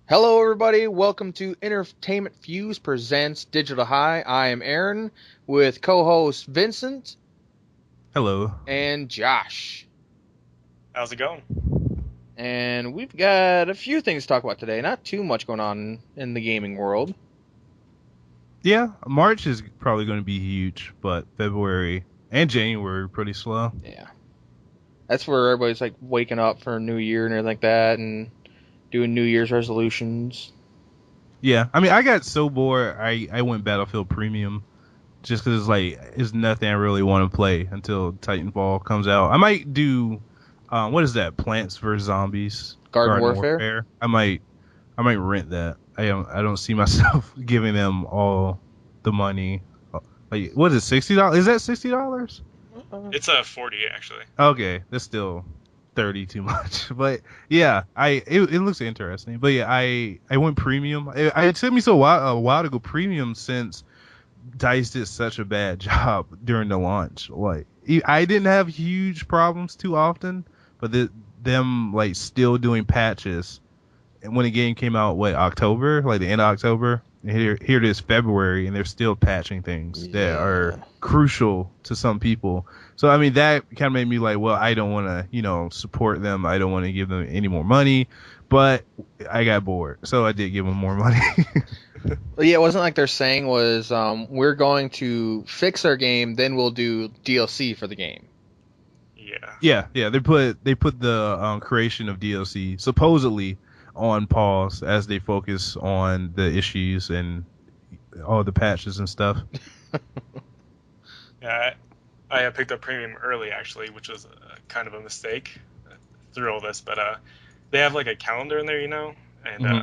Hello, everybody. Welcome to Entertainment Fuse presents Digital High. I am Aaron with co-host Vincent Hello. and Josh. How's it going? And we've got a few things to talk about today. Not too much going on in the gaming world. Yeah, March is probably going to be huge, but February and January are pretty slow. Yeah. That's where everybody's like waking up for a new year and everything like that and doing New Year's resolutions. Yeah, I mean, I got so bored, I went Battlefield Premium just because it's nothing I really want to play until Titanfall comes out. I might do, what is that? Plants vs Zombies, Garden Garden Warfare. Warfare. I might rent that. I don't see myself giving them all the money. Like, what is it, $60? Is that $60? It's a 40 actually. Okay, that's still 30 too much. But yeah, it looks interesting. But yeah, I went premium. It took me a while to go premium since Dice did such a bad job during the launch. Like I didn't have huge problems too often, but them like still doing patches. And when the game came out, October, like the end of October, and here it is February, and they're still patching things that are Yeah. crucial to some people. So I mean, that kind of made me like, well, I don't want to, support them. I don't want to give them any more money, but I got bored, so I did give them more money. Well, yeah, it wasn't like they're saying was we're going to fix our game, then we'll do DLC for the game. Yeah. Yeah, they put the creation of DLC supposedly on pause as they focus on the issues and all the patches and stuff. Yeah. I picked up premium early actually, which was kind of a mistake through all this. But they have like a calendar in there, and Hmm.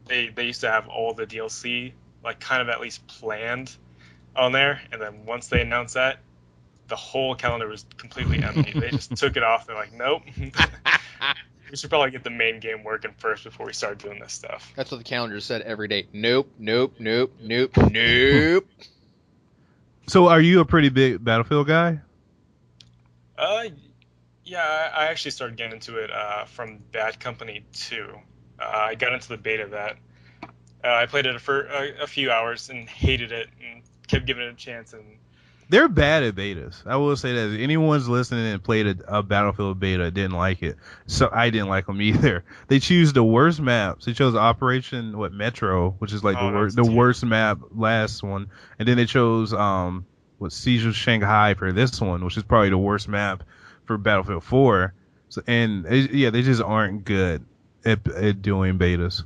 they used to have all the DLC like kind of at least planned on there, and then once they announced that, the whole calendar was completely empty. They just took it off. They're like, nope. We should probably get the main game working first before we start doing this stuff. That's what the calendar said every day. Nope, nope, nope, nope, nope. So, are you a pretty big Battlefield guy? Uh, yeah, I actually started getting into it from Bad Company 2. I got into the beta of that. I played it for a few hours and hated it and kept giving it a chance. And They're bad at betas. I will say that if anyone's listening and played a Battlefield beta didn't like it, so I didn't like them either. They choose the worst maps. They chose Operation Metro, which is like oh, that was the terrible. worst map last one, and then they chose Siege of Shanghai for this one, which is probably the worst map for Battlefield 4. So yeah, they just aren't good at doing betas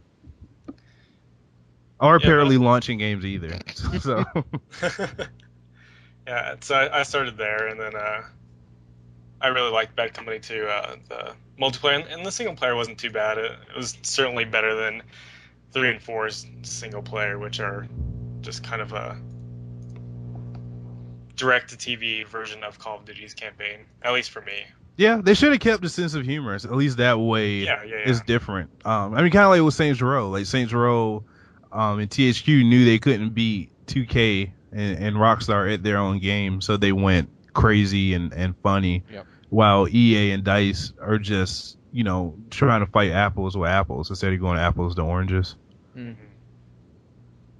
or Yeah, apparently launching games either. So. yeah. So I started there, and then I really liked Bad Company 2. The multiplayer and the single player wasn't too bad. It was certainly better than 3 and 4's single player, which are just kind of a direct to TV version of Call of Duty's campaign, at least for me. Yeah, they should have kept the sense of humor. At least that way, Yeah, yeah, it's yeah. different. I mean, kind of like with Saints Row. Like Saints Row, and THQ knew they couldn't beat 2K and Rockstar at their own game, so they went crazy and funny. Yep. While EA and Dice are just trying to fight apples with apples instead of going apples to oranges. Mm. Mhm.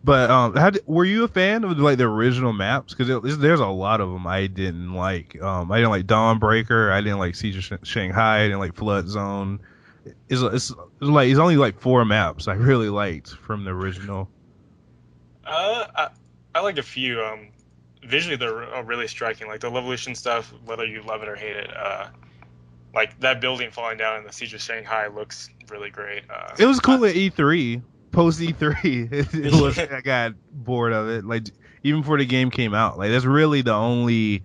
But were you a fan of like the original maps? Because there's a lot of them I didn't like. I didn't like Dawnbreaker. I didn't like Siege of Shanghai. I didn't like Flood Zone. It's only like four maps I really liked from the original. I like a few. Visually, they're really striking. Like the Levolution stuff, whether you love it or hate it. Like that building falling down in the Siege of Shanghai looks really great. It was cool at E3. Post E3, it was. I got bored of it. Like even before the game came out, like that's really the only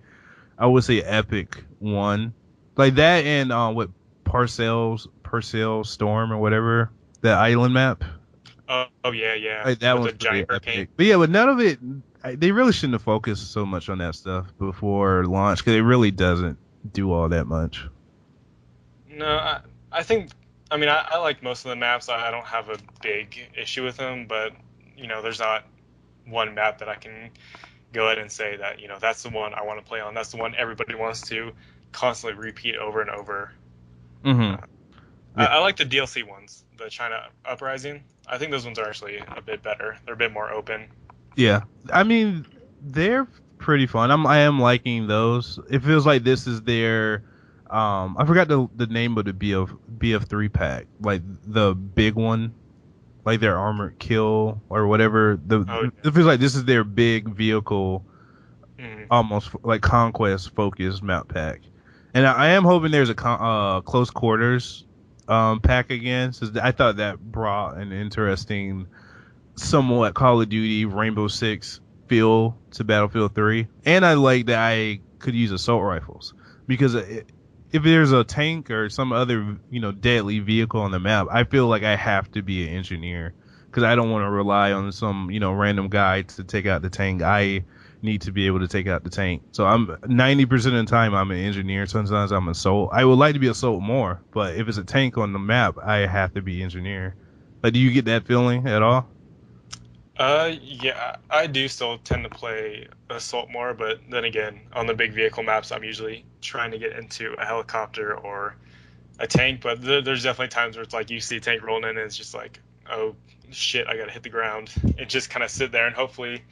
I would say epic one. Like that and what Parcel Storm or whatever, the island map. oh yeah, yeah, Like that with the one's pretty giant hurricane. epic. But yeah, but none of it. They really shouldn't have focused so much on that stuff before launch because it really doesn't do all that much. No, I think. I mean, I like most of the maps. I don't have a big issue with them, but there's not one map that I can go ahead and say that that's the one I want to play on. That's the one everybody wants to constantly repeat over and over. Hmm. Uh, I like the DLC ones, the China Uprising. I think those ones are actually a bit better. They're a bit more open. Yeah, I mean they're pretty fun. I am liking those. It feels like this is their I forgot the name of the BF3 pack, like the big one, like their armored kill or whatever. Oh, It feels like this is their big vehicle, yeah. almost like conquest focused map pack. And I am hoping there's a close quarters pack again, since I thought that brought an interesting, somewhat Call of Duty Rainbow Six feel to Battlefield 3, and I like that I could use assault rifles, because if there's a tank or some other deadly vehicle on the map, I feel like I have to be an engineer, because I don't want to rely on some random guy to take out the tank. I need to be able to take out the tank. So I'm 90% of the time I'm an engineer. Sometimes I'm assault. I would like to be assault more, but if it's a tank on the map, I have to be engineer. Like, do you get that feeling at all? Yeah, I do still tend to play assault more, but then again, on the big vehicle maps, I'm usually trying to get into a helicopter or a tank. But there's definitely times where it's like you see a tank rolling in, and it's just like, oh shit, I gotta hit the ground and just kind of sit there, and hopefully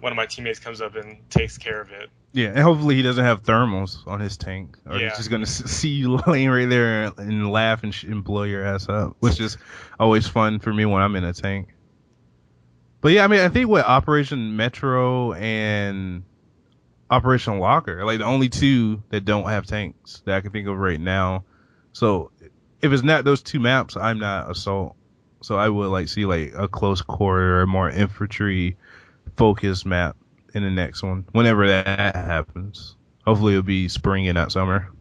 one of my teammates comes up and takes care of it. Yeah, and hopefully he doesn't have thermals on his tank, or he's Yeah, just gonna see you laying right there and laugh and blow your ass up, which is always fun for me when I'm in a tank. But yeah, I mean, I think with Operation Metro and Operation Locker, like the only two that don't have tanks that I can think of right now. So if it's not those two maps, I'm not assault. So I would like see like a close quarter or more infantry focused map in the next one, whenever that happens. Hopefully it'll be spring and not summer.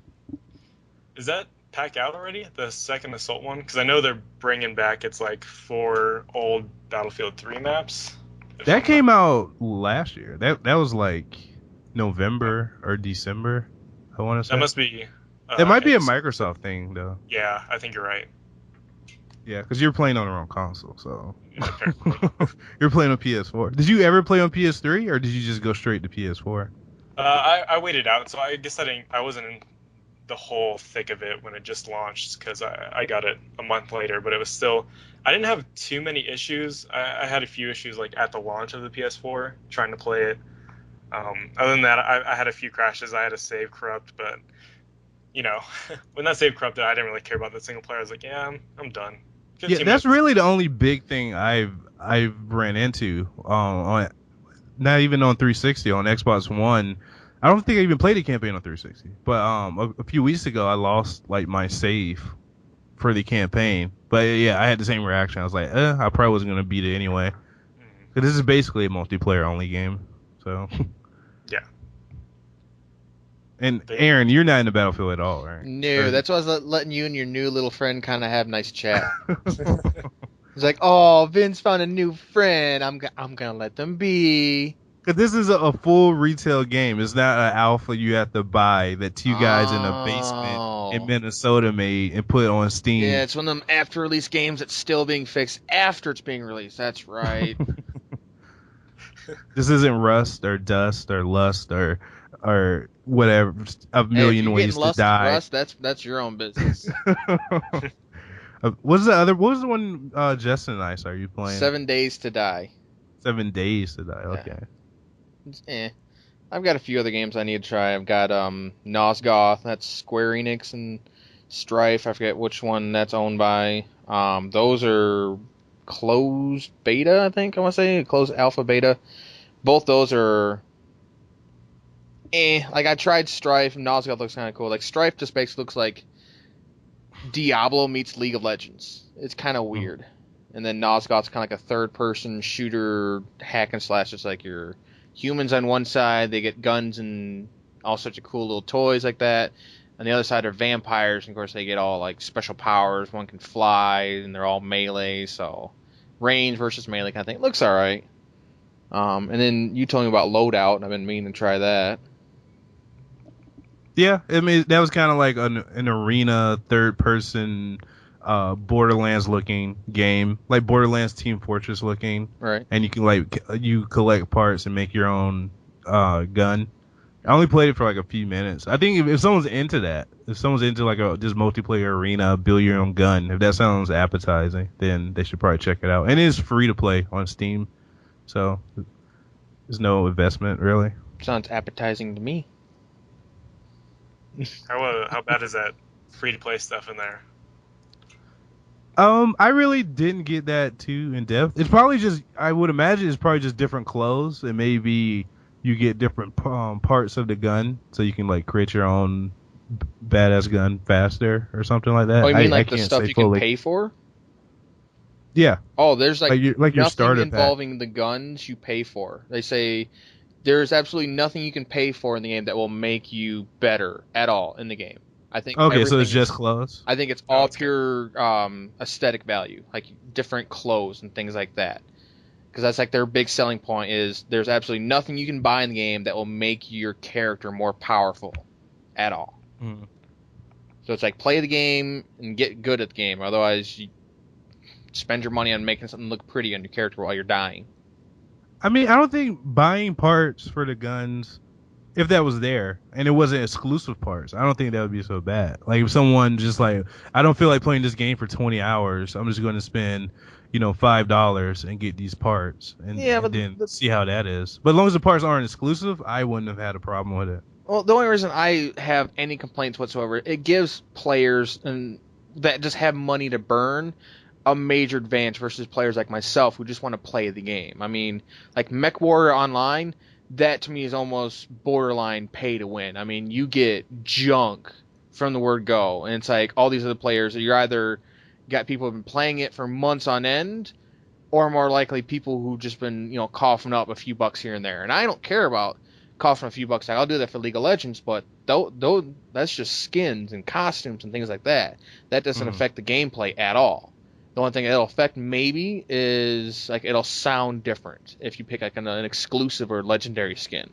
is that pack out already? The second assault one? Because I know they're bringing back. It's like 4 old Battlefield 3 maps. That came out last year. That was like November or December, I want to say. That must be. It might be a Microsoft thing though. Yeah, I think you're right. Yeah, because you're playing on the wrong console, so Apparently. you're playing on PS4. Did you ever play on PS3, or did you just go straight to PS4? I waited out, so I guess I wasn't in the whole thick of it when it just launched, because I got it a month later. But it was still, I didn't have too many issues. I had a few issues like at the launch of the PS4 trying to play it. Other than that, I had a few crashes. I had a save corrupt, but when that save corrupted, I didn't really care about the single player. I was like, yeah, I'm done. Yeah, that's really the only big thing I've ran into on not even on 360, on Xbox One. I don't think I even played a campaign on 360. But a few weeks ago, I lost like my save for the campaign. But yeah, I had the same reaction. I was like, I probably wasn't gonna beat it anyway. Because this is basically a multiplayer only game. So yeah. And Aaron, you're not in the Battlefield at all, right? No, that's why I was letting you and your new little friend kind of have a nice chat. It's like, oh, Vince found a new friend. I'm gonna let them be. Because this is a full retail game. It's not an alpha you have to buy that two guys in a basement in Minnesota made and put on Steam. Yeah, it's one of them after release games that's still being fixed after it's being released. That's right. This isn't Rust or Dust or Lust or whatever. A million ways to die. Rust, that's your own business. What was the one Justin and I saw you playing? 7 Days to Die. 7 Days to Die. Okay. I've got a few other games I need to try. I've got Nosgoth, that's Square Enix, and Strife. I forget which one that's owned by. Those are closed beta, I think I want to say. Closed alpha beta. Both those are like I tried Strife, and Nosgoth looks kind of cool. Like Strife just basically looks like Diablo meets League of Legends. It's kind of weird. And then Nosgoth's kind of like a third-person shooter hack and slash. It's like your humans on one side, they get guns and all sorts of cool little toys like that. On the other side are vampires, and of course they get all like special powers. One can fly, and they're all melee, so range versus melee kind of thing. It looks all right. And then you told me about Loadout, and I've been meaning to try that. Yeah, I mean that was kind of like an arena third-person Borderlands looking game, like Borderlands Team Fortress looking, right? And you can you collect parts and make your own gun. I only played it for like a few minutes. I think if someone's into that, if someone's into like this multiplayer arena, build your own gun, if that sounds appetizing, then they should probably check it out. And it is free to play on Steam, so there's no investment really. Sounds appetizing to me. How bad is that free to play stuff in there? I really didn't get that too in depth. It's probably just, I would imagine it's probably just different clothes, and maybe you get different parts of the gun, so you can like create your own badass gun faster or something like that. Oh, you mean I like the can't stuff say you fully. can pay for? Yeah, Oh, there's like your nothing starter pack. involving the guns you pay for. They say there's absolutely nothing you can pay for in the game that will make you better at all in the game. I think Okay, so everything it's just is- clothes. I think it's Oh, all that's good. pure aesthetic value, like different clothes and things like that. Because that's like their big selling point is there's absolutely nothing you can buy in the game that will make your character more powerful at all. Mm. So it's like play the game and get good at the game. Otherwise, you spend your money on making something look pretty on your character while you're dying. I mean, I don't think buying parts for the guns, if that was there and it wasn't exclusive parts, I don't think that would be so bad. Like if someone just like, I don't feel like playing this game for 20 hours, I'm just going to spend, $5 and get these parts and, Yeah, and but then see how that is. But as long as the parts aren't exclusive, I wouldn't have had a problem with it. Well, the only reason I have any complaints whatsoever, it gives players that just have money to burn a major advantage versus players like myself who just want to play the game. I mean, like Mech Warrior Online, that to me is almost borderline pay to win. I mean, you get junk from the word go, and it's like all these other players, you're either got people who've been playing it for months on end, or more likely people who just been coughing up a few bucks here and there. And I don't care about coughing a few bucks. I'll do that for League of Legends, but though that's just skins and costumes and things like that. That doesn't affect the gameplay at all. The only thing it'll affect maybe is like it'll sound different if you pick like an exclusive or legendary skin.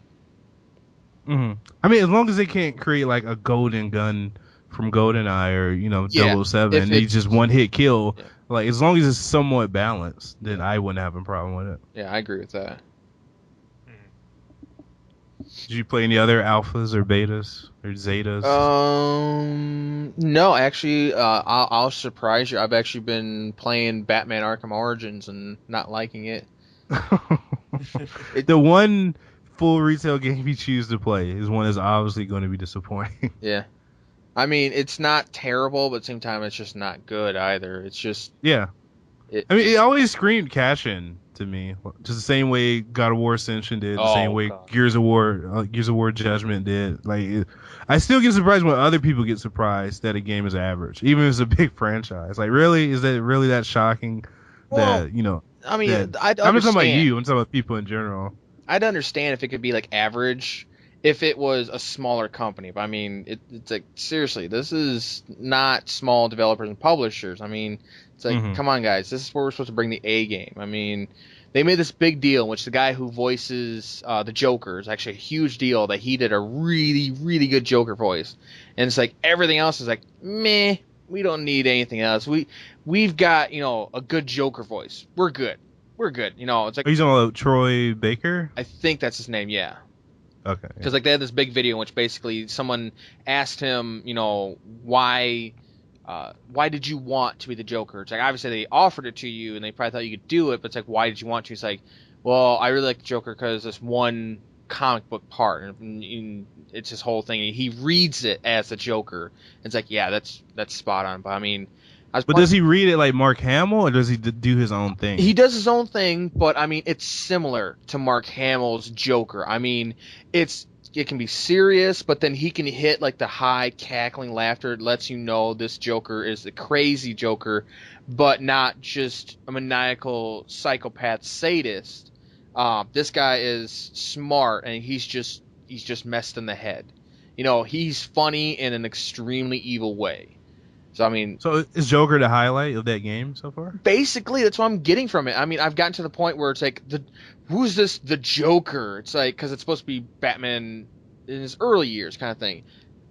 Mm-hmm. I mean, as long as they can't create like a golden gun from GoldenEye or Yeah, 007, if and they it's- just one hit kill. Yeah. Like as long as it's somewhat balanced, then I wouldn't have a problem with it. Yeah, I agree with that. Did you play any other alphas or betas or zetas? No, actually, I'll surprise you. I've actually been playing Batman Arkham Origins and not liking it. The one full retail game you choose to play is one that's obviously going to be disappointing. Yeah. I mean, it's not terrible, but at the same time, it's just not good either. It's just... Yeah. It, I mean, it always screamed cash-in to me. Just the same way God of War Ascension did, the same way God. Gears of War Judgment did. Like, I still get surprised when other people get surprised that a game is average, even if it's a big franchise. Like, really? Is that really that shocking? Well, That, I mean, that, I'd I'm not talking about understand. you. I'm talking about people in general. I'd understand if it could be, like, average if it was a smaller company. But, I mean, it's like, seriously, this is not small developers and publishers. I mean, it's like, come on, guys. This is where we're supposed to bring the A game. I mean, they made this big deal in which the guy who voices the Joker is actually a huge deal that he did a really, really good Joker voice. And it's like everything else is like, meh, we don't need anything else. We've got, a good Joker voice. We're good. It's like, Are you talking about Troy Baker? I think that's his name, yeah. Okay. Because like they had this big video in which basically someone asked him, why did you want to be the Joker? It's like obviously they offered it to you and they probably thought you could do it, but it's like why did you want to? It's like, well, I really like the Joker because this one comic book part, and it's his whole thing. He reads it as the Joker. It's like, yeah, that's spot on. But I mean, Does he read it like Mark Hamill, or does he do his own thing? He does his own thing, but I mean, it's similar to Mark Hamill's Joker. I mean, it can be serious, but then he can hit like the high cackling laughter. It lets you know this Joker is the crazy Joker, but not just a maniacal psychopath sadist. This guy is smart, and he's just messed in the head. He's funny in an extremely evil way. So I mean, is Joker the highlight of that game so far? Basically, that's what I'm getting from it. I mean, I've gotten to the point where it's like, who's the Joker? It's like, because it's supposed to be Batman in his early years kind of thing.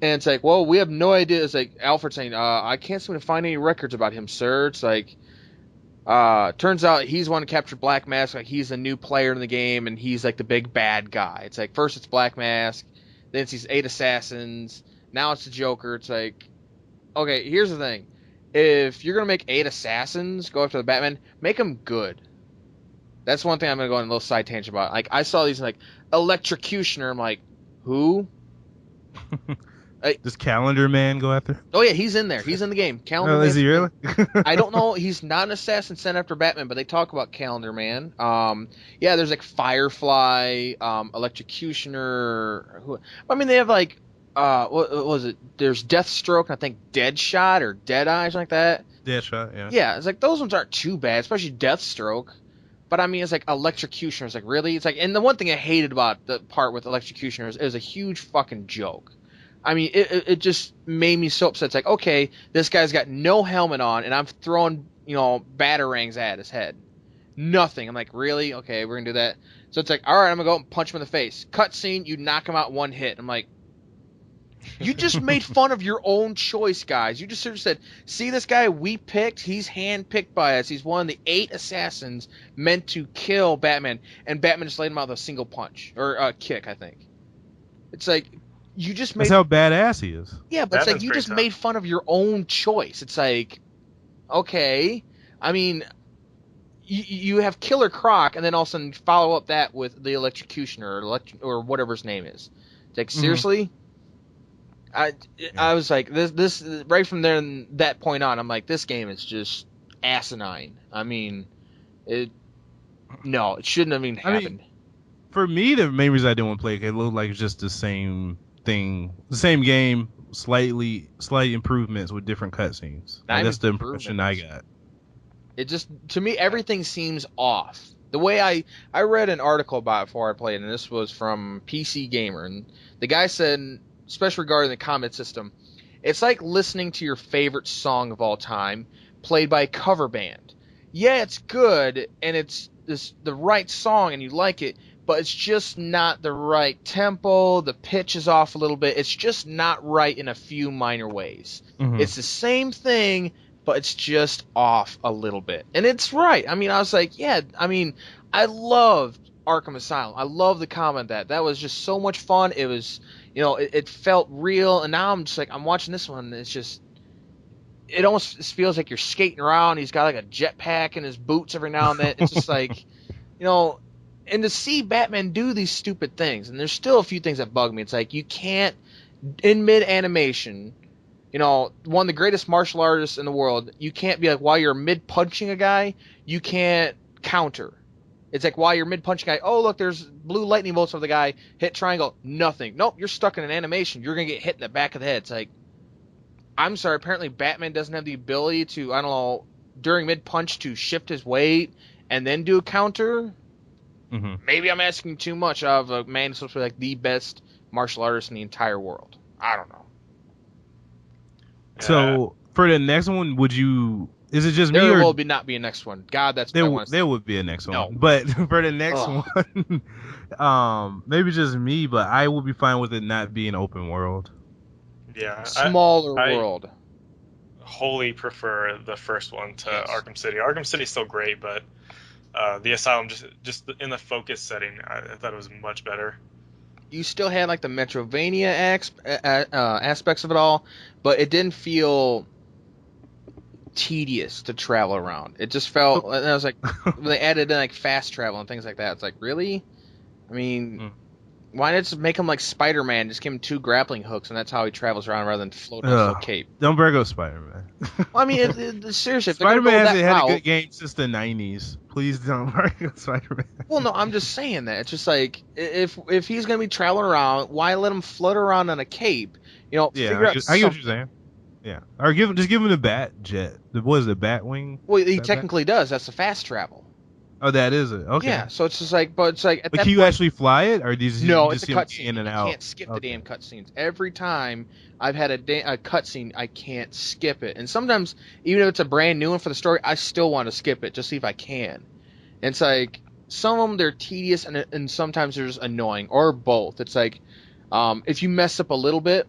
And it's like, well, we have no idea. It's like Alfred saying, I can't seem to find any records about him, sir. It's like, turns out he's one to capture Black Mask. Like, he's a new player in the game, and he's like the big bad guy. It's like, first it's Black Mask, Then it's these 8 assassins. Now it's the Joker. It's like, okay, here's the thing. If you're going to make 8 assassins go after the Batman, make them good. That's one thing I'm going to go on a little side tangent about. Like, I saw these, like, Electrocutioner. I'm like, who? Does Calendar Man go after? Oh, yeah, he's in there. He's in the game. Calendar Man. Is he really? I don't know. He's not an assassin sent after Batman, but they talk about Calendar Man. Yeah, there's, like, Firefly, Electrocutioner. I mean, they have, like, what was it? There's Deathstroke, and I think Deadshot or Deadeye, something like that. Deadshot, yeah. Yeah, it's like, those ones aren't too bad, especially Deathstroke. But I mean, it's like Electrocutioner. It's like, really? It's like, and the one thing I hated about the part with Electrocutioner is it was a huge fucking joke. I mean, it just made me so upset. It's like, okay, this guy's got no helmet on, and I'm throwing, batarangs at his head. Nothing. I'm like, really? Okay, we're gonna do that. So it's like, all right, I'm gonna go and punch him in the face. Cutscene, you knock him out one hit. I'm like, you just made fun of your own choice, guys. You just sort of said, see this guy we picked? He's handpicked by us. He's one of the 8 assassins meant to kill Batman, and Batman just laid him out with a single punch or a kick, I think. It's like, you just made. That's how badass he is. Yeah, but it's like you just made fun of your own choice. It's like, okay, I mean, you have Killer Croc, and then all of a sudden follow up that with the Electrocutioner or whatever his name is. It's like, seriously. I was like, this right from there and that point on, I'm like, this game is just asinine. I mean, it shouldn't have even happened. I mean, for me, the main reason I didn't want to play it looked like it's just the same thing, the same game, slight improvements with different cutscenes. That's the impression I got. It just, to me, everything seems off. The way I read an article about it before I played, and this was from PC Gamer, and the guy said, especially regarding the combat system, it's like listening to your favorite song of all time played by a cover band. Yeah, it's good, and it's the right song, and you like it, but it's just not the right tempo. The pitch is off a little bit. It's just not right in a few minor ways. Mm-hmm. It's the same thing, but it's just off a little bit. And it's right. I mean, I was like, yeah, I mean, I loved Arkham Asylum. I love the combat. That was just so much fun. It was, it felt real, and now I'm just like, I'm watching this one, and it's just, it almost feels like you're skating around. He's got like a jetpack in his boots every now and then. It's just like, and to see Batman do these stupid things, and there's still a few things that bug me. It's like, you can't, in mid-animation, one of the greatest martial artists in the world, you can't be like, while you're mid-punching a guy, you can't counter. It's like, while you're mid-punching a guy, oh, look, there's blue lightning bolts over the guy, hit triangle, nothing. Nope, you're stuck in an animation. You're going to get hit in the back of the head. It's like, I'm sorry, apparently Batman doesn't have the ability to, I don't know, during mid-punch to shift his weight and then do a counter. Mm-hmm. Maybe I'm asking too much of a man who's supposed to be like the best martial artist in the entire world. I don't know. So, for the next one, is it just me, or there will not be a next one? God, that's what I want to say. There would be a next one. No. But for the next one, maybe just me, but I will be fine with it not being open world. Yeah. Smaller world. Wholly prefer the first one to Arkham City. Arkham City's still great, but the Asylum, just in the focus setting, I thought it was much better. You still had like the Metrovania aspects of it all, but it didn't feel tedious to travel around. It just felt, and I was like, they added in like fast travel and things like that. It's like, really? I mean, why not just make him like Spider-Man? Just give him 2 grappling hooks, and that's how he travels around rather than floating on a cape. Don't brag on Spider-Man. Well, I mean, seriously, Spider-Man hasn't had a good game since the 90s. Please don't brag on Spider-Man. Well, no, I'm just saying that. It's just like, if he's going to be traveling around, why let him flutter around on a cape? Yeah, I get what you're saying. Yeah, or give him the bat jet. What is it, Batwing? Well, he technically does. That's the fast travel. Oh, that is it. Okay. Yeah, so it's just like, but it's like. At but can you actually fly it, or do you just see him in and out? You can't skip the damn cutscenes. Every time I've had a cutscene, I can't skip it. And sometimes, even if it's a brand new one for the story, I still want to skip it just see if I can. And it's like, some of them, they're tedious, and sometimes they're just annoying, or both. It's like, if you mess up a little bit,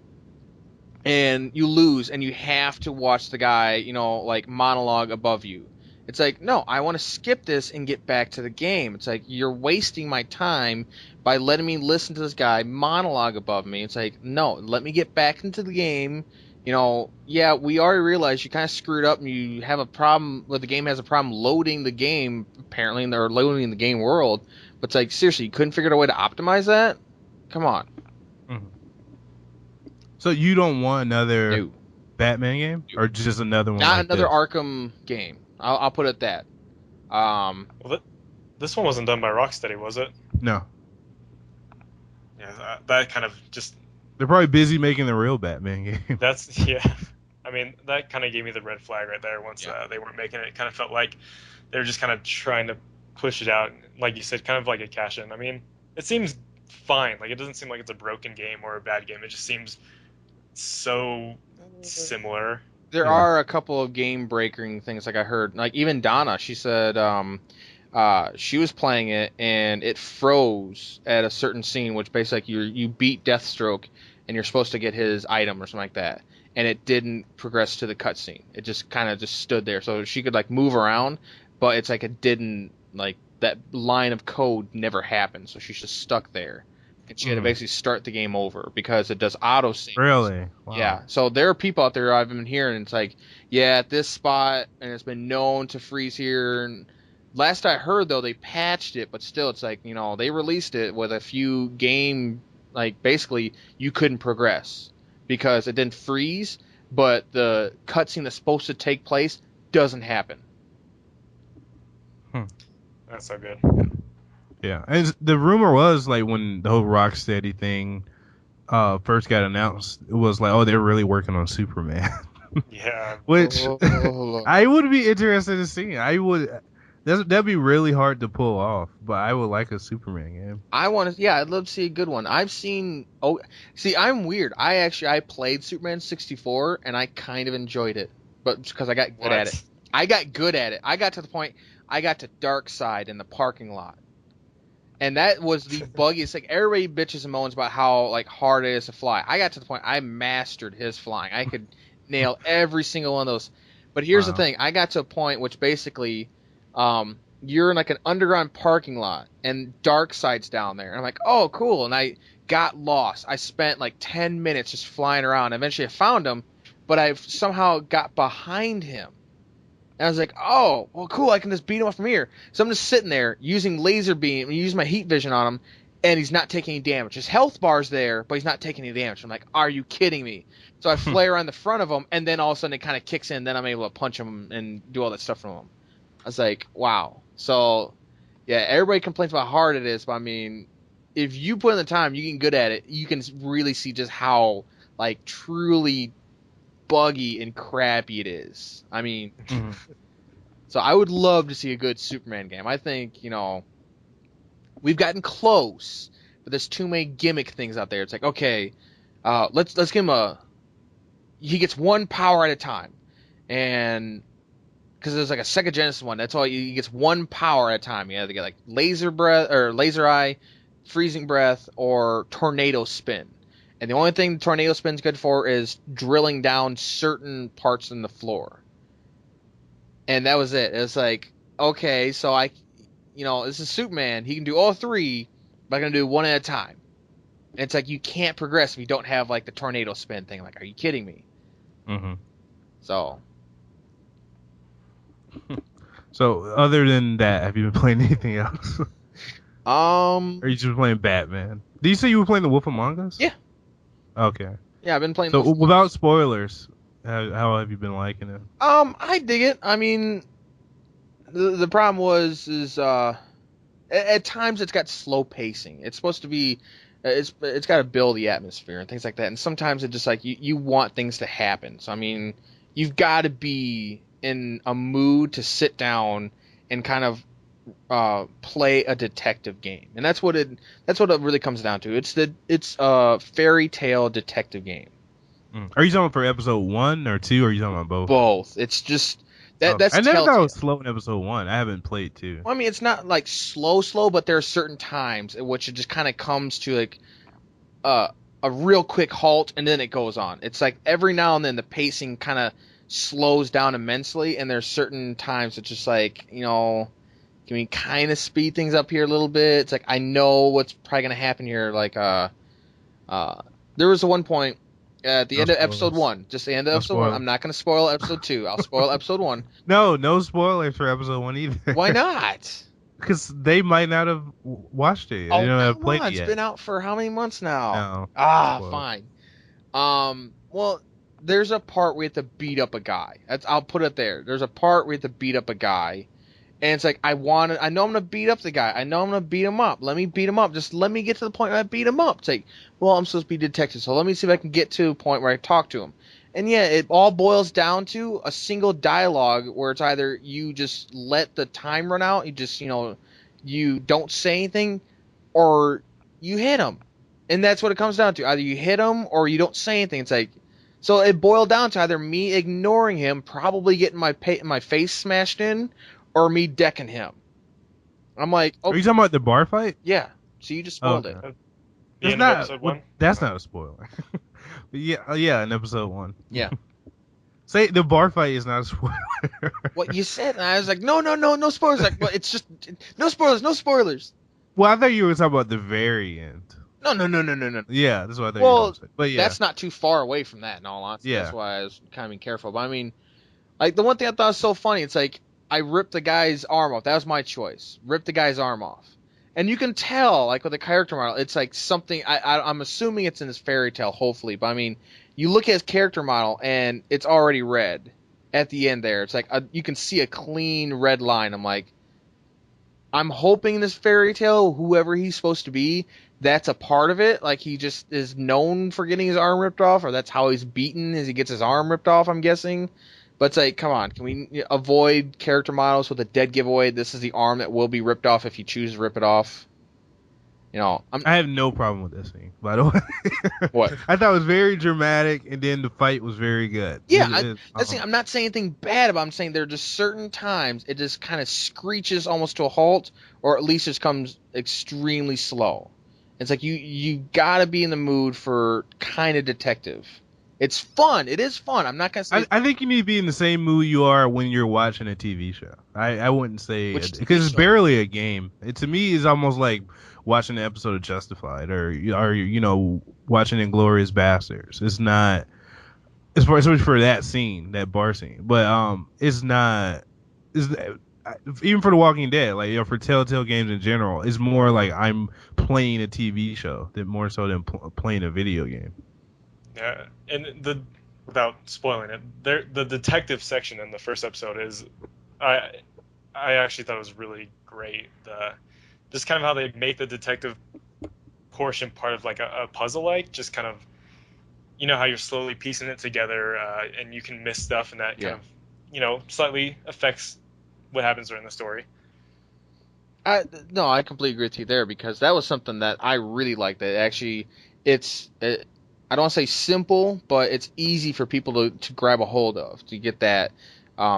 and you lose, and you have to watch the guy, like, monologue above you. It's like, no, I want to skip this and get back to the game. It's like, you're wasting my time by letting me listen to this guy monologue above me. It's like, no, let me get back into the game. Yeah, we already realized you kind of screwed up and you have a problem, the game has a problem loading the game, apparently, and they're loading the game world. But it's like, seriously, you couldn't figure out a way to optimize that? Come on. Mm-hmm. So you don't want another No. Batman game? Or just another one Not like another this? Arkham game. I'll put it that. Well, this one wasn't done by Rocksteady, was it? No. Yeah, that kind of just... They're probably busy making the real Batman game. That's, yeah. I mean, that kind of gave me the red flag right there once they weren't making it. It kind of felt like they were just kind of trying to push it out, like you said, kind of like a cash-in. I mean, it seems fine. Like, it doesn't seem like it's a broken game or a bad game. It just seems so similar. There are a couple of game-breaking things, like I heard. Like, even Donna, she said she was playing it, and it froze at a certain scene, which basically you beat Deathstroke, and you're supposed to get his item or something like that. And it didn't progress to the cutscene. It just kind of just stood there. So she could, like, move around, but it's like it didn't, like, that line of code never happened. So she's just stuck there. And she had to basically start the game over because it does auto save. Really? Wow. Yeah. So there are people out there I've been hearing. It's like, yeah, at this spot, and it's been known to freeze here. And last I heard, though, they patched it, but still, it's like, they released it with a few game, like, basically you couldn't progress because it didn't freeze, but the cutscene that's supposed to take place doesn't happen. That's so good. Yeah, and the rumor was, like, when the whole Rocksteady thing first got announced, it was like, oh, they're really working on Superman. Yeah. Which I would be interested in seeing. That'd be really hard to pull off, but I would like a Superman game. I'd love to see a good one. I'm weird. I played Superman 64 and I kind of enjoyed it, but because I got good at it. I got good at it. I got to the point I got to Darkseid in the parking lot. And that was the buggiest thing. Everybody bitches and moans about how, like, hard it is to fly. I got to the point I mastered his flying. I could nail every single one of those. But here's the thing. I got to a point which basically you're in, like, an underground parking lot, and Darkseid's down there. And I'm like, oh, cool. And I got lost. I spent, like, 10 minutes just flying around. Eventually I found him, but I somehow got behind him. And I was like, oh, well, cool, I can just beat him up from here. So I'm just sitting there using laser beam and using my heat vision on him, and he's not taking any damage. His health bar's there, but he's not taking any damage. I'm like, are you kidding me? So I flare around the front of him, and then all of a sudden it kind of kicks in. Then I'm able to punch him and do all that stuff from him. I was like, wow. So, yeah, everybody complains about how hard it is, but I mean, if you put in the time, you get good at it, you can really see just how, like, truly buggy and crappy it is. I mean, so I would love to see a good Superman game. I think, we've gotten close, but there's too many gimmick things out there. It's like, okay, let's give him he gets one power at a time, and because there's like a Sega Genesis one, that's all he gets one power at a time. You have to get like laser breath or laser eye, freezing breath, or tornado spin. And the only thing the tornado spin's good for is drilling down certain parts in the floor. And that was it. It's like, okay, so this is Superman. He can do all three, but I'm going to do one at a time. And it's like, you can't progress if you don't have, like, the tornado spin thing. Like, are you kidding me? Mm-hmm. So. So, other than that, have you been playing anything else? Or are you just playing Batman? Did you say you were playing The Wolf Among Us? Yeah. Okay. Yeah, I've been playing. So, without spoilers, how have you been liking it? I dig it. I mean, the problem is at times it's got slow pacing. It's supposed to be, it's got to build the atmosphere and things like that. And sometimes it's just like you want things to happen. So I mean, you've got to be in a mood to sit down and kind of play a detective game, and that's what it really comes down to. It's a fairy tale detective game. Are you talking for episode 1 or 2, or are you talking about both? Both. It's just that's. I never thought it was slow in episode 1. I haven't played 2. Well, I mean, it's not like slow, but there are certain times in which it just kind of comes to like a real quick halt, and then it goes on. It's like every now and then the pacing kind of slows down immensely, and there's certain times it's just like, can we kind of speed things up here a little bit? It's like, I know what's probably going to happen here. Like, there was one point at the No end of episode spoilers. 1, just the end of No episode 1. I'm spoilers. not going to spoil episode 2. I'll spoil episode 1. No spoilers for episode 1 either. Why not? Because they might not have watched it. Oh, They don't have come played on. it It's yet. been out for how many months now? No. Spoiled. Fine. Well, there's a part where you have to beat up a guy. I'll put it there. There's a part where you have to beat up a guy. And it's like, I know I'm going to beat up the guy. I know I'm going to beat him up. Let me beat him up. Just let me get to the point where I beat him up. It's like, well, I'm supposed to be a detective, so let me see if I can get to a point where I talk to him. And yeah, it all boils down to a single dialogue where it's either you just let the time run out, you just, you don't say anything, or you hit him. And that's what it comes down to. Either you hit him or you don't say anything. It's like, so it boiled down to either me ignoring him, probably getting my face smashed in, or me decking him. I'm like, oh, Are you talking about the bar fight? yeah. So you just spoiled it. The It's end not. of episode 1. That's not a spoiler. But yeah, in episode 1. Yeah. Say the bar fight is not a spoiler. What you said, and I was like, no spoilers. Like, well, it's just no spoilers. Well, I thought you were talking about the very end. No. Yeah, that's what I thought you Well, were going to say. But yeah, That's not too far away from that, in all honesty. Yeah. That's why I was kind of being careful. But I mean, like, the one thing I thought was so funny, it's like, I ripped the guy's arm off. That was my choice. Rip the guy's arm off. And you can tell, like, with the character model, it's like something, I'm assuming it's in this fairy tale, hopefully. But I mean, you look at his character model, and it's already red at the end there. It's like, you can see a clean red line. I'm like, I'm hoping this fairy tale, whoever he's supposed to be, that's a part of it. Like, he just is known for getting his arm ripped off, or that's how he's beaten, is he gets his arm ripped off, I'm guessing. But it's like, come on, can we avoid character models with a dead giveaway? This is the arm that will be ripped off if you choose to rip it off. I have no problem with this scene, by the way. What? I thought it was very dramatic, and then the fight was very good. Yeah, I'm not saying anything bad about it. I'm saying there are just certain times it just kind of screeches almost to a halt, or at least just comes extremely slow. It's like you gotta be in the mood for kind of detective. It's fun. It is fun. I'm not gonna say. I think you need to be in the same mood you are when you're watching a TV show. I wouldn't say Which TV because it's show? barely a game. It to me is almost like watching an episode of Justified or watching Inglourious Basterds. It's not, especially for that scene, that bar scene. But it's not. Even for The Walking Dead, like for Telltale games in general, it's more like I'm playing a TV show than more so than playing a video game. Yeah, and without spoiling it, the detective section in the first episode is, I actually thought it was really great. Just kind of how they make the detective portion part of like a puzzle, like just kind of, how you're slowly piecing it together, and you can miss stuff, and that kind of, slightly affects what happens during the story. I completely agree with you there, because that was something that I really liked. That actually, I don't want to say simple, but it's easy for people to grab a hold of, to get that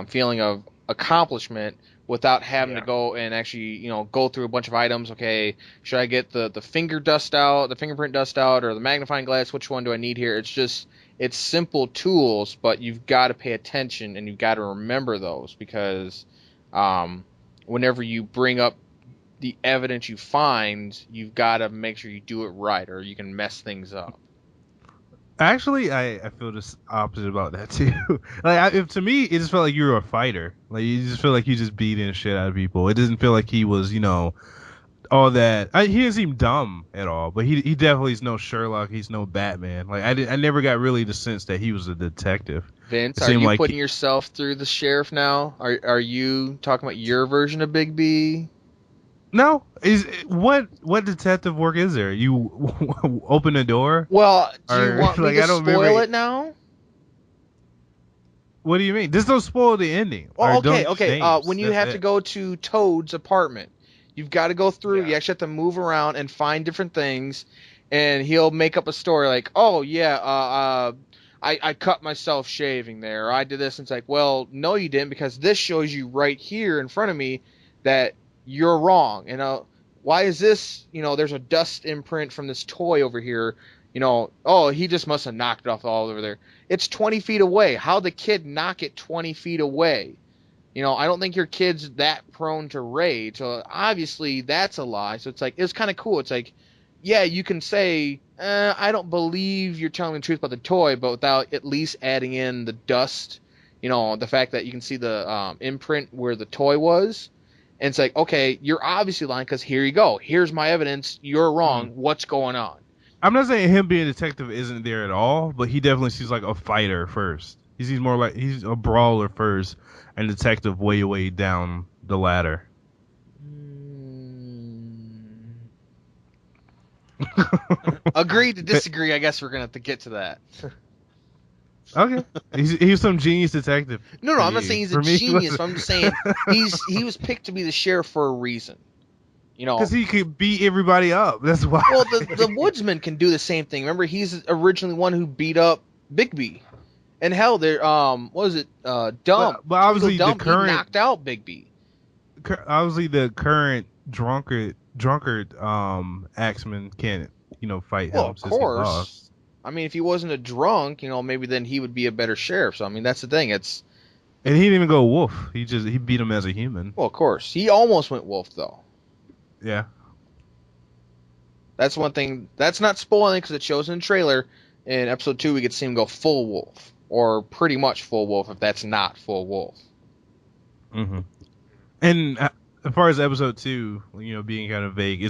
feeling of accomplishment without having to go and actually, go through a bunch of items. Okay, should I get the fingerprint dust out, or the magnifying glass? Which one do I need here? It's simple tools, but you've got to pay attention and you've got to remember those, because whenever you bring up the evidence you find, you've got to make sure you do it right, or you can mess things up. Actually, I feel just opposite about that too. To me, it just felt like you were a fighter. Like you just feel like you just beating shit out of people. It doesn't feel like he was, all that. He didn't seem dumb at all, but he definitely is no Sherlock. He's no Batman. Like I never got really the sense that he was a detective. Vince, are you putting yourself through the sheriff now? Are you talking about your version of Big B? No, what detective work is there? You open the door? Well, do you want me to spoil remember it now? What do you mean? Just don't spoil the ending. Well, okay. When you have to go to Toad's apartment, you've got to go through. You actually have to move around and find different things, and he'll make up a story like, "Oh yeah, I cut myself shaving there. Or I did this." And it's like, well, no, you didn't, because this shows you right here in front of me that you're wrong. Why is this? There's a dust imprint from this toy over here. Oh, he just must have knocked it off all over there. It's 20 feet away. How'd the kid knock it 20 feet away? I don't think your kid's that prone to rage. So obviously that's a lie. So it's kind of cool. It's like, yeah, you can say, I don't believe you're telling the truth about the toy, but without at least adding in the dust, the fact that you can see the imprint where the toy was. And it's like, okay, you're obviously lying because here you go. Here's my evidence. You're wrong. What's going on? I'm not saying him being a detective isn't there at all, but he definitely seems like a fighter first. He seems more like he's a brawler first, and detective way down the ladder. Agree to disagree. I guess we're gonna have to get to that. Okay, he's some genius detective. No, I'm not saying he's a genius. I'm just saying he was picked to be the sheriff for a reason. Because he could beat everybody up. That's why. Well, the woodsman can do the same thing. Remember, he's originally one who beat up Bigby. And hell, there what was it? Dump. But obviously Dump, the current he knocked out Bigby. Obviously the current drunkard axeman can't fight him Of course. I mean, if he wasn't a drunk, maybe then he would be a better sheriff. So I mean, that's the thing. And he didn't even go wolf. He beat him as a human. Well, of course, he almost went wolf though. Yeah. That's one thing. That's not spoiling because it shows in the trailer. In episode 2, we get to see him go full wolf, or pretty much full wolf, if that's not full wolf. Mm-hmm. And as far as episode 2, being kind of vague,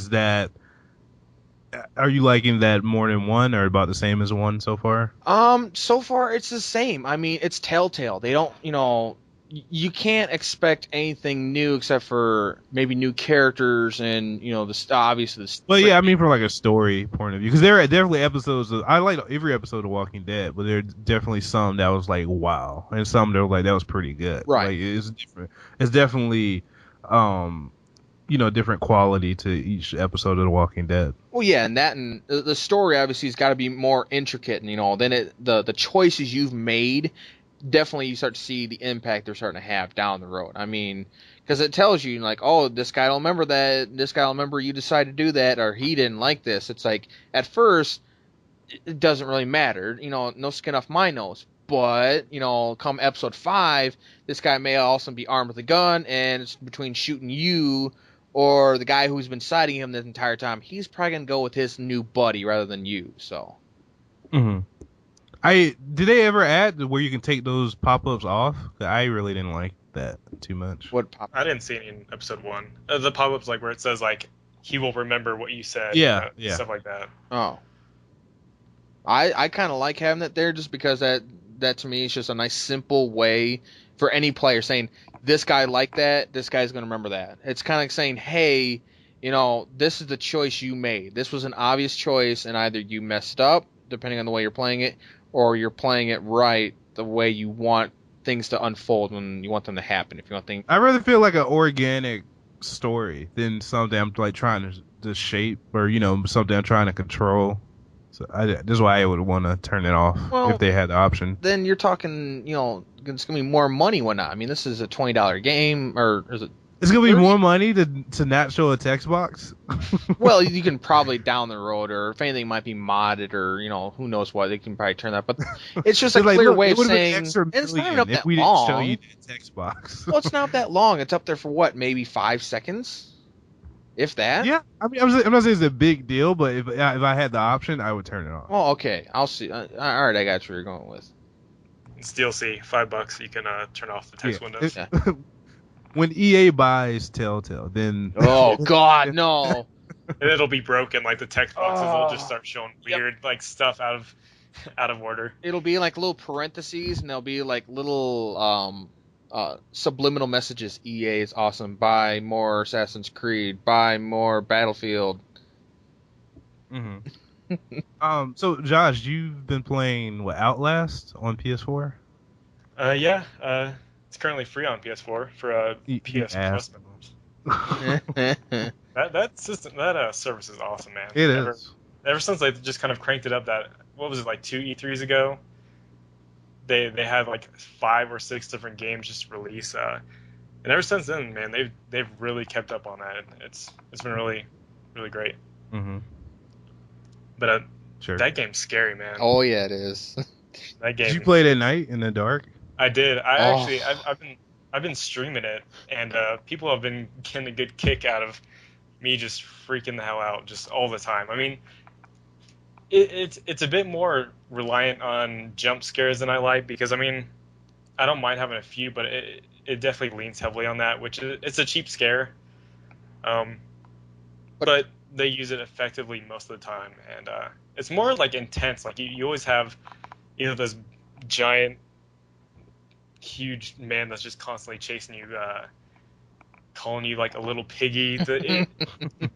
are you liking that more than 1, or about the same as 1 so far? So far it's the same. I mean, it's Telltale. They don't, you can't expect anything new except for maybe new characters and obviously. Well, yeah, I mean from like a story point of view, because there are definitely episodes. I like every episode of Walking Dead, but there are definitely some that was like wow, and some that were like that was pretty good. Right. Like, it's different. It's definitely, different quality to each episode of The Walking Dead. Well, yeah, and the story obviously has got to be more intricate, and then the choices you've made. Definitely you start to see the impact they're starting to have down the road. I mean, because it tells you, like, oh, this guy don't remember that, this guy don't remember you decided to do that, or he didn't like this. It's like, at first, it doesn't really matter, no skin off my nose. But, come episode 5, this guy may also be armed with a gun, and it's between shooting you or the guy who's been siding him this entire time. He's probably going to go with his new buddy rather than you, so. Mm-hmm. Did they ever add where you can take those pop-ups off? I really didn't like that too much. What pop-up? I didn't see any in episode 1. The pop-ups like where it says like he will remember what you said. Yeah. Stuff like that. Oh, I kind of like having it there just because that to me is just a nice simple way for any player saying this guy liked that, this guy's gonna remember that. It's kind of like saying, hey, this is the choice you made. This was an obvious choice, and either you messed up depending on the way you're playing it, or you're playing it right the way you want things to unfold when you want them to happen. If you want things, I rather feel like an organic story than something I'm like trying to shape, or something I'm trying to control. So this is why I would want to turn it off if they had the option. Then you're talking, it's gonna be more money, whatnot. I mean, this is a $20 game, or is it? It's gonna be more money to not show a text box. Well, you can probably down the road, or if anything, might be modded, or who knows what. They can probably turn that. But it's just a clear way of saying. And it's not even up that long. Didn't show you the text box. Well, it's not that long. It's up there for what, maybe 5 seconds, if that. Yeah, I mean, I'm not saying it's a big deal, but if I had the option, I would turn it off. Oh, okay. I'll see. All right, I got what you're going with. It's DLC, $5. You can turn off the text windows. Yeah. When EA buys Telltale, then oh God, no. And it'll be broken. Like the text boxes will just start showing weird like stuff out of order. It'll be like little parentheses, and there'll be like little subliminal messages. EA is awesome. Buy more Assassin's Creed. Buy more Battlefield. Mm-hmm. So Josh, you've been playing Outlast on PS4? Yeah. It's currently free on PS4 for PS Plus members. That system, that service is awesome, man. It is. Ever since they just kind of cranked it up, what was it, like 2 E3s ago? They had like 5 or 6 different games just release, and ever since then, man, they've really kept up on that. It's been really, really great. Mm-hmm. But Sure. That game's scary, man. Oh yeah, it is. That Did you game. play it at night in the dark? I did. Oh. I've been streaming it, and people have been getting a good kick out of me just freaking the hell out just all the time. I mean, it's a bit more reliant on jump scares than I like because I mean, I don't mind having a few, but it definitely leans heavily on that, which is it's a cheap scare. Um, but they use it effectively most of the time, and it's more like intense. Like you always have this giant, huge man that's just constantly chasing you, calling you like a little piggy.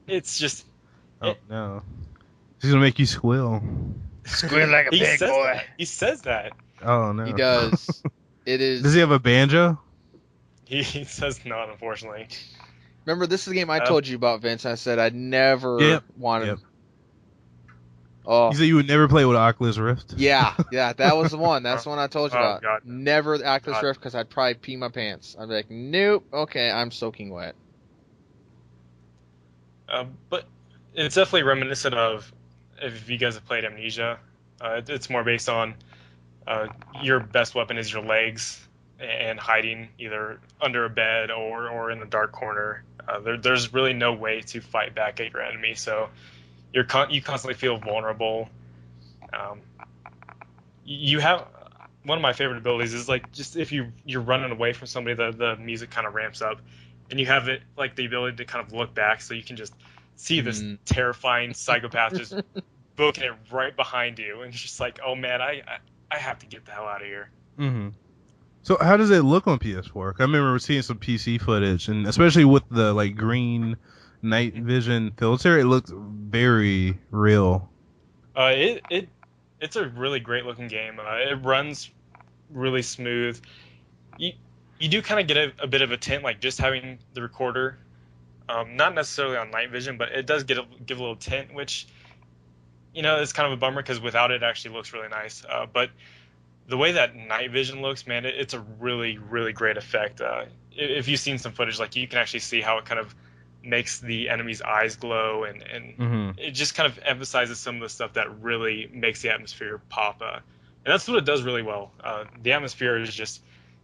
It's just Oh it, no. He's gonna make you squeal. Squeal like a he pig, says boy. that. He says that. Oh no. He does. It is. Does he have a banjo? He says not, unfortunately. Remember, this is the game I told you about, Vince. I said I'd never wanted. Yep. Oh. You said you would never play with Oculus Rift? Yeah, that was the one. That's the one I told you about. God. Never the Oculus God. Rift because I'd probably pee my pants. I'd be like, nope, okay, I'm soaking wet. But it's definitely reminiscent of if you guys have played Amnesia. It's more based on your best weapon is your legs and hiding either under a bed or in the dark corner. There's really no way to fight back at your enemy, so you constantly feel vulnerable. You have one of my favorite abilities is like just if you're running away from somebody, the music kind of ramps up, and you have it like the ability to kind of look back, so you can just see this terrifying psychopath just booking it right behind you, and it's just like, oh man, I have to get the hell out of here. Mm-hmm. So how does it look on PS4? I remember seeing some PC footage, and especially with the like green night vision filter, it looks very real. It's a really great looking game. It runs really smooth. You do kind of get a bit of a tint, like just having the recorder, not necessarily on night vision, but it does give a little tint, which is kind of a bummer because without it, it actually looks really nice. But the way that night vision looks, man, it's a really, really great effect. If you've seen some footage, like you can actually see how it kind of makes the enemy's eyes glow, and it just kind of emphasizes some of the stuff that really makes the atmosphere pop. And that's what it does really well. The atmosphere is just,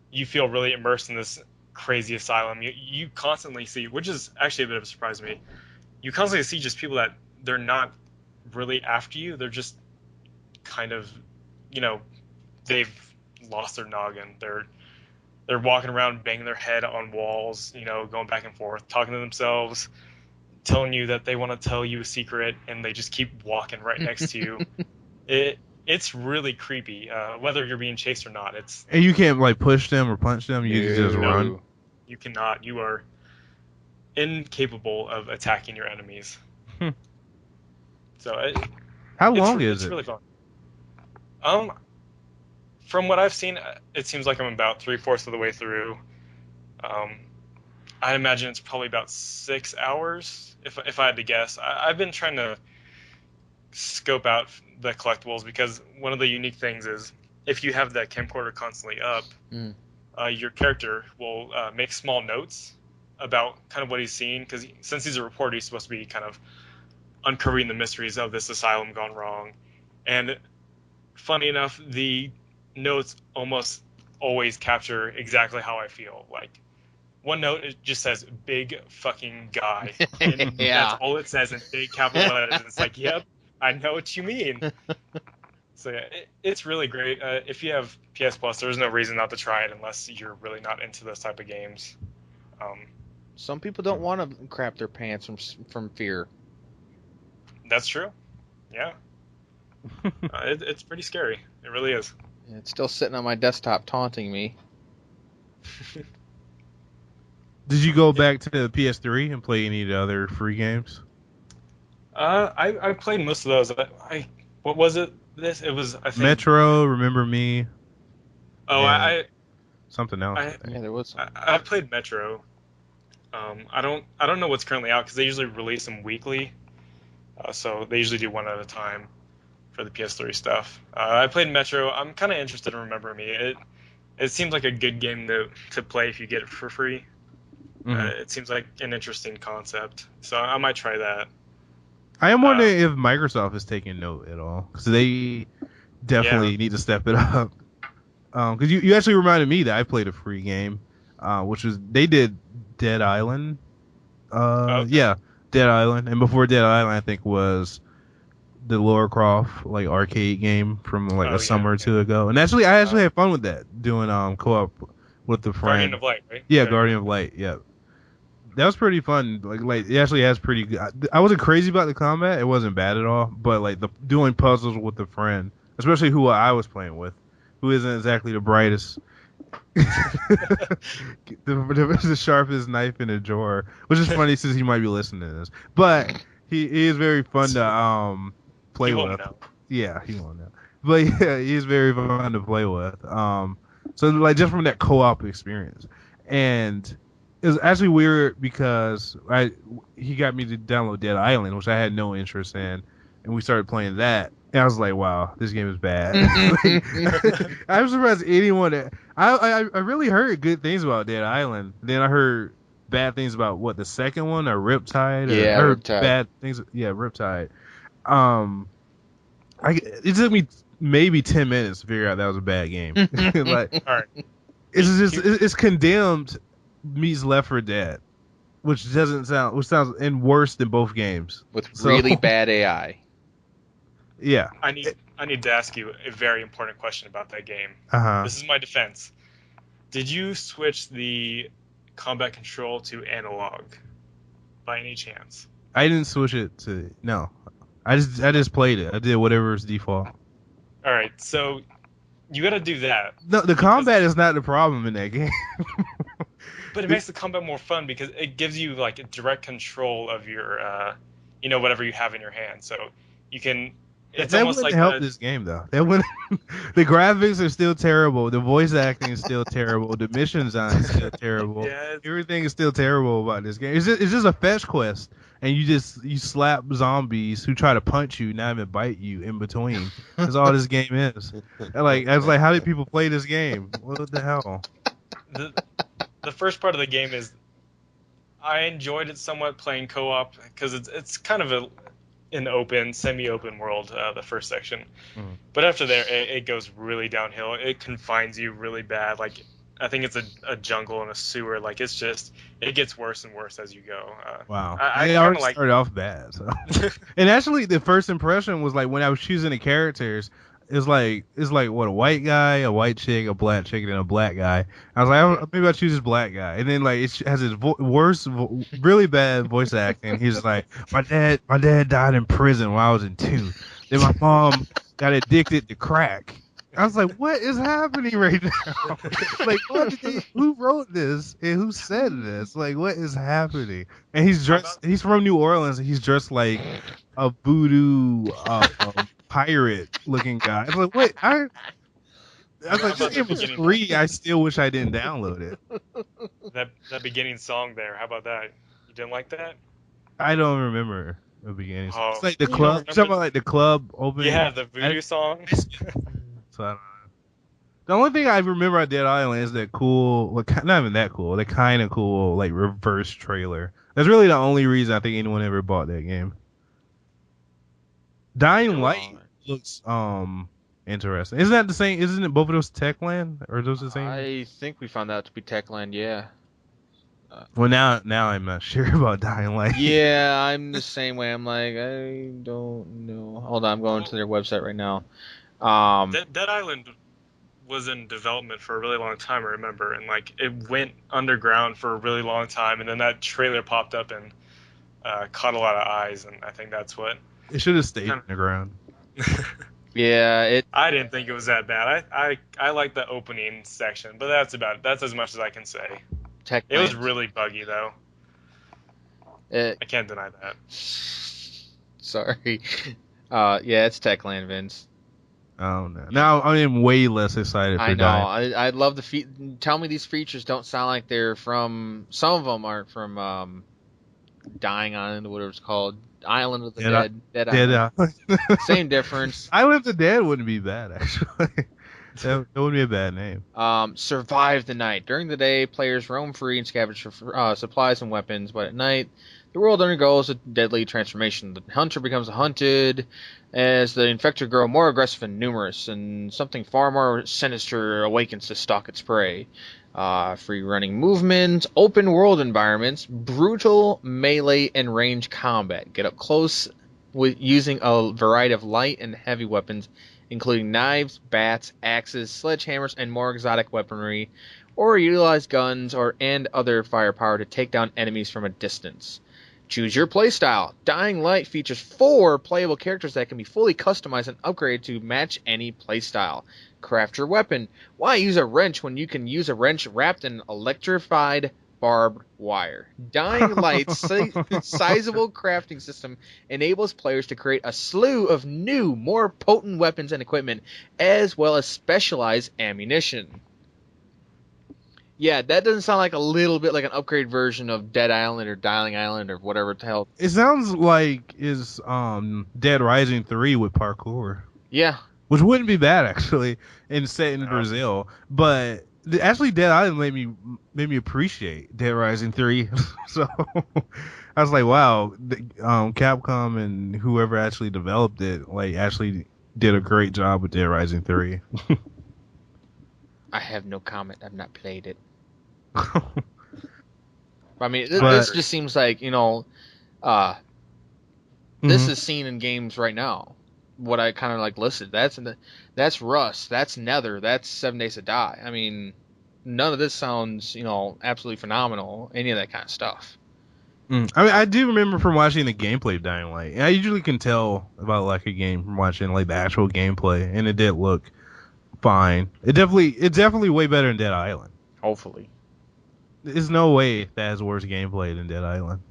you feel really immersed in this crazy asylum. You constantly see, which is actually a bit of a surprise to me, you constantly see just people that they're not really after you. They're just kind of, they've lost their noggin. They're walking around banging their head on walls, going back and forth, talking to themselves, telling you that they want to tell you a secret, and they just keep walking right next to you. It's really creepy, whether you're being chased or not. And you can't like push them or punch them. You can just run. You cannot. You are incapable of attacking your enemies. So how long is it's it? really fun. From what I've seen, it seems like I'm about 3/4 of the way through. I imagine it's probably about 6 hours, if I had to guess. I've been trying to scope out the collectibles because one of the unique things is if you have that camcorder constantly up, your character will make small notes about kind of what he's seeing, because since he's a reporter, he's supposed to be kind of uncovering the mysteries of this asylum gone wrong. And funny enough, the notes almost always capture exactly how I feel. Like one note, it just says "big fucking guy," and that's all it says in big capital letters. And it's like, yep, I know what you mean. So yeah, it's really great. If you have PS Plus, there's no reason not to try it unless you're really not into those type of games. Some people don't want to crap their pants from fear. That's true. Yeah. It's pretty scary. It really is. It's still sitting on my desktop taunting me. Did you go back to the PS3 and play any of the other free games? I played most of those. What was it? It was, I think, Metro, Remember Me. Oh, something else. Yeah, there was. I played Metro. I don't know what's currently out because they usually release them weekly. So they usually do one at a time for the PS3 stuff. I played Metro. I'm kind of interested in Remember Me. It seems like a good game to play if you get it for free. It seems like an interesting concept, so I might try that. I am wondering if Microsoft is taking note at all, because they definitely need to step it up. Because you actually reminded me that I played a free game, which was they did Dead Island. Okay. Yeah, Dead Island, and before Dead Island, I think was the Lara Croft like arcade game from like a summer or two ago. And I actually had fun with that, doing co-op with the friend. Guardian of Light, right? Yeah, Guardian of Light. Yeah, that was pretty fun. Like it actually has pretty good. I wasn't crazy about the combat; it wasn't bad at all. But like doing puzzles with the friend, especially who I was playing with, who isn't exactly the brightest. the sharpest knife in a drawer, which is funny since he might be listening to this. But he is very fun to play with. Know. Yeah, he won't know. But yeah, he's very fun to play with. So like just from that co-op experience, and it was actually weird because he got me to download Dead Island, which I had no interest in, and we started playing that. And I was like, wow, this game is bad. I'm surprised anyone. I really heard good things about Dead Island. Then I heard bad things about the second one, or Riptide. Yeah, I heard Riptide. bad things. Yeah, Riptide. It took me maybe 10 minutes to figure out that was a bad game. Like, all right, it's Condemned meets Left 4 Dead, which sounds worse than both games with really bad AI. Yeah. I need to ask you a very important question about that game. Uh-huh. This is my defense. Did you switch the combat control to analog by any chance? I didn't switch it to no. I just played it. I did whatever's default. All right, so you got to do that. No, the combat is not the problem in that game. But it makes the combat more fun because it gives you like a direct control of your whatever you have in your hand. So you can. It's that almost wouldn't like help this game though. That wouldn't. The graphics are still terrible. The voice acting is still terrible. The mission design is still terrible. Yeah. Everything is still terrible about this game. It's just a fetch quest, and you slap zombies who try to punch you, not even bite you in between. That's all this game is. I was like, how did people play this game? What the hell? The first part of the game is I enjoyed it somewhat playing co-op because it's kind of an open, semi-open world, the first section. Mm. But after there, it goes really downhill. It confines you really bad. Like, I think it's a jungle and a sewer. Like, it gets worse and worse as you go. Wow. I already like started off bad. So. And actually, the first impression was like when I was choosing the characters, it's like what, a white guy, a white chick, a black chick, and a black guy. I was like, maybe I'll choose this black guy. And then like it has his really bad voice acting. He's like, my dad died in prison when I was in 2. Then my mom got addicted to crack. I was like, what is happening right now? Like, who wrote this and who said this? Like, what is happening? And he's from New Orleans, and he's dressed like a voodoo pirate looking guy. I was like, wait, I was like, this game was free. I still wish I didn't download it. That beginning song there. How about that? You didn't like that? I don't remember the beginning. Oh, it's like the club. Talking about like the club opening. Yeah, the voodoo song. So I don't know. The only thing I remember about Dead Island is that cool, not even that cool, the kind of cool like reverse trailer. That's really the only reason I think anyone ever bought that game. Dying Light looks interesting. Isn't that the same? Isn't it both of those Techland, or are those the same? I think we found out to be Techland. Yeah. Well, now I'm not sure about Dying Light. Yeah, I'm the same way. I'm like, I don't know. Hold on, I'm going to their website right now. Dead Island was in development for a really long time, I remember, and like it went underground for a really long time, and then that trailer popped up and caught a lot of eyes, and I think that's what it should have stayed underground. Yeah, I didn't think it was that bad. I like the opening section, but that's as much as I can say. It was really buggy though. I can't deny that. Sorry. Yeah, it's Techland, Vince. Oh no! Now I am way less excited for I know. Dying. I love the tell me these features don't sound like they're from. Some of them aren't from Dying Island, or whatever it's called. Island of the Dead Island. Same difference. Island of the Dead wouldn't be bad actually. That wouldn't be a bad name. Survive the night. During the day, players roam free and scavenge for supplies and weapons, but at night, The world undergoes a deadly transformation. The hunter becomes hunted as the infected grow more aggressive and numerous, and something far more sinister awakens to stalk its prey. Free running movement, open world environments, brutal melee and range combat. Get up close with using a variety of light and heavy weapons, including knives, bats, axes, sledgehammers, and more exotic weaponry, or utilize guns and other firepower to take down enemies from a distance. Choose your playstyle. Dying Light features 4 playable characters that can be fully customized and upgraded to match any playstyle. Craft your weapon. Why use a wrench when you can use a wrench wrapped in electrified barbed wire? Dying Light's sizable crafting system enables players to create a slew of new, more potent weapons and equipment, as well as specialized ammunition. Yeah, that doesn't sound like a little bit like an upgrade version of Dead Island or Dying Island or whatever the hell. It sounds like is Dead Rising 3 with parkour. Yeah. Which wouldn't be bad actually, and set in No. Brazil. But actually, Dead Island made me appreciate Dead Rising 3. So I was like, wow, Capcom and whoever actually developed it, like, actually did a great job with Dead Rising 3. I have no comment. I've not played it. I mean, this just seems like, this is seen in games right now. What I kind of like listed. That's Rust. That's Nether. That's 7 Days to Die. I mean, none of this sounds, absolutely phenomenal. Any of that kind of stuff. I mean, I do remember from watching the gameplay of Dying Light. And I usually can tell about like a game from watching like the actual gameplay, and it did look fine. It's definitely way better than Dead Island. Hopefully. There's no way that has worse gameplay than Dead Island.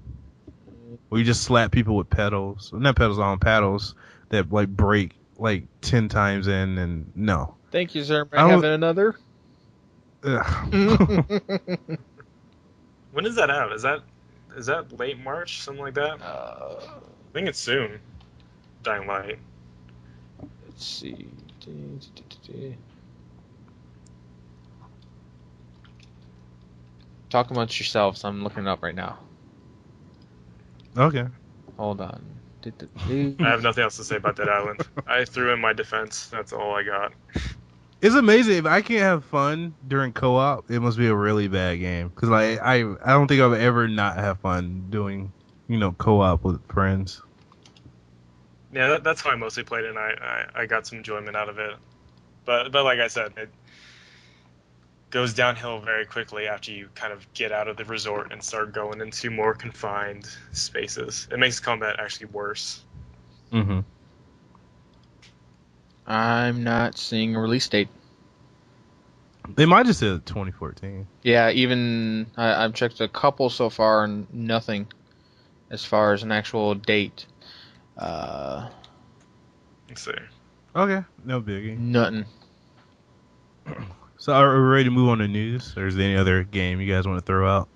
Where you just slap people with pedals. Not pedals on paddles that like break like 10 times in, and no. Thank you, sir. May I have another? When is that out? Is that late March? Something like that? I think it's soon. Dying Light. Let's see. Talk amongst yourselves. I'm looking it up right now. Okay. Hold on. I have nothing else to say about Dead Island. I threw in my defense. That's all I got. It's amazing. If I can't have fun during co-op, it must be a really bad game. Because like, I don't think I've ever not have fun doing, co-op with friends. Yeah, that's how I mostly played it, and I got some enjoyment out of it. But like I said, it goes downhill very quickly after you kind of get out of the resort and start going into more confined spaces. It makes combat actually worse. Mm-hmm. I'm not seeing a release date. They might just say 2014. Yeah, even I've checked a couple so far and nothing as far as an actual date. Let's see. Okay, no biggie. Nothing. So are we ready to move on to news, or is there any other game you guys want to throw out?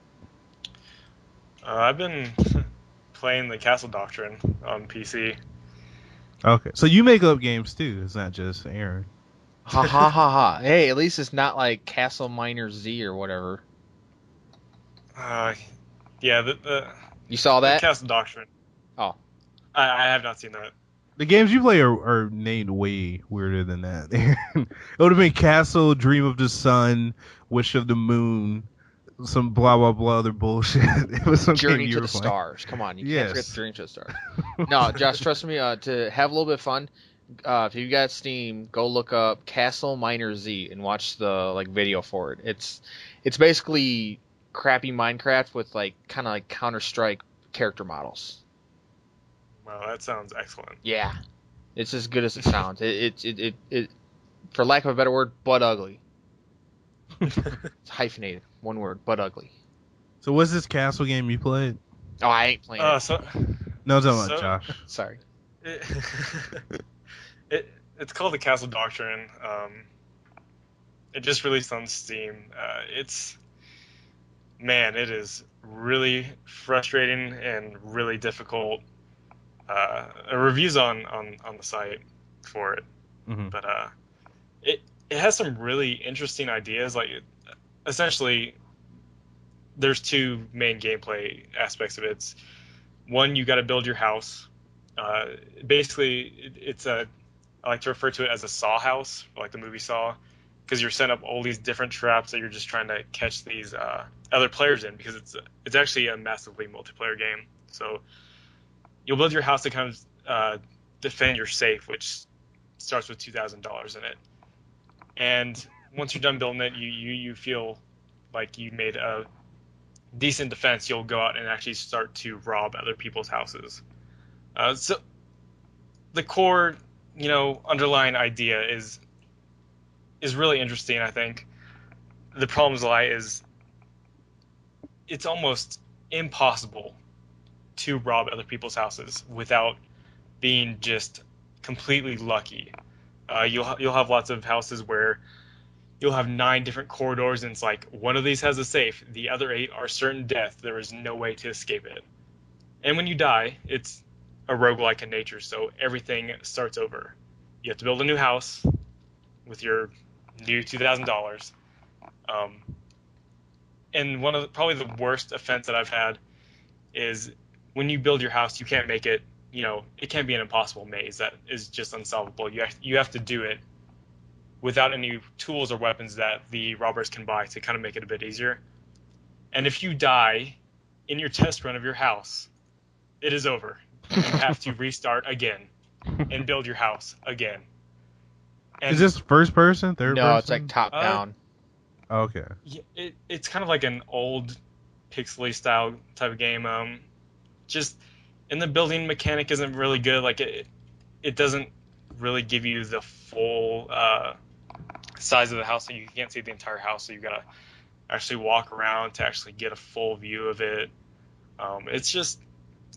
I've been playing the Castle Doctrine on PC. Okay, so you make up games too. It's not just Aaron. Ha ha ha ha. Hey, at least it's not like Castle Miner Z or whatever. Yeah, you saw that? The Castle Doctrine. Oh. I have not seen that. The games you play are named way weirder than that. It would have been Castle, Dream of the Sun, Wish of the Moon, some blah blah blah other bullshit. It was some Journey to the Stars. Come on, you can't forget the Journey to the Stars. No, Josh, trust me. To have a little bit of fun, if you got Steam, go look up Castle Miner Z and watch the video for it. It's basically crappy Minecraft with kind of like Counter-Strike character models. Wow, that sounds excellent. Yeah, it's as good as it sounds. It for lack of a better word, butt ugly. It's hyphenated, one word, butt ugly. So what's this Castle game you played? Oh, I ain't playing it. No, I'm talking about Josh. Sorry. It's called the Castle Doctrine. It just released on Steam. It is really frustrating and really difficult. Reviews on the site for it, but it has some really interesting ideas. Like, essentially, there's two main gameplay aspects of it. It's One, you got to build your house. Uh, Basically, it's a I like to refer to it as a Saw house, like the movie Saw, because you're setting up all these different traps that you're just trying to catch these other players in, because it's actually a massively multiplayer game. So you'll build your house to kind of defend your safe, which starts with $2,000 in it. And once you're done building it, you feel like you made a decent defense. You'll go out and actually start to rob other people's houses. So the core, underlying idea is really interesting. I think the problems lie is it's almost impossible to rob other people's houses without being just completely lucky. You'll have lots of houses where you'll have 9 different corridors, and it's like one of these has a safe, the other 8 are certain death. There is no way to escape it. And when you die, it's a roguelike in nature, so everything starts over. You have to build a new house with your new $2,000. Um, and one of probably the worst offense that I've had is when you build your house, you can't make it. It can't be an impossible maze that is just unsolvable. You have to do it without any tools or weapons that the robbers can buy to kind of make it a bit easier. And if you die in your test run of your house, it is over. You have to restart again and build your house again. And Is this first person, third No, it's like person? top down. Okay. it's kind of like an old pixely style type of game. Just and the building mechanic isn't really good. Like it doesn't really give you the full size of the house, so you can't see the entire house. So you gotta actually walk around to actually get a full view of it. It's just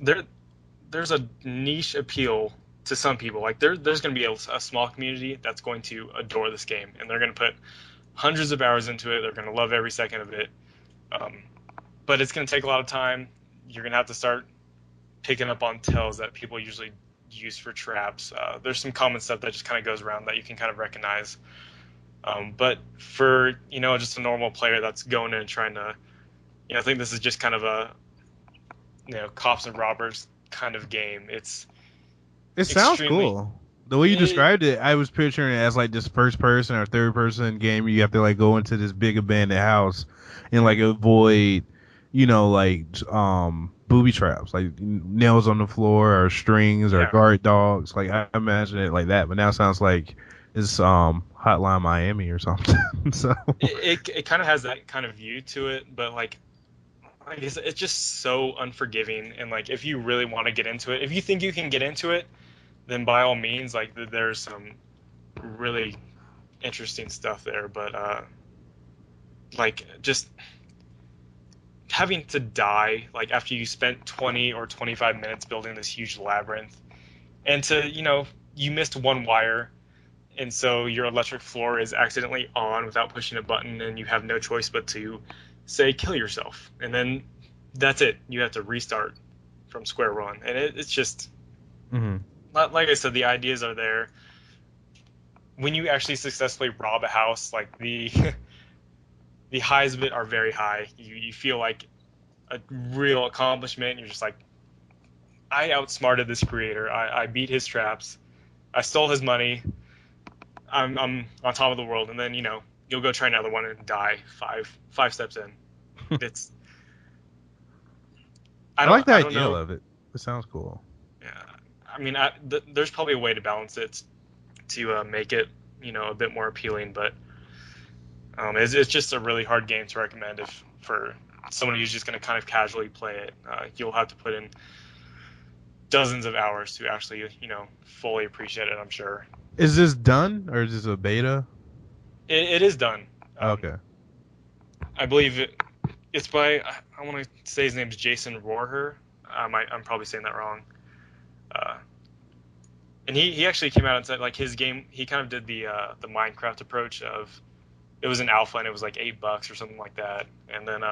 there. There's a niche appeal to some people. Like there's going to be a small community that's going to adore this game, and they're going to put hundreds of hours into it. They're going to love every second of it. Um, but it's going to take a lot of time. You're going to have to start picking up on tells that people usually use for traps. There's some common stuff that just kind of goes around that you can kind of recognize. But for just a normal player that's going in and trying to, I think this is just kind of a cops and robbers kind of game. It sounds Extremely. cool. The way you described it, I was picturing it as like this first person or third person game. You have to like go into this big abandoned house and like avoid, like booby traps, like nails on the floor or strings or Yeah. guard dogs. Like I imagine it like that, but now it sounds like it's Hotline Miami or something. So It kind of has that kind of view to it, but like I guess it's just so unforgiving. And like if you really want to get into it, if you think you can get into it, then by all means, like there's some really interesting stuff there. But like just having to die like after you spent 20 or 25 minutes building this huge labyrinth, and to you missed one wire, and so your electric floor is accidentally on without pushing a button, and you have no choice but to say kill yourself, and then that's it. You have to restart from square one, and it's just hmm like I said, the ideas are there. When you actually successfully rob a house, like the highs of it are very high. You feel like a real accomplishment. You're just like, I outsmarted this creator. I beat his traps. I stole his money. I'm on top of the world. And then you'll go try another one and die five steps in. It's I like the I don't idea know. of it. It sounds cool. Yeah, I mean, there's probably a way to balance it to make it a bit more appealing, but it's just a really hard game to recommend if for someone who's just going to kind of casually play it. You'll have to put in dozens of hours to actually fully appreciate it, I'm sure. Is this done or is this a beta? It is done. Okay. I believe it's by I want to say his name's Jason Rohrher. I'm probably saying that wrong. Uh, and he actually came out and said like his game he kind of did the Minecraft approach of it was an alpha and it was like $8 or something like that, and then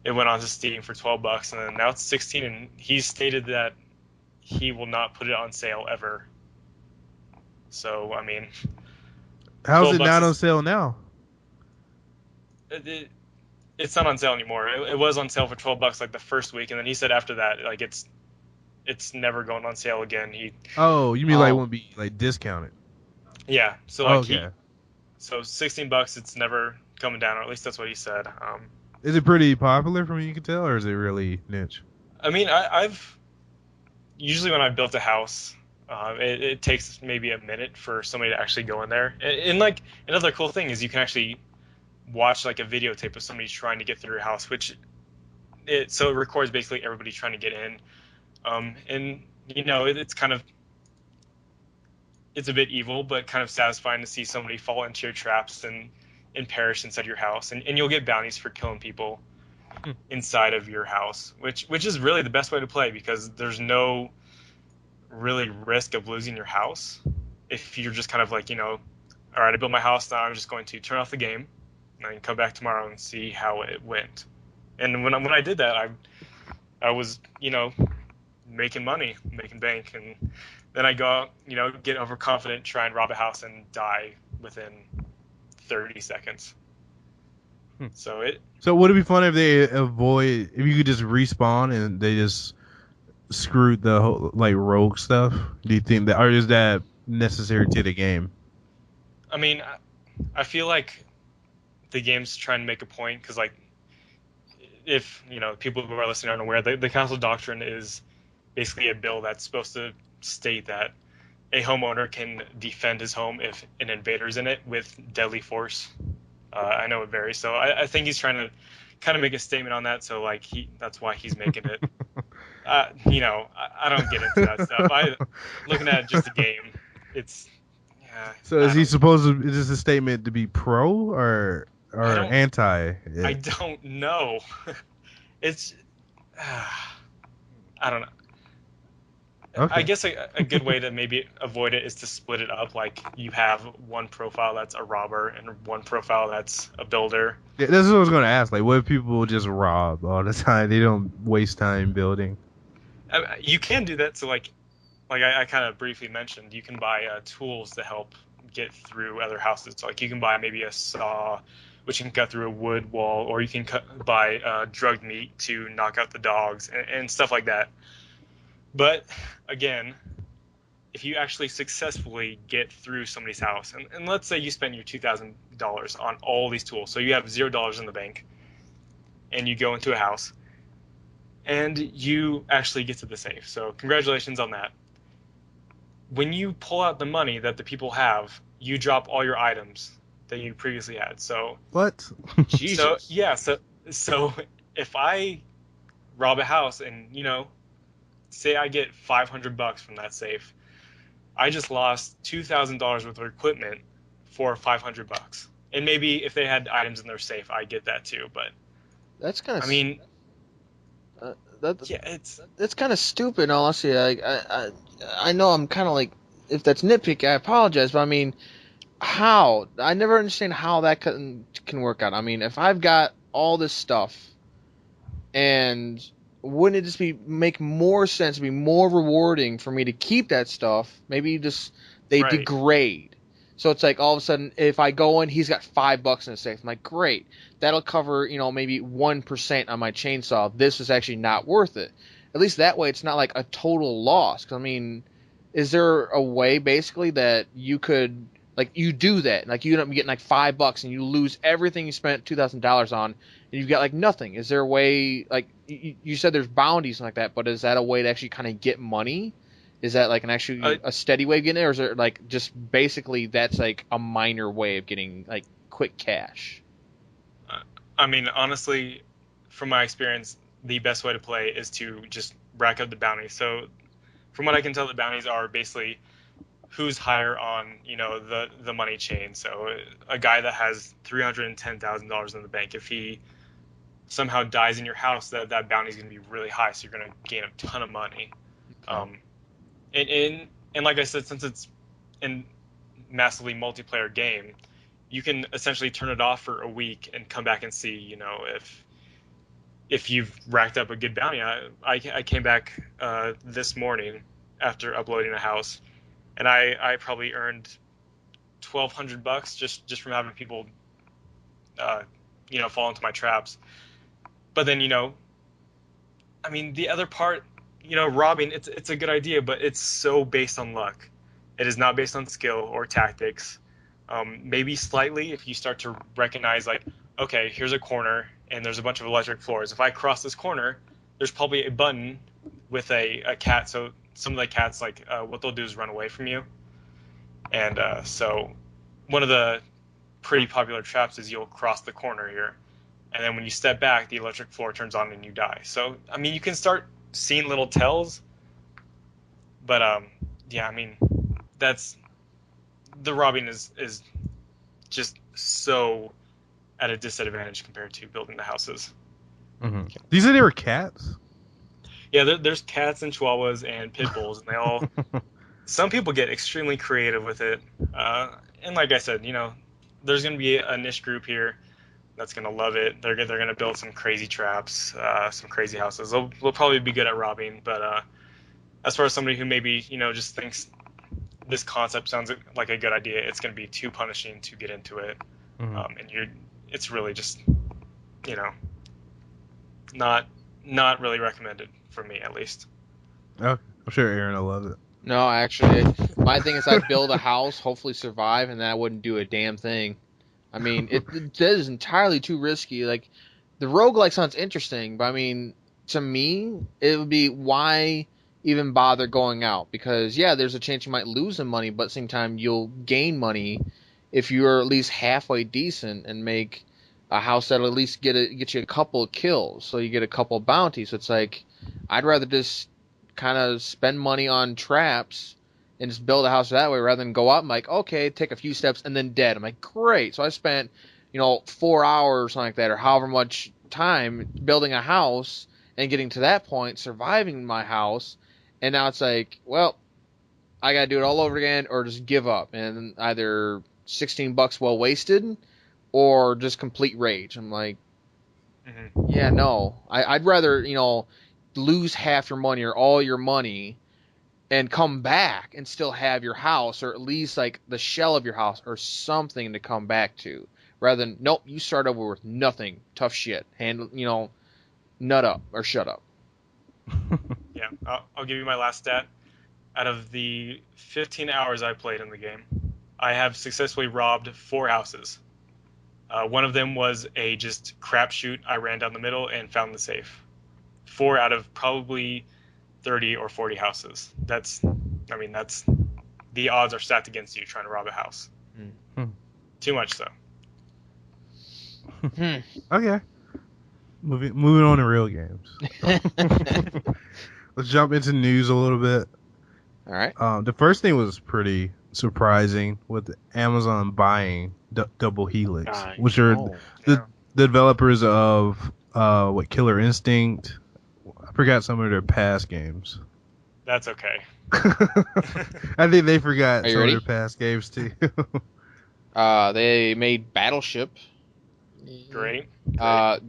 it went on to Steam for $12, and then now it's 16, and he stated that he will not put it on sale ever. So I mean, How's 12 it bucks not on is sale now? it's not on sale anymore. It was on sale for $12 like the first week, and then he said after that, like it's never going on sale again. Oh, you mean like it Oh, won't be like discounted? Yeah, so Oh, like okay. so $16, it's never coming down, or at least that's what he said. Is it pretty popular from what you can tell, or is it really niche? I mean, I've usually when I've built a house, it takes maybe a minute for somebody to actually go in there. And like another cool thing is you can actually watch like a videotape of somebody trying to get through your house, which it records basically everybody trying to get in. And it's kind of it's a bit evil, but kind of satisfying to see somebody fall into your traps and perish inside your house. And you'll get bounties for killing people Hmm. inside of your house, which is really the best way to play because there's no really risk of losing your house if you're just kind of like, all right, I built my house, now I'm just going to turn off the game and then come back tomorrow and see how it went. And when I did that, I was, making money, making bank, and then I go out, get overconfident, try and rob a house and die within 30 seconds. Hmm. So it So would it be fun if if you could just respawn and they just screwed the whole like rogue stuff? Do you think that, or is that necessary to the game? I mean, I feel like the game's trying to make a point because, like, if people who are listening aren't aware, the council doctrine is basically a bill that's supposed to state that a homeowner can defend his home if an invader's in it with deadly force. I know it varies, so I think he's trying to kind of make a statement on that. So like that's why he's making it. I don't get into that stuff. Looking at just a game, it's yeah, So is he supposed to? Is this a statement to be pro I or don't anti I it? don't know. It's I don't know. I Okay. guess a good way to maybe avoid it is to split it up. Like you have one profile that's a robber and one profile that's a builder. Yeah, this is what I was gonna ask. Like, what if people just rob all the time? They don't waste time building. You can do that. So like I kind of briefly mentioned, you can buy tools to help get through other houses. So like you can buy maybe a saw, which can cut through a wood wall, or you can buy drugged meat to knock out the dogs and stuff like that. But again, if you actually successfully get through somebody's house, and let's say you spend your $2,000 on all these tools, so you have $0 in the bank, and you go into a house, and you actually get to the safe. So congratulations on that. When you pull out the money that the people have, you drop all your items that you previously had. So, What? so Jesus. yeah, so if I rob a house and say I get $500 from that safe, I just lost $2,000 worth of equipment for $500. And maybe if they had items in their safe, I get that too. But That's kind I of mean, that yeah, it's that's kind of stupid. Honestly, I know I'm kind of like, if that's nitpicky, I apologize, but I mean, how? I never understand how that can work out. I mean, if I've got all this stuff, and wouldn't it just make more sense, be more rewarding for me to keep that stuff? Maybe just they right. degrade. So it's like all of a sudden, if I go in, he's got $5 in the safe. I'm like, great, that'll cover maybe 1% on my chainsaw. This is actually not worth it. At least that way, it's not like a total loss. 'Cause, I mean, is there a way basically that you could like you do that, like you end up getting like $5 and you lose everything you spent $2,000 on, and you've got like nothing? Is there a way, like you said there's bounties and like that, but is that a way to actually kind of get money? Is that like Uh, a steady way of getting it, or is it like just basically that's like a minor way of getting like quick cash? I mean, honestly, from my experience, the best way to play is to just rack up the bounties. So, from what I can tell, the bounties are basically who's higher on the money chain. So, a guy that has $310,000 in the bank, if he somehow dies in your house, that bounty is going to be really high. So you're going to gain a ton of money. Okay. Um, and like I said, since it's a massively multiplayer game, you can essentially turn it off for a week and come back and see, if you've racked up a good bounty. I came back this morning after uploading a house, and I probably earned $1,200 just from having people fall into my traps. But then, I mean, the other part, robbing, it's a good idea, but it's so based on luck. It is not based on skill or tactics. Maybe slightly if you start to recognize, like, okay, here's a corner and there's a bunch of electric floors. If I cross this corner, there's probably a button with a cat. So some of the cats, like, what they'll do is run away from you. And so one of the pretty popular traps is you'll cross the corner here. And then when you step back, the electric floor turns on and you die. So, I mean, you can start seeing little tells. But, yeah, I mean, that's the robbing is just so at a disadvantage compared to building the houses. Mm-hmm. These are their cats? Yeah, there's cats and chihuahuas and pit bulls, and they all. Some people get extremely creative with it, and like I said, there's going to be a niche group here that's going to love it. They're going to build some crazy traps, some crazy houses. They'll probably be good at robbing, but as far as somebody who maybe just thinks this concept sounds like a good idea, it's going to be too punishing to get into it, and it's really just not really recommended for me, at least. Oh, I'm sure Aaron will love it. No, actually, my thing is I'd build a house, hopefully survive, and then I wouldn't do a damn thing. I mean, it is entirely too risky. Like, the roguelike sounds interesting, but I mean, to me, it would be why even bother going out? Because, yeah, there's a chance you might lose some money, but at the same time, you'll gain money if you're at least halfway decent and make a house that'll at least get you a couple of kills, so you get a couple of bounties. So it's like, I'd rather just kind of spend money on traps and just build a house that way rather than go out and like, okay, take a few steps and then dead. I'm like, great. So I spent, 4 hours or something like that, or however much time building a house and getting to that point, surviving my house. And now it's like, well, I got to do it all over again or just give up. And either $16 well wasted or just complete rage. I'm like, yeah, no. I'd rather, lose half your money or all your money and come back and still have your house, or at least like the shell of your house or something to come back to, rather than, nope, you start over with nothing. Tough shit. Handle, nut up or shut up. Yeah, I'll give you my last stat. Out of the 15 hours I played in the game, I have successfully robbed 4 houses. One of them was a just crapshoot. I ran down the middle and found the safe. 4 out of probably 30 or 40 houses. That's the odds are stacked against you trying to rob a house. Too much so. Okay. Moving on to real games. Let's jump into news a little bit. All right. The first thing was pretty surprising with Amazon buying Double Helix, which are the developers of Killer Instinct. I forgot some of their past games. That's okay. I think they forgot some of their past games too. They made Battleship. Great.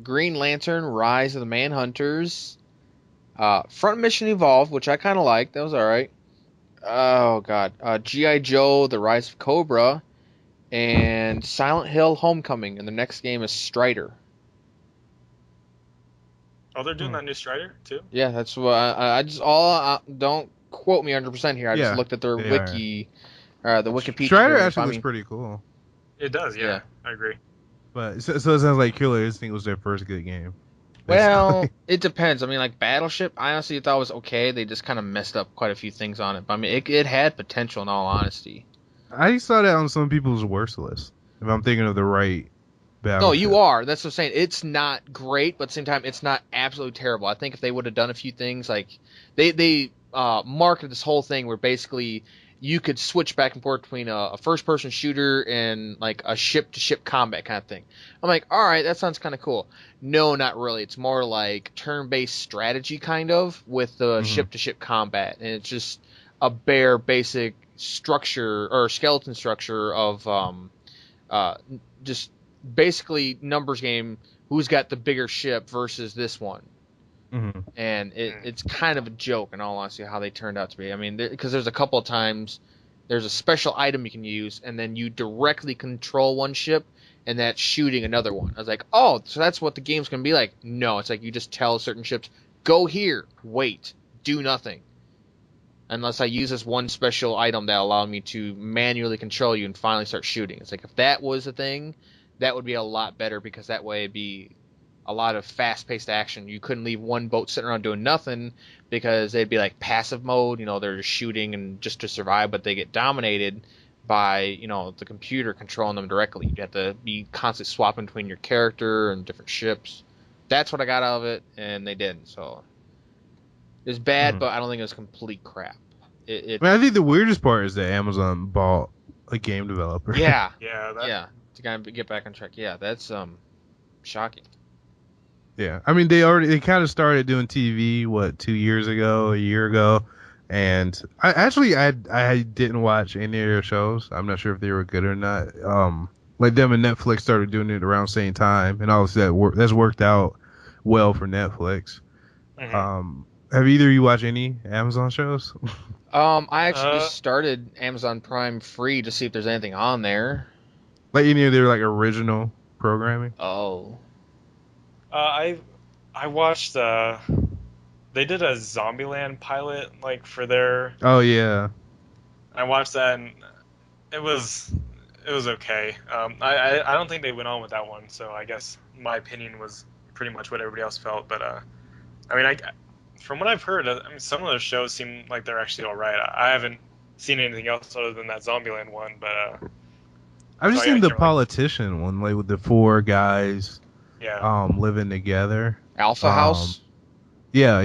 Green Lantern, Rise of the Manhunters. Front Mission Evolved, which I kind of liked. That was alright. Oh, God. G.I. Joe, The Rise of Cobra. And Silent Hill Homecoming. And the next game is Strider. Oh, they're doing that new Strider, too? Yeah, that's what I just... don't quote me 100% here. I just looked at their wiki... the Wikipedia. Strider actually looks pretty cool. It does, yeah. I agree. But so it sounds like Killer Instinct was their first good game. Well, it depends. I mean, like Battleship, I honestly thought was okay. They just kind of messed up quite a few things on it. But I mean, it had potential in all honesty. I saw that on some people's worst list. If I'm thinking of the right Battleship. No, you are. That's what I'm saying. It's not great, but at the same time, it's not absolutely terrible. I think if they would have done a few things, like they marketed this whole thing where basically you could switch back and forth between a first-person shooter and like a ship-to-ship combat kind of thing. I'm like, all right, that sounds kind of cool. No, not really. It's more like turn-based strategy kind of with the ship-to-ship combat, and it's just a bare basic structure or skeleton structure of just basically numbers game. Who's got the bigger ship versus this one? And it's kind of a joke in all honesty how they turned out to be. I mean, because there's a couple of times there's a special item you can use, and then you directly control one ship, and that's shooting another one. I was like, oh, so that's what the game's gonna be like. No, it's like you just tell certain ships, go here, wait, do nothing. Unless I use this one special item that allowed me to manually control you and finally start shooting. It's like, if that was a thing, that would be a lot better, because that way it'd be a lot of fast-paced action. You couldn't leave one boat sitting around doing nothing, because they'd be like passive mode, they're just shooting and just to survive, but they get dominated by, the computer controlling them directly. You have to be constantly swapping between your character and different ships. That's what I got out of it, and they didn't, so... It was bad, but I don't think it was complete crap. I think the weirdest part is that Amazon bought a game developer. Yeah. Yeah. To kind of get back on track. Yeah, that's shocking. Yeah, I mean they kind of started doing TV 2 years ago, a year ago, and I didn't watch any of their shows. I'm not sure if they were good or not. Like them and Netflix started doing it around the same time, and obviously that's worked out well for Netflix. Mm-hmm. Have either of you watched any Amazon shows? I actually just started Amazon Prime free to see if there's anything on there. Like any of their like original programming? Oh. I watched they did a Zombieland pilot like for their. Oh yeah. I watched that and it was okay. I don't think they went on with that one, so I guess my opinion was pretty much what everybody else felt. But I mean, from what I've heard, some of those shows seem like they're actually all right. I haven't seen anything else other than that Zombieland one, but I've just seen the politician one, like with the 4 guys, living together. Alpha House. Yeah.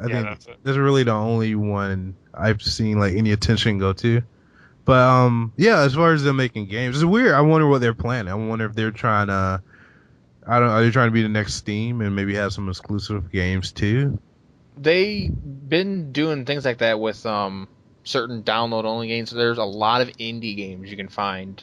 I think that's really the only one I've seen like any attention go to. But yeah, as far as them making games, it's weird. I wonder what they're planning. I wonder if they're trying to, are they trying to be the next Steam and maybe have some exclusive games too? They've been doing things like that with certain download-only games. There's a lot of indie games you can find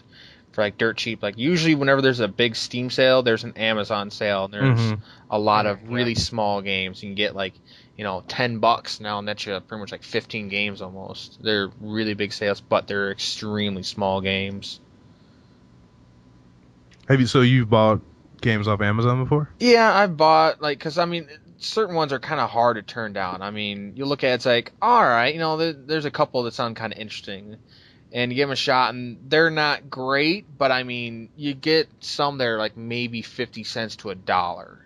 for like dirt cheap. Like usually whenever there's a big Steam sale, there's an Amazon sale, and there's a lot of really small games. You can get like, $10 now, and that's you pretty much like 15 games almost. They're really big sales, but they're extremely small games. So you've bought games off Amazon before? Yeah, I've bought, because certain ones are kind of hard to turn down. I mean, you look at it, it's like, all right, there's a couple that sound kind of interesting, and you give them a shot, and they're not great, but I mean, you get some that are like maybe 50 cents to $1.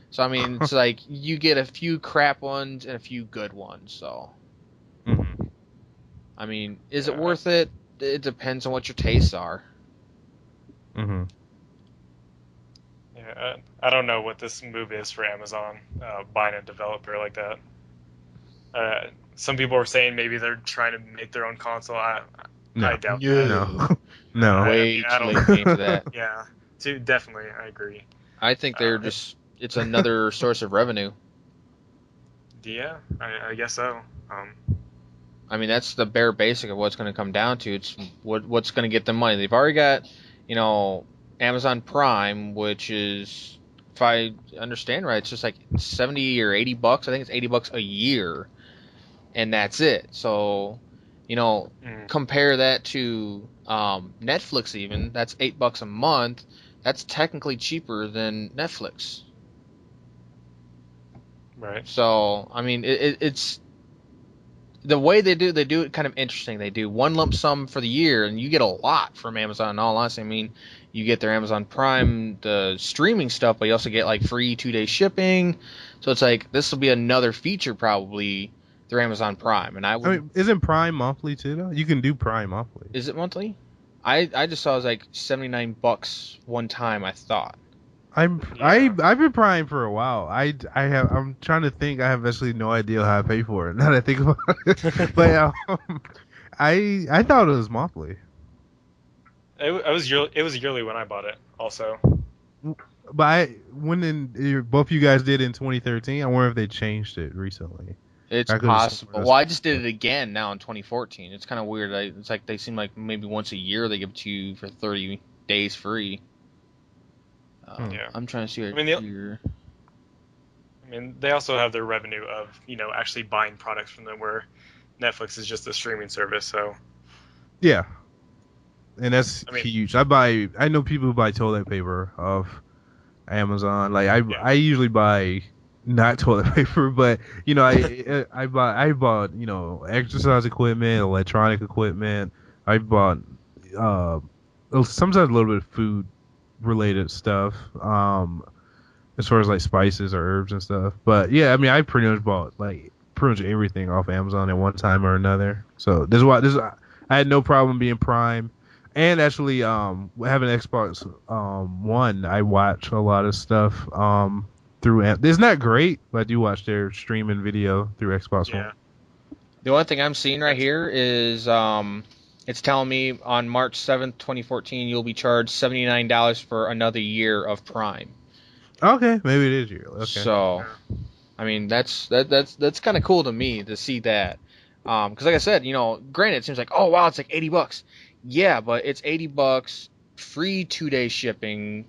So I mean, it's like you get a few crap ones and a few good ones. So, I mean, is it worth it? It depends on what your tastes are. Yeah, I don't know what this move is for Amazon, buying a developer like that. Some people are saying maybe they're trying to make their own console. I doubt that. No. Way too late into that. Yeah, definitely, I agree. I think they're it's another source of revenue. Yeah, I guess so. I mean, that's the bare basic of what's going to come down to. It's what's going to get them money. They've already got, Amazon Prime, which is, if I understand right, it's just like 70 or $80. I think it's $80 a year, and that's it. So, compare that to Netflix. Even that's $8 a month. That's technically cheaper than Netflix. Right. So, I mean, it's the way they do it kind of interesting. They do one lump sum for the year, and you get a lot from Amazon. In all honesty, I mean, you get their Amazon Prime, the streaming stuff, but you also get like free 2-day shipping. So it's like this will be another feature probably through Amazon Prime. And I mean, isn't Prime monthly too? Though you can do Prime monthly. Is it monthly? I just saw it was like $79 one time. I thought. I've been Prime for a while. I'm trying to think. I have actually no idea how I pay for it. Now that I think about it, but I thought it was monthly. It was yearly when I bought it. Also, but both you guys did in 2013. I wonder if they changed it recently. It's possible. Well, I just did it again now in 2014. It's kind of weird. It's like they seem like maybe once a year they give it to you for 30 days free. Yeah. I'm trying to see here. I mean, they also have their revenue of actually buying products from them, where Netflix is just a streaming service. So Yeah, and that's I mean, huge. I know people who buy toilet paper off Amazon. Like yeah. I usually buy not toilet paper, but I bought exercise equipment, electronic equipment. I bought uh sometimes a little bit of food related stuff. As far as like spices or herbs and stuff. But yeah, I mean, I pretty much bought like pretty much everything off Amazon at one time or another. So I had no problem being Prime, and actually having Xbox One, I watch a lot of stuff through. It's not great, but I do watch their streaming video through Xbox One. Yeah. The only thing I'm seeing right That's- here is it's telling me on March 7th, 2014, you'll be charged $79 for another year of Prime. Okay, maybe it is you. Okay. So, yeah. I mean, that's kind of cool to me to see that. Because like I said, granted, it seems like, oh wow, it's like $80. Yeah, but it's $80, free 2-day shipping,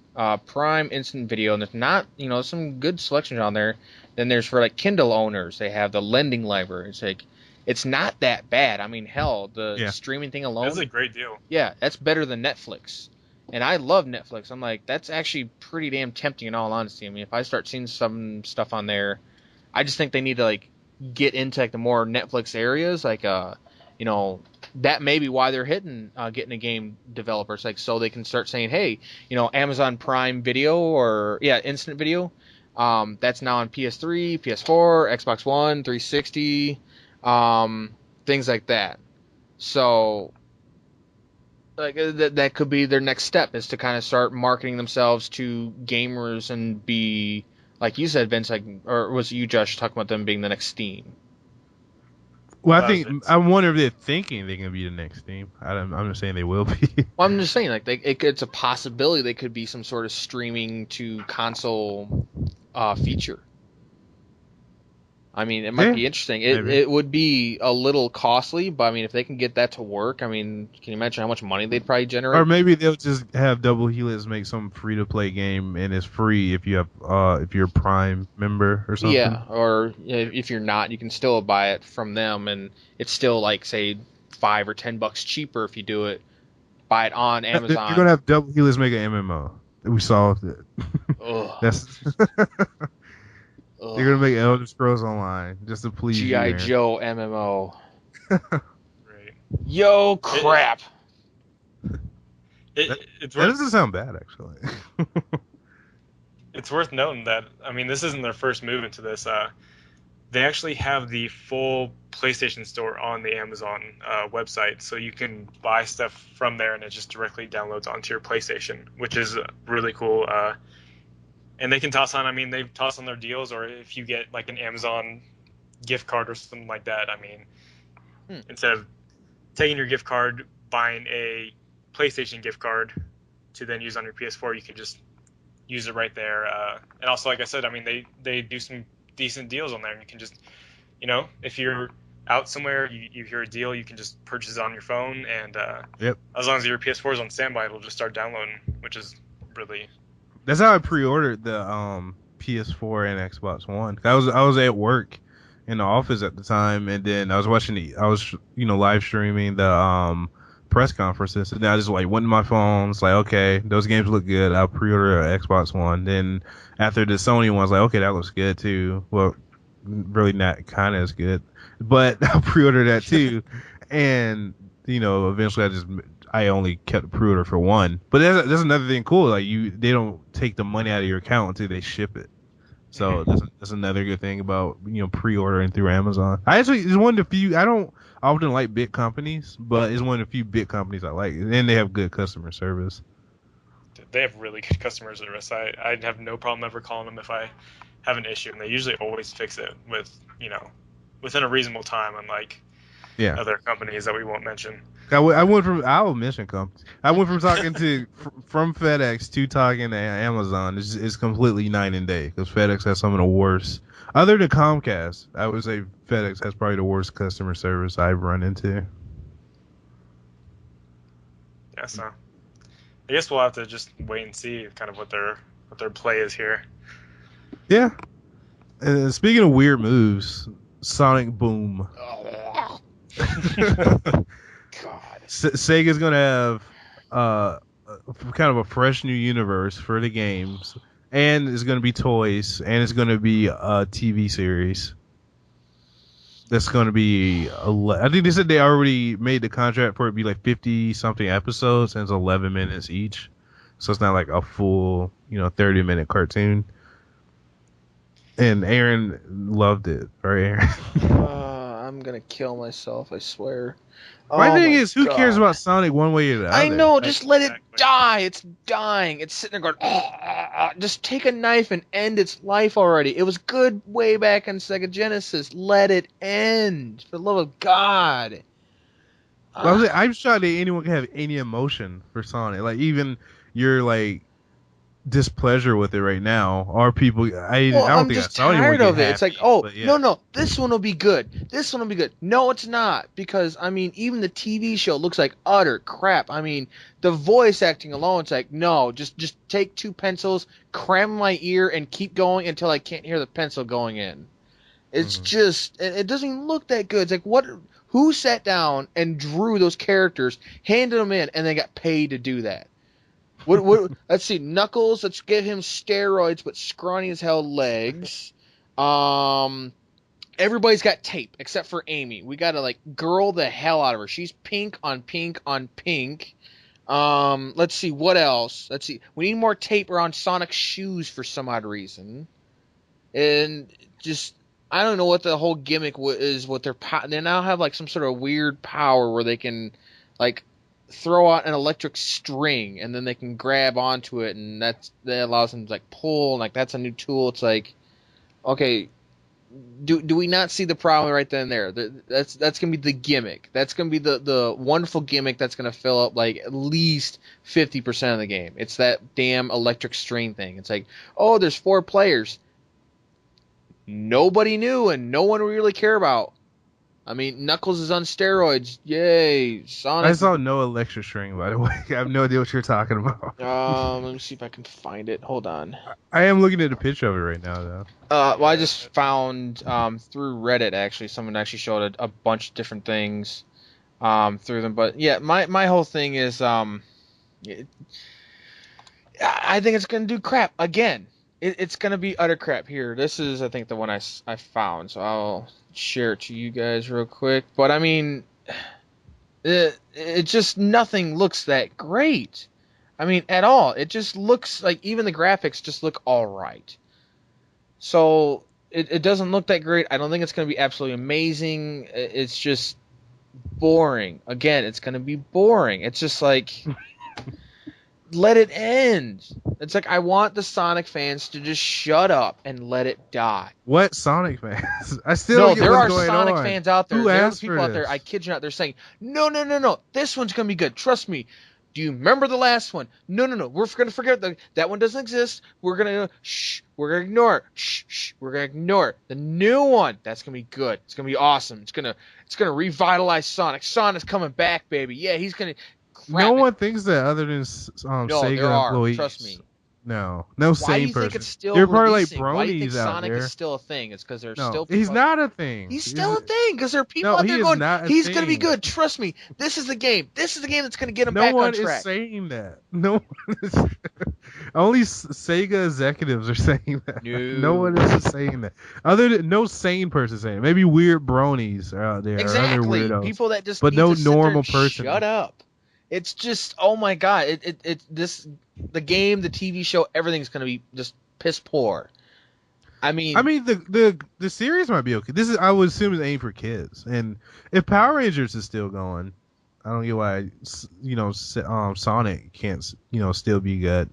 Prime Instant Video, and there's not, some good selections on there. Then there's for like Kindle owners, they have the lending library. It's like, it's not that bad. I mean, hell, the streaming thing alone, That's a great deal. yeah, that's better than Netflix. And I love Netflix. I'm like, that's actually pretty damn tempting in all honesty. I mean, if I start seeing some stuff on there, I just think they need to like get into like the more Netflix areas, like that may be why they're getting a game developers, like so they can start saying, hey, Amazon Prime Video or Instant Video, that's now on PS3, PS4, Xbox One, 360, things like that. So like that could be their next step, is to kind of start marketing themselves to gamers and be like you said, Vince, like, or was it you, Josh, talking about them being the next Steam? Well, Vince. I wonder if they're thinking they can be the next Steam. I'm just saying they will be. Well, I'm just saying, like, it's a possibility they could be some sort of streaming to console feature. I mean, it might be interesting. It would be a little costly, but I mean, if they can get that to work, I mean, can you imagine how much money they'd probably generate? Or maybe they'll just have Double Helix make some free to play game and it's free if you have if you're a Prime member or something. Yeah, or if you're not, you can still buy it from them, and it's still like say $5 or $10 cheaper if you do it. Buy it on Amazon. You're gonna have Double Helix make an MMO. We solved it. That's. They're gonna make Elder Scrolls Online just to please you. G.I. Joe MMO. Right. Yo, crap. That doesn't sound bad, actually. It's worth noting that, I mean, this isn't their first move into this. They actually have the full PlayStation Store on the Amazon website, so you can buy stuff from there and it just directly downloads onto your PlayStation, which is really cool. And they can toss on, I mean, they've tossed on their deals, or if you get like an Amazon gift card or something like that, I mean, instead of taking your gift card, buying a PlayStation gift card to then use on your PS4, you can just use it right there. And also, like I said, I mean, they do some decent deals on there, and you can just, if you're out somewhere, you hear a deal, you can just purchase it on your phone, and as long as your PS4 is on standby, it'll just start downloading, which is really... That's how I pre-ordered the PS4 and Xbox One. I was at work in the office at the time, and then I was watching live streaming the press conferences, and then I just like went to my phone. It's like, okay, those games look good. I'll pre-order an Xbox One. Then after the Sony one, I was like, okay, that looks good too. Well, really not kind of as good, but I'll pre-order that too. And eventually I only kept the pre-order for one. But that's another thing cool. Like they don't take the money out of your account until they ship it. So that's another good thing about pre-ordering through Amazon. It's one of the few. I don't often like big companies, but it's one of the few big companies I like, and they have good customer service. They have really good customer service. I have no problem ever calling them if I have an issue, and they usually always fix it within a reasonable time, unlike other companies that we won't mention. I will mention companies. I went from talking to from FedEx to talking to Amazon. It's completely night and day, because FedEx has some of the worst. Other than Comcast, I would say FedEx has probably the worst customer service I've run into. Yeah, so I guess we'll have to just wait and see kind of what their play is here. Yeah. And speaking of weird moves, Sonic Boom. God. Sega's gonna have kind of a fresh new universe for the games, and it's gonna be toys, and it's gonna be a TV series. That's gonna be. I think they said they already made the contract for it to be like 50 something episodes, and it's 11 minutes each, so it's not like a full 30-minute cartoon. And Aaron loved it, right, Aaron? I'm gonna kill myself, I swear. My Oh thing my is, who cares God. about Sonic one way or the other? I know, Like, just let it Exactly. die. It's dying. It's sitting there going, just take a knife and end its life already. It was good way back in Sega Genesis. Let it end. For the love of God. I'm shocked that anyone can have any emotion for Sonic. Like, even your like displeasure with it right now, are people? I Well, don't I'm think I just saw anyone tired get of it. It's like, happy. oh, But yeah, no, this one will be good. This one will be good. No, it's not. Because, I mean, even the TV show looks like utter crap. I mean, the voice acting alone, it's like, no, just take 2 pencils, cram my ear, and keep going until I can't hear the pencil going in. It's Mhm. just, it doesn't even look that good. It's like, who sat down and drew those characters, handed them in, and then got paid to do that? Let's see, Knuckles, let's give him steroids but scrawny as hell legs. Everybody's got tape except for Amy. We gotta like girl the hell out of her. She's pink on pink on pink. Let's see what else. Let's see. We need more tape around Sonic's shoes for some odd reason. And just I don't know what the whole gimmick is. What they now have like some sort of weird power where they can like throw out an electric string and then they can grab onto it and that allows them to like pull and like that's a new tool. It's like okay, do we not see the problem right then and there? That's gonna be the gimmick. That's gonna be the wonderful gimmick that's gonna fill up like at least 50% of the game. It's that damn electric string thing. It's like oh, there's 4 players. Nobody knew and no one really care about. I mean, Knuckles is on steroids. Yay, I Sonic. saw no electric string, by the way. I have no idea what you're talking about. Let me see if I can find it. Hold on. I am looking at a picture of it right now, though. Well, I just found through Reddit actually. Someone actually showed a bunch of different things through them. But yeah, my whole thing is I think it's gonna do crap again. It's gonna be utter crap. Here, this is I think the one I found. So I'll share it to you guys real quick. But I mean, it just nothing looks that great. I mean, at all. It just looks like even the graphics just look all right. So it doesn't look that great. I don't think it's going to be absolutely amazing. It's just boring. Again, it's going to be boring. It's just like let it end. It's like I want the Sonic fans to just shut up and let it die. What Sonic fans? I still No, don't get there what's are going Sonic on. fans out there. Who There are asked people for out there, this? I kid you not, they're saying, no. This one's going to be good. Trust me. Do you remember the last one? No. We're going to forget that one doesn't exist. We're going to, we're going to ignore it. We're going to ignore it. The new one, that's going to be good. It's going to be awesome. It's going to revitalize Sonic. Sonic's coming back, baby. Yeah, he's going to No crap it. one thinks that other than No, there Sega are. employees. Trust me. No Why do sane you think it's person. still They're probably like releasing? Why do you think bronies out Sonic is there. still a thing? It's because there's No, still people he's out not a thing. He's still a thing because there are people No, out he there is going, not a he's going to be thing. good. Trust me. This is the game. This is the game that's going to get him No back on one is track. saying that. No one is. Only Sega executives are saying that. No one No. is saying that. Other than no sane person saying it. Maybe weird bronies are out there or other Exactly. weirdos. People that just But need no to sit there normal and person. shut up. It's just, oh my God. The game, the TV show, everything's going to be just piss poor. I mean, the series might be okay. This is I would assume it's aimed for kids. And if Power Rangers is still going, I don't get why Sonic can't still be good.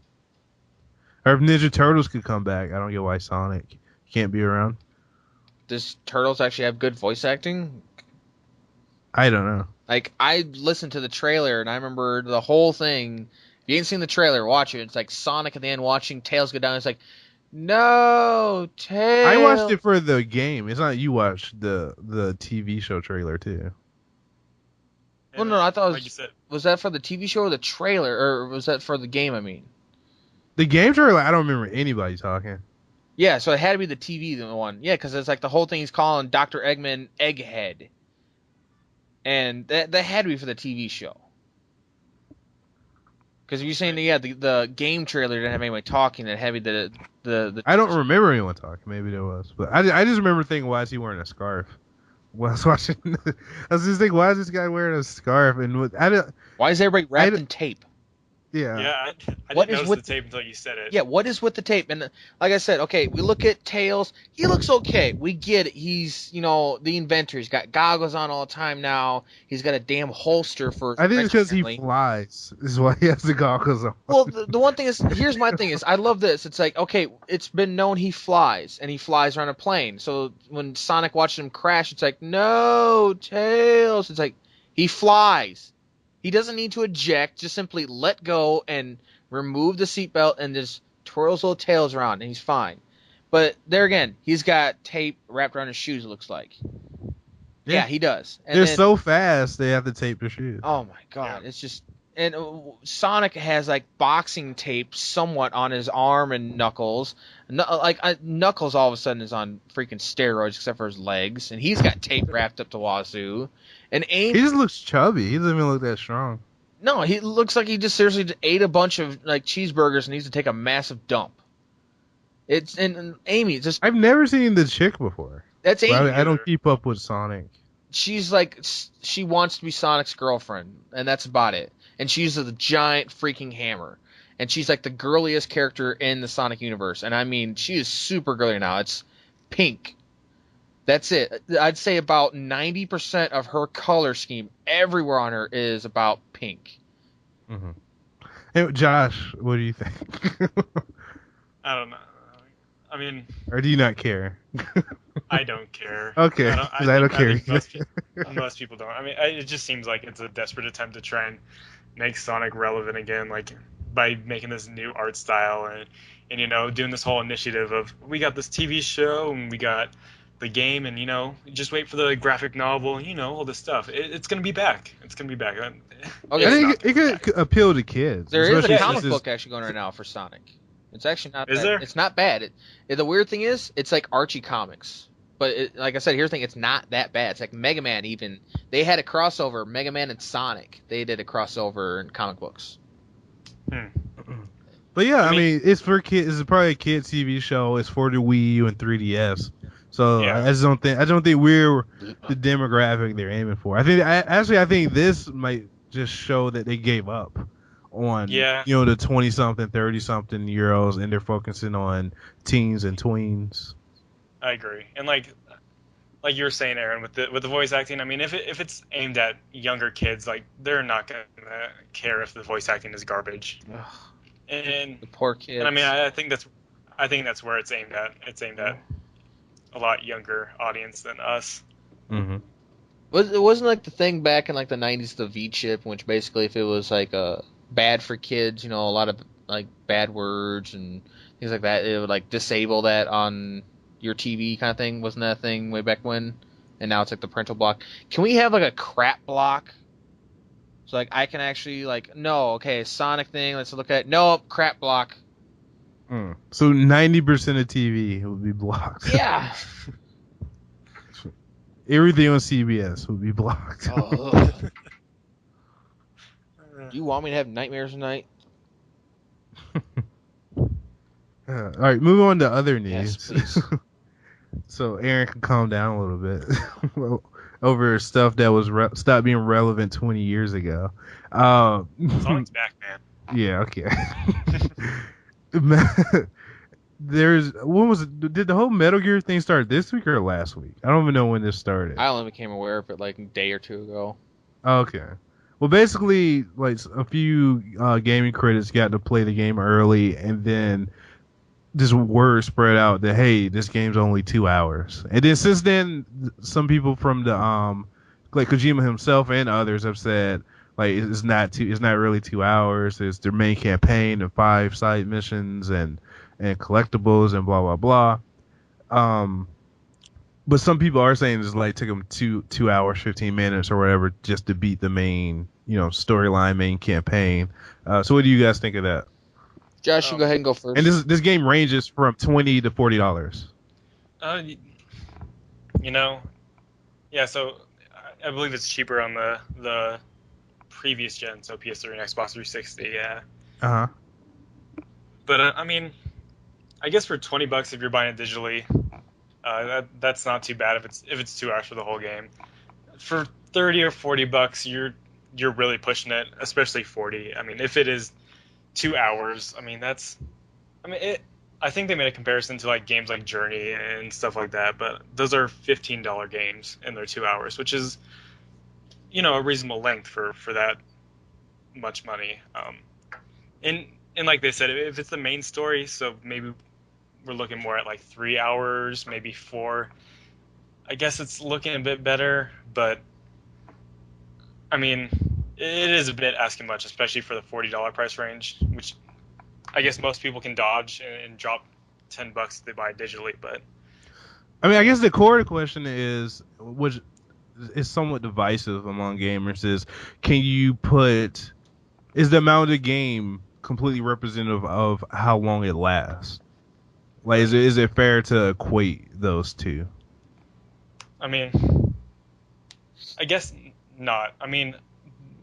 Or if Ninja Turtles could come back, I don't get why Sonic can't be around. does Turtles actually have good voice acting? I don't know. Like, I listened to the trailer and I remember the whole thing. If you ain't seen the trailer, watch it. It's like Sonic at the end watching Tails go down. It's like, no, Tails. I watched it for the game. It's not you watched the TV show trailer too. Well, no, I thought like you said, was that for the TV show or the trailer, or was that for the game? I mean, The game trailer, I don't remember anybody talking. yeah, so it had to be the TV one. Yeah, because it's like the whole thing he's calling Dr. Eggman Egghead, and that had to be for the TV show. Because you're saying the game trailer didn't have anybody talking that heavy the I don't remember anyone talking. Maybe there was, but I just remember thinking, why is he wearing a scarf? When I was watching, I was just thinking, why is this guy wearing a scarf? And why is everybody wrapped in tape? Yeah, I What didn't is notice with the tape until you said it. Yeah, what is with the tape? And like I said, okay, we look at Tails. He looks okay. We get it. He's, the inventor. He's got goggles on all the time now. He's got a damn holster for his I think wrench, it's because he apparently. flies. Is why he has the goggles on. Well, the one thing is, here's my thing is, I love this. It's like, okay, it's been known he flies, and he flies around a plane. So when Sonic watches him crash, it's like, no, Tails. It's like, he flies. He doesn't need to eject. Just simply let go and remove the seatbelt and just twirls little tails around, and he's fine. But there again, he's got tape wrapped around his shoes, it looks like. Yeah, he does. And They're then, so fast, they have to tape their shoes. oh my god, it's just... And Sonic has like boxing tape somewhat on his arm and Knuckles. Knuckles all of a sudden is on freaking steroids except for his legs, and he's got tape wrapped up to wazoo. And He just looks chubby. He doesn't even look that strong. No, he looks like he just seriously ate a bunch of like cheeseburgers and needs to take a massive dump. And Amy, it's just... I've never seen the chick before. That's Amy. I don't keep up with Sonic. She's like, she wants to be Sonic's girlfriend, and that's about it. And she's a giant freaking hammer. And she's like the girliest character in the Sonic universe. And I mean, she is super girly now. It's pink. That's it. I'd say about 90% of her color scheme everywhere on her is about pink. Mm-hmm. Hey, Josh, what do you think? I don't know. I mean, or do you not care? I don't care. Okay, I don't care. Most people don't. I mean, it just seems like it's a desperate attempt to try and make Sonic relevant again, like by making this new art style and doing this whole initiative of, we got this TV show and we got the game and just wait for the graphic novel and all this stuff. It's gonna be back. It's gonna be back. Okay, I think it could appeal to kids. There is a comic book actually going right now for Sonic. It's actually not. Is there? It's not bad. The weird thing is, it's like Archie comics. But like I said, here's the thing: it's not that bad. It's like Mega Man. Even they had a crossover, Mega Man and Sonic. They did a crossover in comic books. But yeah, I mean, it's for kids. It's probably a kids TV show. It's for the Wii U and 3DS. So yeah. I don't think we're the demographic they're aiming for. I think this might just show that they gave up on the 20-something, 30-something year-olds, and they're focusing on teens and tweens. I agree, and like you were saying, Aaron, with the voice acting. I mean, if it's aimed at younger kids, like they're not gonna care if the voice acting is garbage. Ugh. And the poor kids. And I mean, I think that's where it's aimed at. It's aimed at a lot younger audience than us. Mm-hmm. It wasn't like the thing back in like the 90s, the V-chip, which basically if it was like bad for kids, a lot of like bad words and things like that, it would like disable that on your TV kind of thing. Wasn't that a thing way back when? And now it's like the parental block. Can we have like a crap block? So like I can actually like, no, okay, Sonic thing, let's look at, nope, crap block. So 90% of TV would be blocked. Yeah. Everything on CBS would be blocked. Do you want me to have nightmares tonight? All right, moving on to other news. Yes, please. So Aaron can calm down a little bit over stuff that was stopped being relevant 20 years ago. Sonic's back, man. Yeah, okay. Did the whole Metal Gear thing start this week or last week? I don't even know when this started. I only became aware of it like a day or two ago. Okay. Well, basically, like a few gaming critics got to play the game early, and then this word spread out that, hey, this game's only 2 hours. And then since then, some people from the like Kojima himself and others have said, like, it's not really 2 hours. It's their main campaign and 5 side missions and collectibles and blah blah blah. But some people are saying it's like took them 2 hours 15 minutes or whatever just to beat the main storyline, main campaign. So what do you guys think of that? Josh, you go ahead and go first. And this game ranges from $20 to $40. Yeah. So I believe it's cheaper on the previous gen, so PS3 and Xbox 360. Yeah. Uh huh. But I mean, I guess for $20 if you're buying it digitally, that's not too bad if it's 2 hours for the whole game. For 30 or $40, you're really pushing it, especially 40. I mean, if it is 2 hours, I mean I think they made a comparison to like games like Journey and stuff like that, but those are $15 games and they're 2 hours, which is a reasonable length for that much money. And and like they said, if it's the main story, so maybe we're looking more at like 3 hours, maybe four. I guess it's looking a bit better, but I mean, it is a bit asking much, especially for the $40 price range, which I guess most people can dodge and drop $10 if they buy it digitally. But I mean, I guess the core question is, which is somewhat divisive among gamers, is is the amount of the game completely representative of how long it lasts? Like, is it fair to equate those two? I mean, I guess not. I mean,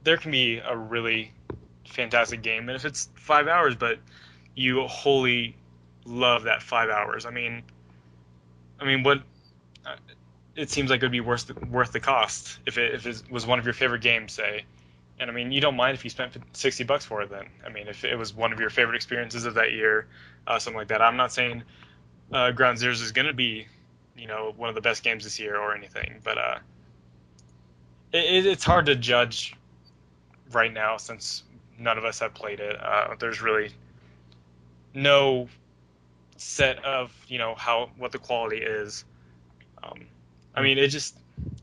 there can be a really fantastic game, and if it's 5 hours, but you wholly love that 5 hours, what? uh, It seems like it would be worth the cost if it was one of your favorite games, say. And I mean, you don't mind if you spent $60 for it then. I mean, if it was one of your favorite experiences of that year, something like that. I'm not saying Ground Zeroes is going to be, one of the best games this year or anything, but it's hard to judge right now since none of us have played it. There's really no set of what the quality is. I mean, it just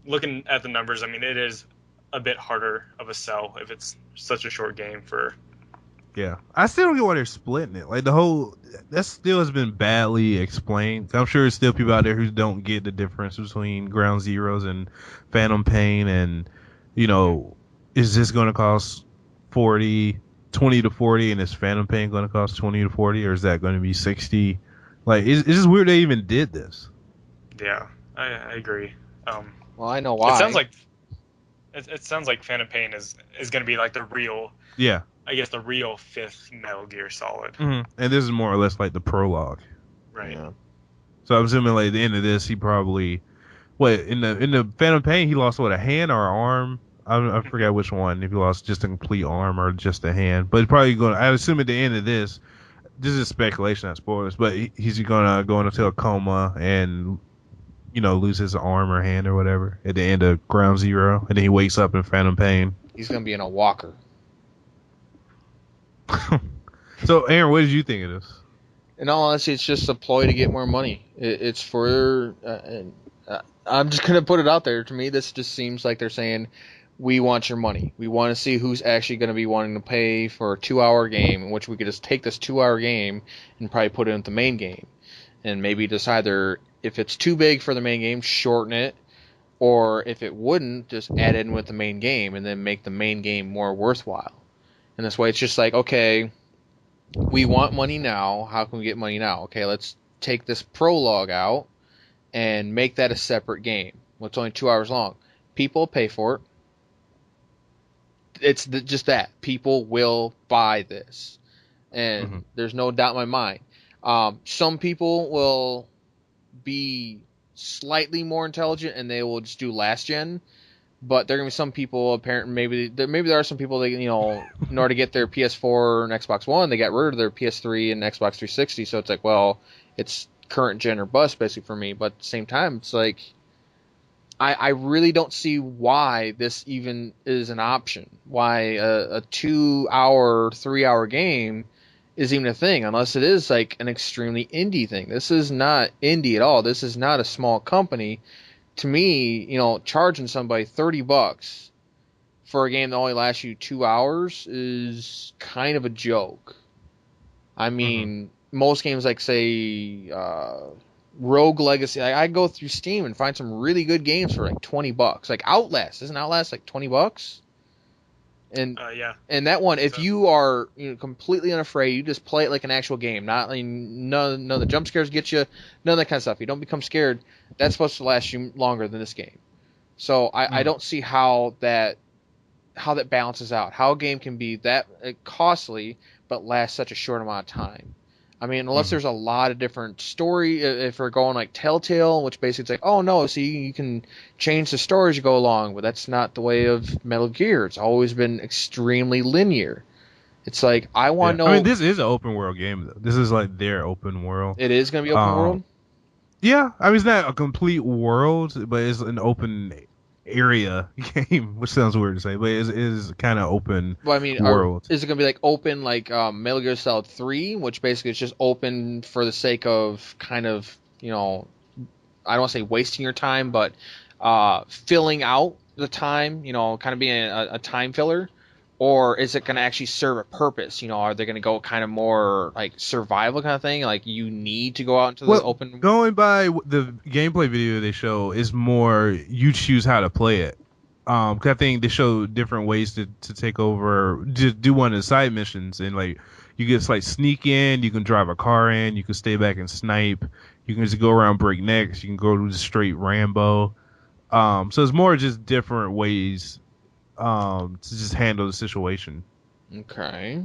looking at the numbers. I mean, it is a bit harder of a sell if it's such a short game for. Yeah, I still don't get why they're splitting it. Like that still has been badly explained. I'm sure there's still people out there who don't get the difference between Ground Zeroes and Phantom Pain, and is this going to cost 20 to 40, and is Phantom Pain going to cost 20 to 40, or is that going to be 60? Like, it's just weird they even did this. Yeah, I agree. Well, I know why. It sounds like Phantom Pain is going to be like the real. Yeah. I guess the real fifth Metal Gear Solid. Mm-hmm. And this is more or less like the prologue. Right. Yeah. So I'm assuming like at the end of this, he probably in the Phantom Pain he lost a hand or an arm. I forget which one. If he lost just a complete arm or just a hand, but probably going. I assume at the end of this is speculation, not spoilers. But he's gonna go into a coma and lose his arm or hand or whatever at the end of Ground Zero, and then he wakes up in Phantom Pain. He's gonna be in a walker. So, Aaron, what did you think of this? In all honesty, it's just a ploy to get more money. It's for. I'm just gonna put it out there. To me, this just seems like they're saying, "We want your money. We want to see who's actually going to be wanting to pay for a 2-hour game, in which we could just take this 2-hour game and probably put it into the main game, and maybe decide if it's too big for the main game, shorten it, or if it wouldn't, just add in with the main game and then make the main game more worthwhile." And this way, it's just like, okay, we want money now. How can we get money now? Okay, let's take this prologue out and make that a separate game. Well, it's only 2 hours long. People pay for it. It's just that. People will buy this. And there's no doubt in my mind. Some people will be slightly more intelligent and they will just do last gen. But there are going to be some people, apparently, maybe there are some people that, in order to get their PS4 and Xbox One, they got rid of their PS3 and Xbox 360. So it's like, well, it's current gen or bust, basically, for me. But at the same time, it's like, I really don't see why this even is an option. Why a 2-hour, 3-hour game is even a thing, unless it is like an extremely indie thing. This is not indie at all. This is not a small company. To me, charging somebody $30 for a game that only lasts you 2 hours is kind of a joke. I mean, most games like, say, Rogue Legacy, I go through Steam and find some really good games for like $20. Like Outlast, isn't Outlast like $20? And yeah. And that one, if you are completely unafraid, you just play it like an actual game. None of the jump scares get you, none of that kind of stuff. You don't become scared. That's supposed to last you longer than this game. So I don't see how that balances out. How a game can be that costly, but lasts such a short amount of time. I mean, unless there's a lot of different story, if we're going like Telltale, which basically it's like, oh no, so you can change the story as you go along, but that's not the way of Metal Gear. It's always been extremely linear. It's like, I want to know. I mean, this is an open world game, though. This is like their open world. It is going to be open world? Yeah, I mean, it's not a complete world, but it's an open area game, which sounds weird to say, but it is kind of open world. Is it going to be like open like Metal Gear Solid 3, which basically is just open for the sake of kind of, I don't want to say wasting your time, but filling out the time, kind of being a time filler? Or is it going to actually serve a purpose? Are they going to go kind of more like survival kind of thing? Like you need to go out into the open. Going by the gameplay video they show is more you choose how to play it. 'Cause I think they show different ways to take over, to do one of the side missions, and like you can just like sneak in, you can drive a car in, you can stay back and snipe, you can just go around breaknecks, you can go to the straight Rambo. So it's more just different ways to just handle the situation. Okay.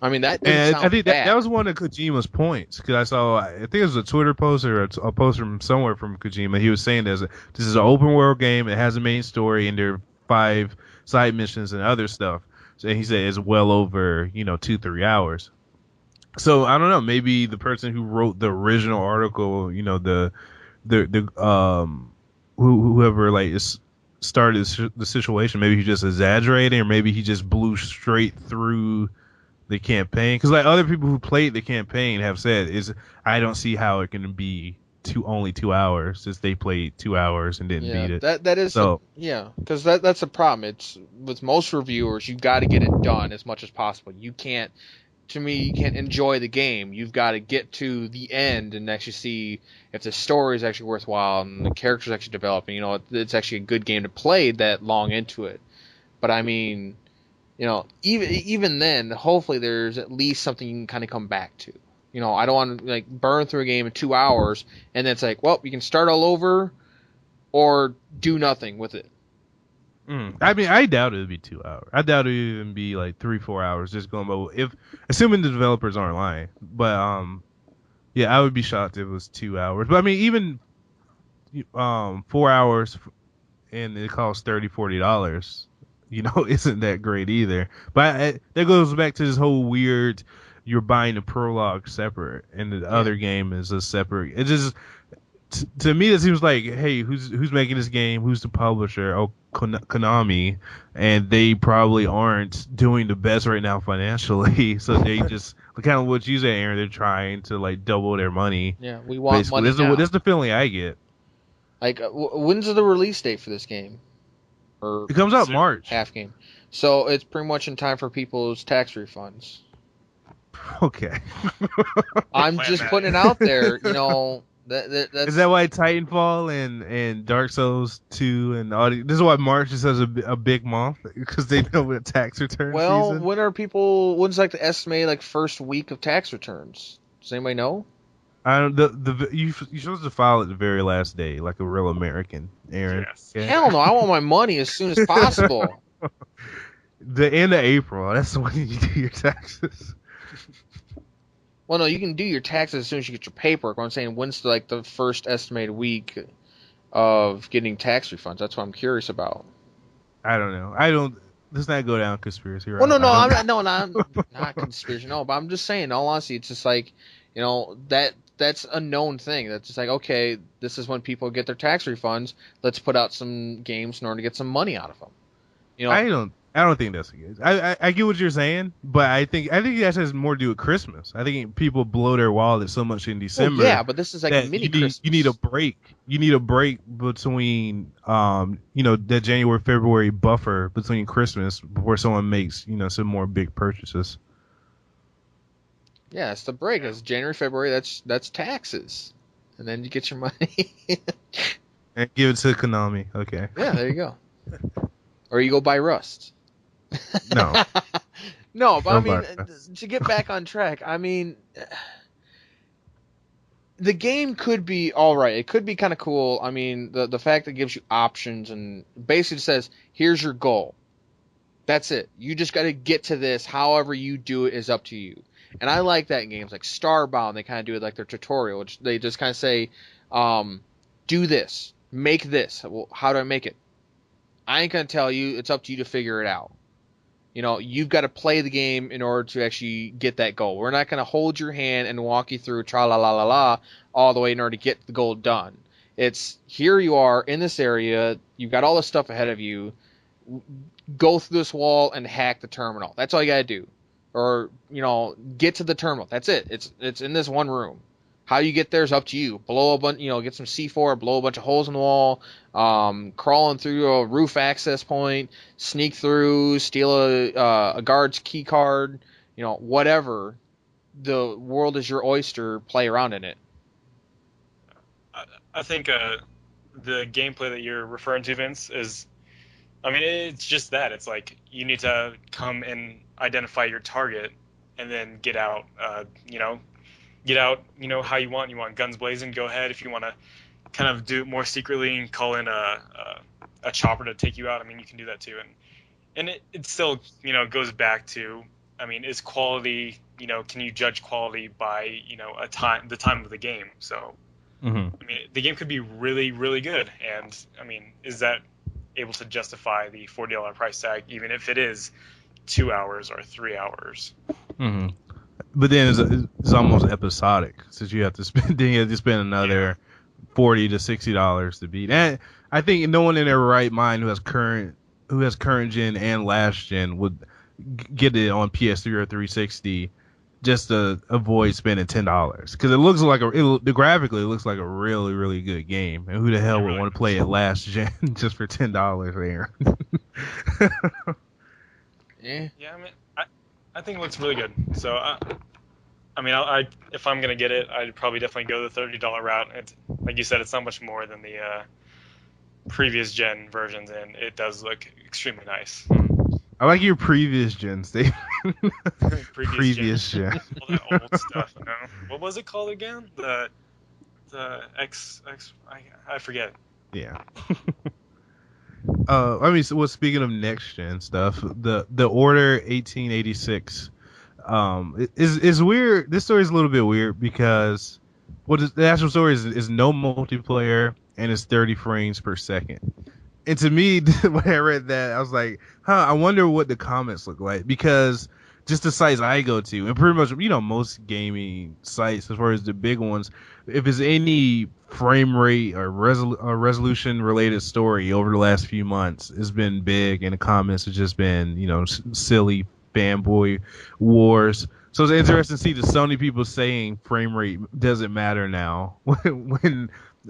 I mean, that and sound I think bad. that was one of Kojima's points, because I think it was a Twitter post or a post from somewhere from Kojima. He was saying this is an open world game. It has a main story, and there are 5 side missions and other stuff. So he said it's well over 2-3 hours. So I don't know. Maybe the person who wrote the original article, whoever like is started the situation, maybe he just exaggerated, or maybe he just blew straight through the campaign, because like other people who played the campaign have said, I don't see how it can be only 2 hours, since they played 2 hours and didn't beat it. That is so. Because that's a problem. It's with most reviewers, you got to get it done as much as possible. You can't enjoy the game. You've got to get to the end and actually see if the story is actually worthwhile and the characters actually developing. It's actually a good game to play that long into it. But I mean, even then, hopefully there's at least something you can kind of come back to. I don't want to like burn through a game in 2 hours and then it's like, well, you can start all over or do nothing with it. I mean, I doubt it would be 2 hours. I doubt it would even be like 3-4 hours just going by assuming the developers aren't lying. But yeah, I would be shocked if it was 2 hours. But I mean, even 4 hours and it costs $30-$40, isn't that great either. But that goes back to this whole weird, you're buying the prologue separate and the other game is a separate. It just, to me, it seems like, hey, who's making this game? Who's the publisher? Oh, Konami, and they probably aren't doing the best right now financially, so they just kind of what you said, Aaron. They're trying to like double their money. Yeah, we want basically money now. That's the feeling I get. Like, when's the release date for this game? Or it comes out March. Half game, so it's pretty much in time for people's tax refunds. Okay. I'm just putting it out there, That's... Is that why Titanfall and Dark Souls 2 and all this is why March is such a big month, because they know what tax return season? When's like the estimated first week of tax returns? Does anybody know? I don't. You're supposed to file it the very last day, like a real American, Aaron. Yes. Yeah. Hell no! I want my money as soon as possible. The end of April. That's when you do your taxes. Well, no, you can do your taxes as soon as you get your paperwork. What I'm saying, when's the first estimated week of getting tax refunds? That's what I'm curious about. I don't know. Let's not go down conspiracy. Right? Well, I'm not conspiracy. No, but I'm just saying. In all honesty, it's just like, that's a known thing. That's just like, okay, this is when people get their tax refunds. Let's put out some games in order to get some money out of them. I don't think that's the case. I get what you're saying, but I think that has more to do with Christmas. I think people blow their wallet so much in December. Well, yeah, but this is like a mini Christmas. You need a break. You need a break between, that January-February buffer between Christmas before someone makes, some more big purchases. Yeah, it's the break. It's January, February. That's taxes, and then you get your money. And give it to Konami. Okay. Yeah, there you go. Or you go buy Rust. No. No, but I mean, to get back on track, I mean, the game could be all right. It could be kind of cool. I mean, the fact that it gives you options and basically says, here's your goal. That's it. You just got to get to this. However you do it is up to you. And I like that in games like Starbound. They kind of do it like their tutorial, which they just kind of say, do this, make this. Well, how do I make it? I ain't gonna tell you. It's up to you to figure it out. You've got to play the game in order to actually get that goal. We're not gonna hold your hand and walk you through tra la la la la all the way in order to get the goal done. It's here you are in this area. You've got all this stuff ahead of you. Go through this wall and hack the terminal. That's all you gotta do. Or get to the terminal. That's it. It's in this one room. How you get there is up to you. Blow a bunch, get some C4, blow a bunch of holes in the wall, crawling through a roof access point, sneak through, steal a guard's key card, whatever. The world is your oyster. Play around in it. I think the gameplay that you're referring to, Vince, it's just that. It's like you need to come and identify your target and then get out, how you want. You want guns blazing, go ahead. If you want to kind of do it more secretly and call in a chopper to take you out, you can do that too. And it still, goes back to, is quality, can you judge quality by, the time of the game? So, the game could be really, really good. And, is that able to justify the $40 price tag, even if it is 2 hours or 3 hours? Mm-hmm. But then it's almost episodic, since you have to spend another $40 to $60 to beat. And I think no one in their right mind who has current gen and last gen would get it on PS3 or 360 just to avoid spending $10, because it looks like graphically it looks like a really, really good game. And who the hell would want to play it last gen just for $10 there? Yeah. Yeah, I think it looks really good. So, if I'm gonna get it, I'd probably definitely go the $30 route. It's, like you said, it's not much more than the previous gen versions, and it does look extremely nice. I like your previous gen statement. previous gen. All that old stuff. What was it called again? The X. I forget. Yeah. Speaking of next gen stuff, the Order 1886 is weird. This story is a little bit weird because the actual story is no multiplayer and it's 30 frames per second. And to me, when I read that, I was like, I wonder what the comments look like, because just the sites I go to, and pretty much, most gaming sites, as far as the big ones, if it's any frame rate or resolution related story over the last few months, it's been big, and the comments have just been, silly fanboy wars. So it's interesting to see the Sony people saying frame rate doesn't matter now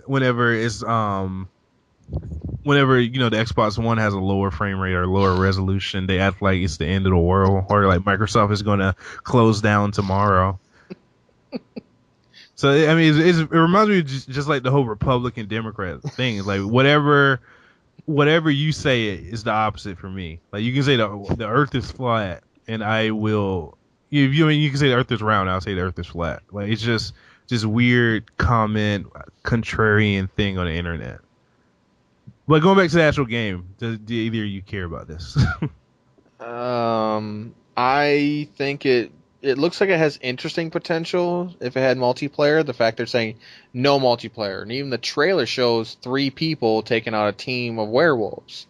whenever it's whenever the Xbox One has a lower frame rate or lower resolution, they act like it's the end of the world, or like Microsoft is going to close down tomorrow. So it reminds me of just like the whole Republican Democrat thing. It's like whatever you say is the opposite for me. Like you can say the Earth is flat, and I will. You can say the Earth is round, I'll say the Earth is flat. Like it's just weird comment, contrarian thing on the internet. But going back to the actual game, do either of you care about this? I think it looks like it has interesting potential if it had multiplayer. The fact they're saying no multiplayer, and even the trailer shows 3 people taking out a team of werewolves.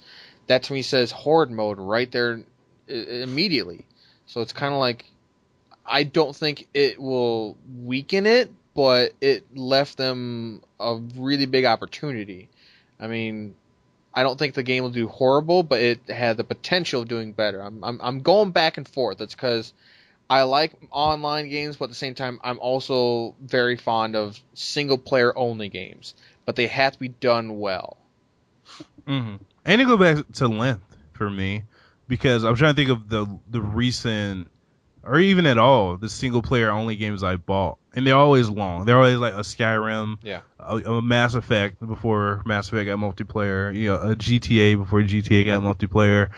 That's when he says horde mode right there immediately. So it's kind of like, I don't think it will weaken it, but it left them a really big opportunity. I don't think the game will do horrible, but it had the potential of doing better. I'm going back and forth. It's because I like online games, but at the same time, I'm also very fond of single player only games. But they have to be done well. Mm-hmm. And to go back to length for me, because I'm trying to think of the recent, or even at all, the single player only games I bought, and they're always long. They're always like a Skyrim, a Mass Effect before Mass Effect got multiplayer, a GTA before GTA got multiplayer,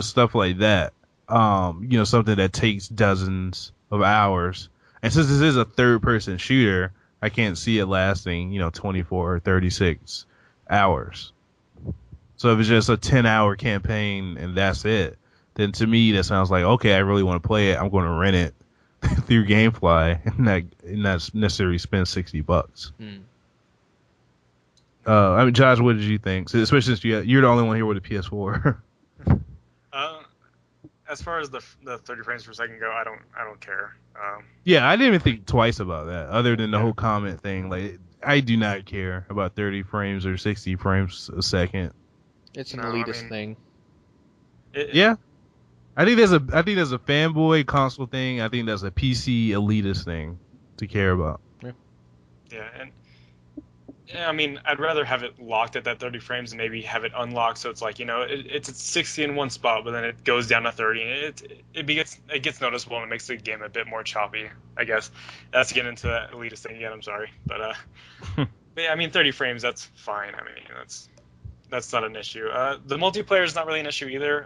stuff like that. Something that takes dozens of hours. And since this is a third person shooter, I can't see it lasting, 24 or 36 hours. So if it's just a 10-hour campaign and that's it, then to me that sounds like, okay, I really want to play it. I'm going to rent it through GameFly and not necessarily spend $60. I mean, Josh, what did you think? So, especially since you're the only one here with a PS4. As far as the 30 frames per second go, I don't care. Yeah, I didn't even think twice about that, other than the Yeah. whole comment thing. Like, I do not care about 30 frames or 60 frames a second. It's an No, I elitist mean, thing. Yeah, I think there's a fanboy console thing. I think there's a PC elitist thing to care about. Yeah, and I mean, I'd rather have it locked at that 30 frames and maybe have it unlocked so it's like, it's at 60 in one spot, but then it goes down to 30, and it gets noticeable and it makes the game a bit more choppy, I guess. That's getting into that elitist thing again, I'm sorry. But yeah, I mean, 30 frames, that's fine. I mean, that's not an issue. The multiplayer is not really an issue either.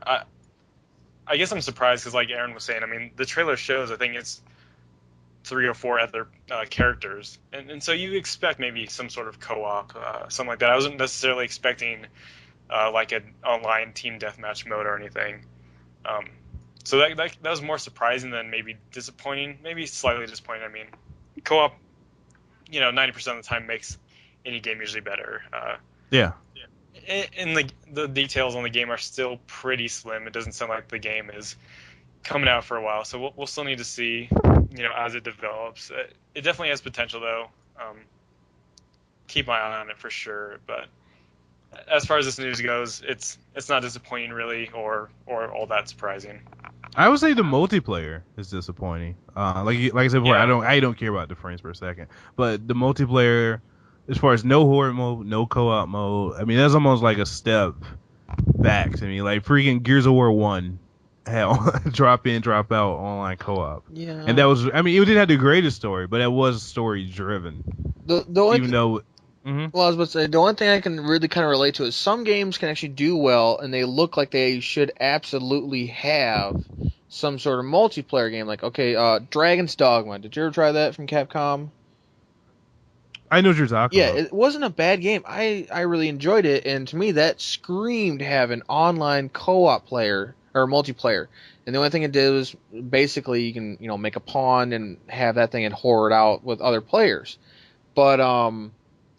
I guess I'm surprised because, like Aaron was saying, I mean, the trailer shows, I think it's 3 or 4 other characters, and so you expect maybe some sort of co-op, something like that. I wasn't necessarily expecting like an online team deathmatch mode or anything. So that was more surprising than maybe disappointing, maybe slightly disappointing. I mean, co-op, 90% of the time makes any game usually better. Yeah. And the details on the game are still pretty slim. It doesn't sound like the game is coming out for a while, so we'll still need to see, as it develops. It definitely has potential, though. Keep my eye on it for sure. But as far as this news goes, it's not disappointing really, or all that surprising. I would say the multiplayer is disappointing. Like I said before, Yeah. I don't care about the frames per second, but the multiplayer, as far as no horde mode, no co-op mode, I mean that's almost like a step back to me. Like freaking Gears of War 1, hell, drop in, drop out online co-op, Yeah. and that was, I mean, it didn't have the greatest story, but it was story driven. The only Even though, Well, I was about to say, the only thing I can really kind of relate to is some games can actually do well, and they look like they should absolutely have some sort of multiplayer game. Like, okay, Dragon's Dogma. Did you ever try that from Capcom? I know what you're talking Yeah, about. it wasn't a bad game. I really enjoyed it, and to me, that screamed have an online co-op player or multiplayer. And the only thing it did was basically you can make a pawn and have that thing and whore it out with other players. But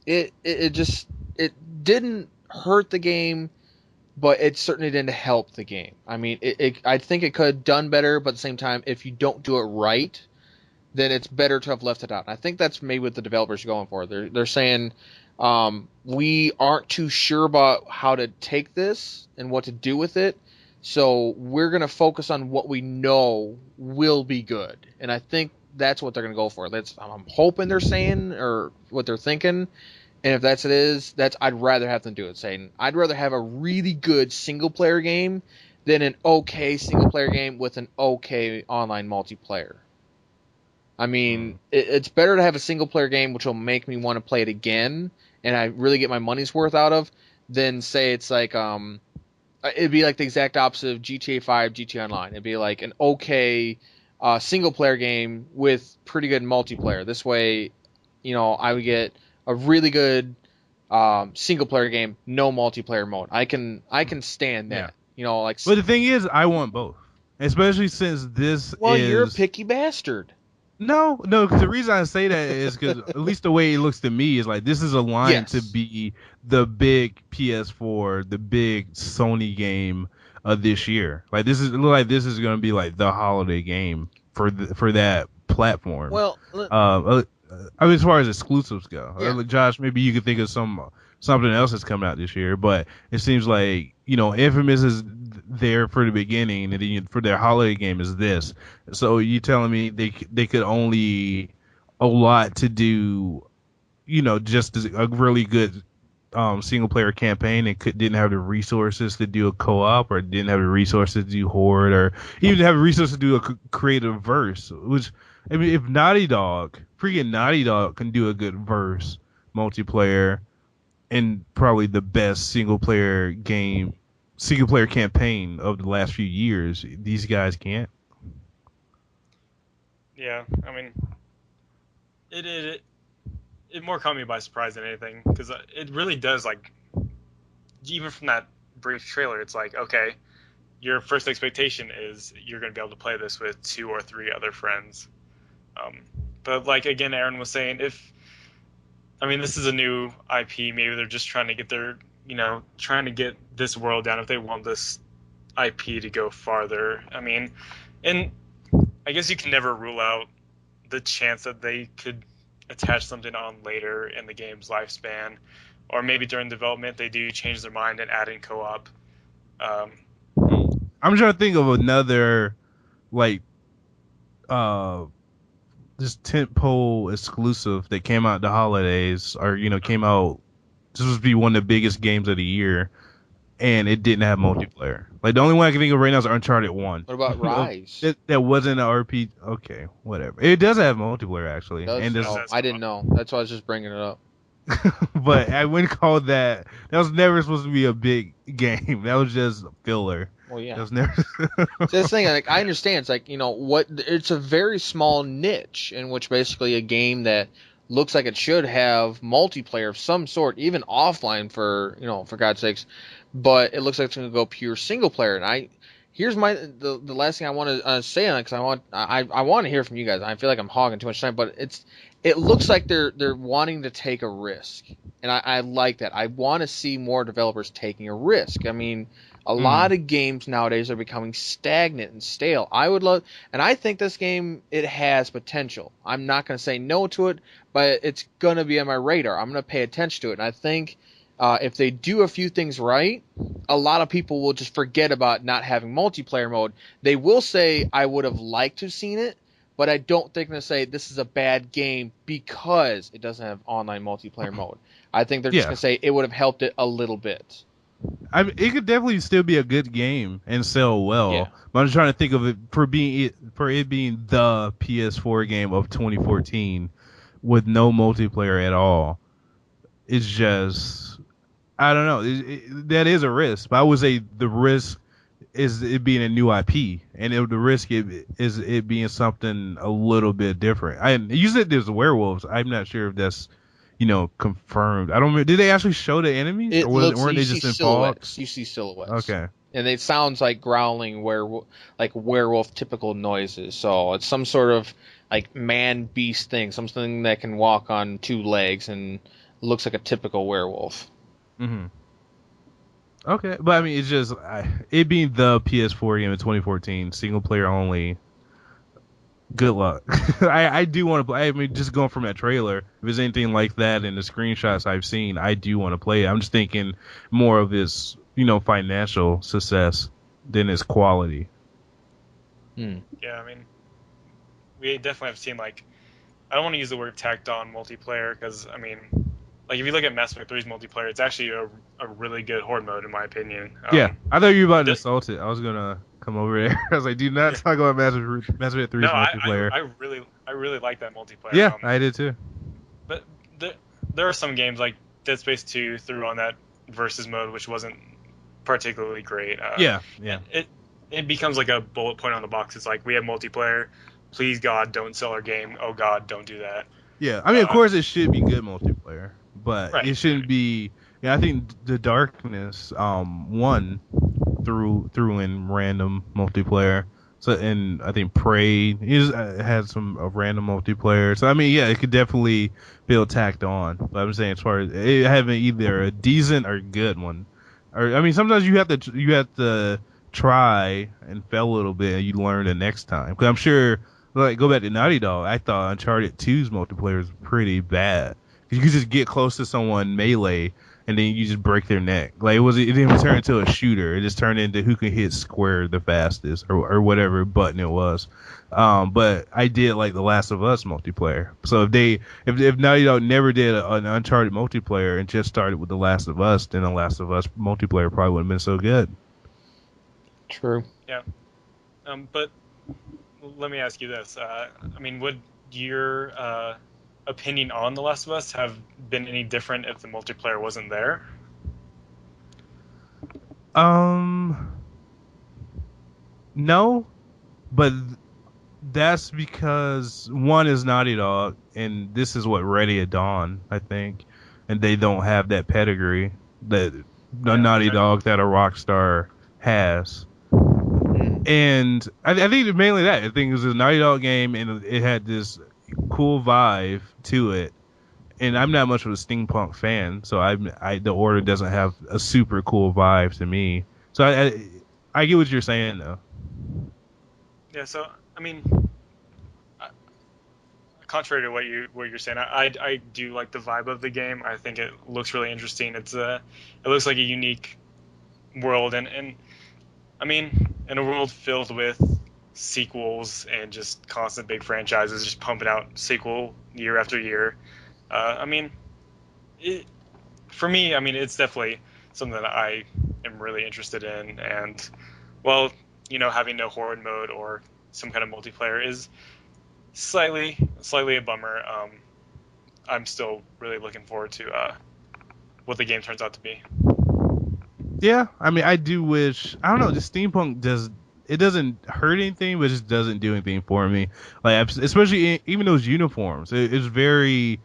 it just it didn't hurt the game, but it certainly didn't help the game. I mean, I think it could have done better, but at the same time, if you don't do it right, then it's better to have left it out. And I think that's maybe what the developers are going for. They're saying we aren't too sure about how to take this and what to do with it, so we're going to focus on what we know will be good. And I think that's what they're going to go for. I'm hoping they're saying or what they're thinking. And if that's it is, I'd rather have them do it. Saying I'd rather have a really good single player game than an okay single player game with an okay online multiplayer. I mean, it's better to have a single player game which will make me want to play it again and I really get my money's worth out of than say it's like it'd be like the exact opposite of GTA 5, GTA Online. It'd be like an okay single player game with pretty good multiplayer. This way, I would get a really good single player game, no multiplayer mode. I can stand that. But the thing is, I want both, especially since this you're a is. picky bastard. No, because the reason I say that is because at least the way it looks to me is like this is aligned to be the big PS4, the big Sony game of this year. Like this is going to be like the holiday game for that platform. Well, I mean, as far as exclusives go, yeah. Josh, maybe you could think of something else that's coming out this year, but it seems like Infamous is there for the beginning, and then for their holiday game is this. So you telling me they could only a lot to do, just a really good single player campaign and didn't have the resources to do a co-op, or didn't have the resources to do horde, or even have the resources to do a creative verse. Which, I mean, if freaking Naughty Dog can do a good verse multiplayer and probably the best single player campaign of the last few years, these guys can't. Yeah, I mean, it more caught me by surprise than anything, because it really does, like, even from that brief trailer, it's like, okay, your first expectation is you're going to be able to play this with 2 or 3 other friends. But like again, Aaron was saying, this is a new IP. Maybe they're just trying to get trying to get this world down if they want this IP to go farther. And I guess you can never rule out the chance that they could attach something on later in the game's lifespan, or maybe during development they do change their mind and add in co-op. I'm trying to think of another like this tentpole exclusive that came out the holidays, or came out. This would be one of the biggest games of the year, and it didn't have multiplayer. Like the only one I can think of right now is Uncharted 1. What about Rise? that wasn't an RPG. Okay, whatever. It does have multiplayer actually, and I didn't know. That's why I was just bringing it up. But I wouldn't call that. That was never supposed to be a big game. That was just filler. Well, yeah. That was never. This thing, like, I understand. It's like, it's a very small niche in which basically a game that looks like it should have multiplayer of some sort, even offline for God's sakes, but it looks like it's going to go pure single player. And here's the last thing I want to say on it, because I want to hear from you guys. I feel like I'm hogging too much time, but it looks like they're wanting to take a risk, and I like that. I want to see more developers taking a risk. A lot of games nowadays are becoming stagnant and stale. I would love, and I think this game, it has potential. I'm not going to say no to it, but it's going to be on my radar. I'm going to pay attention to it, and I think if they do a few things right, a lot of people will just forget about not having multiplayer mode. They will say, I would have liked to have seen it, but I don't think they're going to say this is a bad game because it doesn't have online multiplayer mode. I think they're just going to say it would have helped it a little bit. It could definitely still be a good game and sell well. Yeah. But I'm just trying to think of it for it being the PS4 game of 2014 with no multiplayer at all. It's just, I don't know. That is a risk. But I would say the risk is it being a new IP, and the risk is it being something a little bit different. You said there's werewolves. I'm not sure if that's confirmed. I don't remember. Did they actually show the enemies, or weren't they just in fog? You see silhouettes. Okay. And it sounds like growling werewolf typical noises. So it's some sort of like man beast thing, something that can walk on 2 legs and looks like a typical werewolf. Mm-hmm. Okay, but it's just it being the PS4 game in 2014, single player only. Good luck. I do want to play. Just going from that trailer, if there's anything like that in the screenshots I've seen, I do want to play it. I'm just thinking more of its, financial success than its quality. Yeah, we definitely have seen, I don't want to use the word tacked on multiplayer, because, if you look at Mass Effect 3's multiplayer, it's actually a really good horde mode, in my opinion. Yeah, I thought you were about to insult it. I was going to come over there. I was like, do not talk about Mass Effect 3's multiplayer. I really like that multiplayer. Yeah, I did too. But there are some games like Dead Space 2 threw on that versus mode, which wasn't particularly great. Yeah. It becomes like a bullet point on the box. It's like, we have multiplayer. Please, God, don't sell our game. Oh, God, don't do that. Yeah, of course it should be good multiplayer, but it shouldn't be. Yeah, I think the Darkness won through in random multiplayer. So, and I think Prey had some random multiplayer. So it could definitely feel tacked on. But I'm saying as far as it having either a decent or good one, or sometimes you have to try and fail a little bit and you learn the next time. Because I'm sure, go back to Naughty Dog, I thought Uncharted 2's multiplayer was pretty bad. You could just get close to someone melee and then you just break their neck. It didn't even turn into a shooter. It just turned into who can hit square the fastest or whatever button it was. But I did like the Last of Us multiplayer. So if Naughty Dog never did an Uncharted multiplayer and just started with the Last of Us, then the Last of Us multiplayer probably wouldn't have been so good. True. Yeah. But let me ask you this. Would your opinion on The Last of Us have been any different if the multiplayer wasn't there? No, but that's because one is Naughty Dog, and this is what Ready at Dawn, I think, and they don't have that pedigree that Naughty Dog that a Rockstar has. And I think mainly that. I think it was a Naughty Dog game, and it had this cool vibe to it. And I'm not much of a steampunk fan, so the Order doesn't have a super cool vibe to me. So I get what you're saying though. Yeah. So I mean, contrary to what you're saying, I do like the vibe of the game. I think it looks really interesting. It looks like a unique world, and I mean, in a world filled with sequels and just constant big franchises, just pumping out sequel year after year. I mean, it, for me, I mean, it's definitely something that I am really interested in. And well, having no horde mode or some kind of multiplayer is slightly a bummer. I'm still really looking forward to what the game turns out to be. Yeah, I mean, I do wish. I don't know. Just steampunk does. It doesn't hurt anything, but it just doesn't do anything for me. Like, especially even those uniforms. It's very.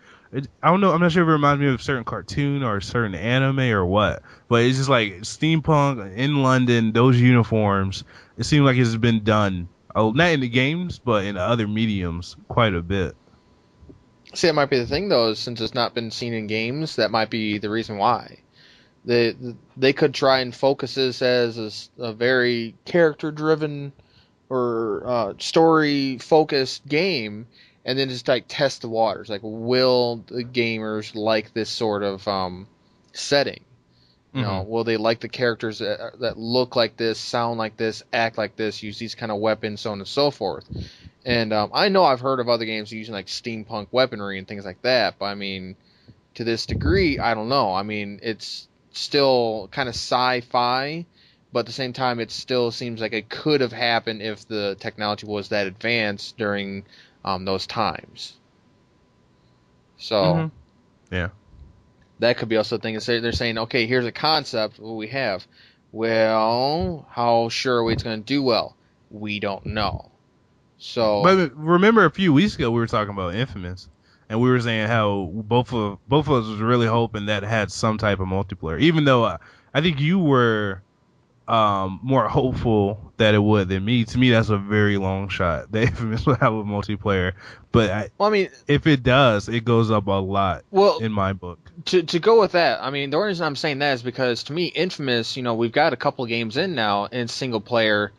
I don't know. I'm not sure if it reminds me of a certain cartoon or a certain anime or what. But it's just like steampunk in London. Those uniforms. It seems like it's been done. Oh, not in the games, but in other mediums, quite a bit. See, that might be the thing though, is since it's not been seen in games, that might be the reason why. They could try and focus this as a very character driven or story focused game, and then just like test the waters. Like, will the gamers like this sort of setting? Mm-hmm. Will they like the characters that look like this, sound like this, act like this, use these kind of weapons, so on and so forth? And I know I've heard of other games using like steampunk weaponry and things like that, but I mean, to this degree, I don't know. I mean, it's still kind of sci-fi, but at the same time, it still seems like it could have happened if the technology was that advanced during those times. So Mm-hmm. Yeah. that could be also a thing. They're saying, okay, here's a concept. What we have. Well, how sure are we it's going to do well? We don't know. So But remember a few weeks ago we were talking about Infamous, and we were saying how both of us was really hoping that it had some type of multiplayer. Even though I think you were more hopeful that it would than me. To me, that's a very long shot. The Infamous will have a multiplayer, but well, I mean, if it does, it goes up a lot well, in my book. to go with that, I mean, the only reason I'm saying that is because to me, Infamous, we've got a couple games in now in single player.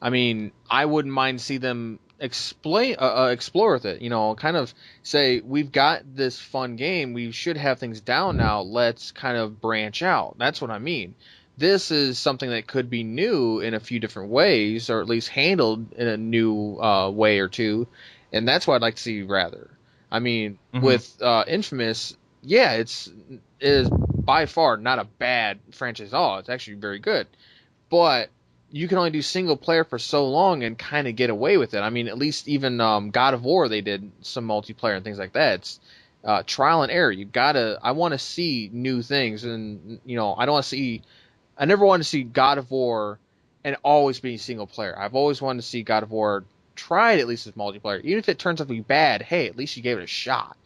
I mean, I wouldn't mind see them explore with it. Kind of say we've got this fun game. We should have things down now. Let's kind of branch out. That's what I mean. This is something that could be new in a few different ways, or at least handled in a new way or two, and that's what I'd like to see rather. I mean, with Infamous, yeah, it is by far not a bad franchise at all. It's actually very good, but you can only do single player for so long and kind of get away with it. I mean, at least even God of War, they did some multiplayer and things like that. It's trial and error. I want to see new things, and I don't want to see. I never want to see God of War and always be single player. I've always wanted to see God of War tried at least as multiplayer, even if it turns out to be bad. Hey, at least you gave it a shot.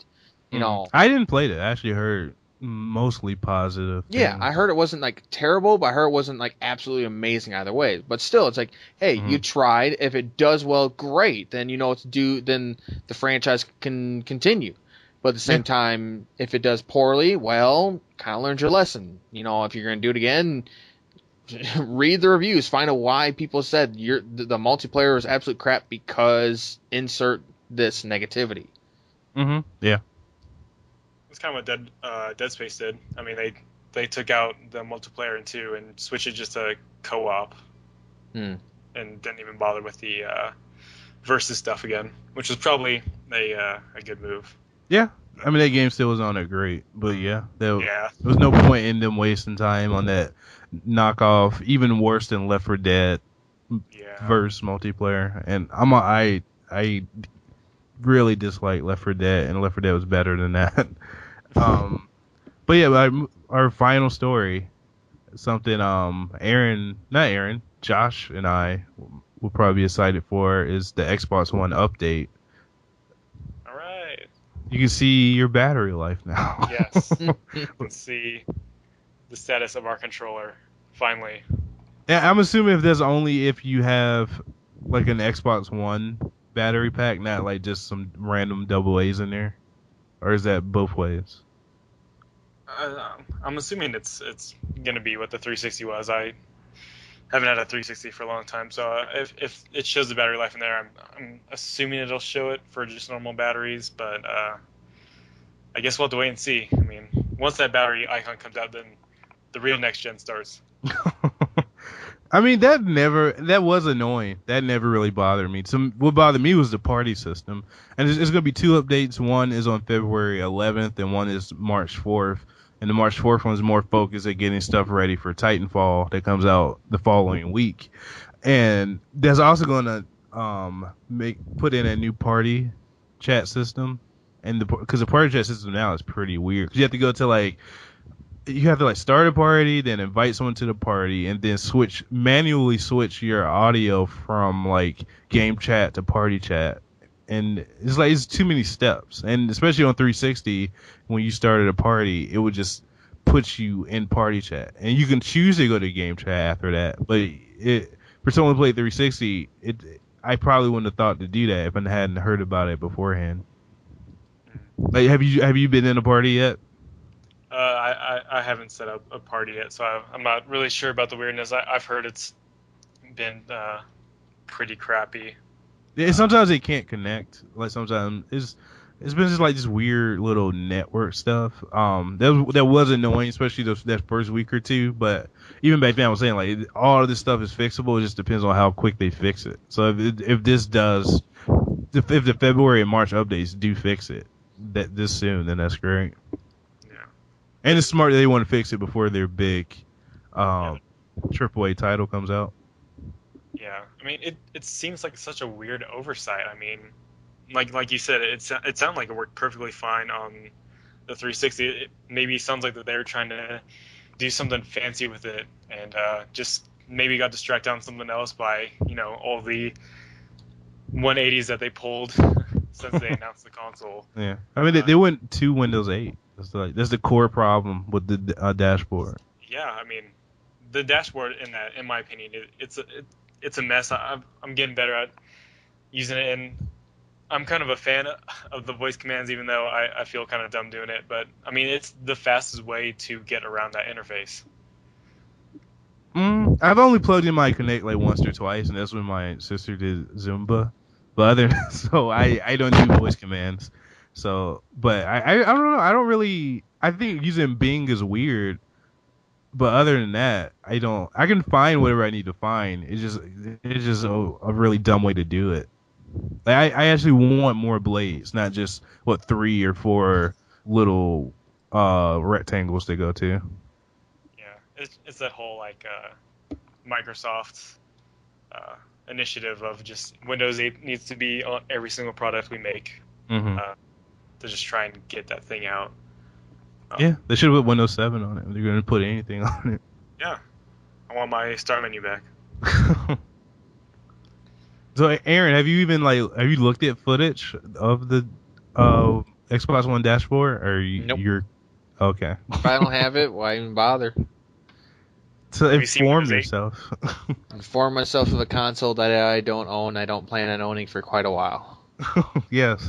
I didn't play it. I actually heard mostly positive Yeah, things. I heard it wasn't like terrible, but I heard it wasn't like absolutely amazing either way. But still, it's like, hey, you tried. If it does well, great. Then you know what to do. Then the franchise can continue. But at the same time, if it does poorly, well, kind of learned your lesson. If you're going to do it again, read the reviews. Find out why people said the multiplayer is absolute crap because insert this negativity. Yeah. It's kind of what Dead Space did. I mean, they took out the multiplayer in 2 and switched it just to co-op, and didn't even bother with the versus stuff again, which was probably a good move. Yeah. I mean, that game still was on there great, but yeah, there was no point in them wasting time on that knockoff, even worse than Left 4 Dead versus multiplayer. And I really dislike Left 4 Dead, and Left 4 Dead was better than that. But yeah, our final story, something Josh and I will probably be excited for, is the Xbox One update. All right. You can see your battery life now. Yes. You can see the status of our controller, finally. Yeah, I'm assuming if there's only if you have like an Xbox One battery pack, not like just some random double A's in there, or is that both ways? I'm assuming it's gonna be what the 360 was. I haven't had a 360 for a long time, so if it shows the battery life in there, I'm assuming it'll show it for just normal batteries. But I guess we'll have to wait and see. I mean, once that battery icon comes out, then the real next gen starts. I mean, that was annoying. That never really bothered me. What bothered me was the party system. And it's going to be two updates. One is on February 11th, and one is March 4th. And the March 4th one is more focused at getting stuff ready for Titanfall that comes out the following week. And that's also going to put in a new party chat system. And because the party chat system now is pretty weird. 'Cause you have to go to like you have to like start a party, then invite someone to the party, and then manually switch your audio from like game chat to party chat. And it's too many steps. And especially on 360, when you started a party, it would just put you in party chat, and you can choose to go to game chat after that. But for someone who played 360, I probably wouldn't have thought to do that if I hadn't heard about it beforehand. Like, have you been in a party yet? I haven't set up a party yet, so I'm not really sure about the weirdness. I've heard it's been pretty crappy. Yeah, sometimes they can't connect. Like sometimes it's been just like this weird little network stuff. That was annoying, especially that first week or two. But even back then, I was saying like all of this stuff is fixable. It just depends on how quick they fix it. So if the February and March updates do fix it this soon, then that's great. Yeah. And it's smart that they want to fix it before their big AAA title comes out. Yeah, I mean, it seems like such a weird oversight. I mean, like you said, it sounded like it worked perfectly fine on the 360. It maybe sounds like that they were trying to do something fancy with it, and just maybe got distracted on something else by all the 180s that they pulled since they announced the console. Yeah, I mean they went to Windows 8. That's the core problem with the dashboard. Yeah, I mean, the dashboard in my opinion, it's a mess. I'm getting better at using it, and I'm kind of a fan of the voice commands, even though I feel kind of dumb doing it. But I mean, it's the fastest way to get around that interface. I've only plugged in my Connect like once or twice, and that's when my sister did Zumba. But so I don't do voice commands. So, but I don't know. I don't really. I think using Bing is weird. But other than that, I don't. I can find whatever I need to find. It's just a really dumb way to do it. Like I actually want more blades, not just 3 or 4 little rectangles to go to. Yeah, it's that whole like Microsoft initiative of just Windows 8 needs to be on every single product we make to just try and get that thing out. Yeah, they should have put Windows 7 on it. If they're going to put anything on it. Yeah, I want my start menu back. So, Aaron, have you looked at footage of the Xbox One dashboard, or Nope. you're okay? If I don't have it, why even bother? To inform yourself. Inform myself of a console that I don't own. I don't plan on owning for quite a while. Yes.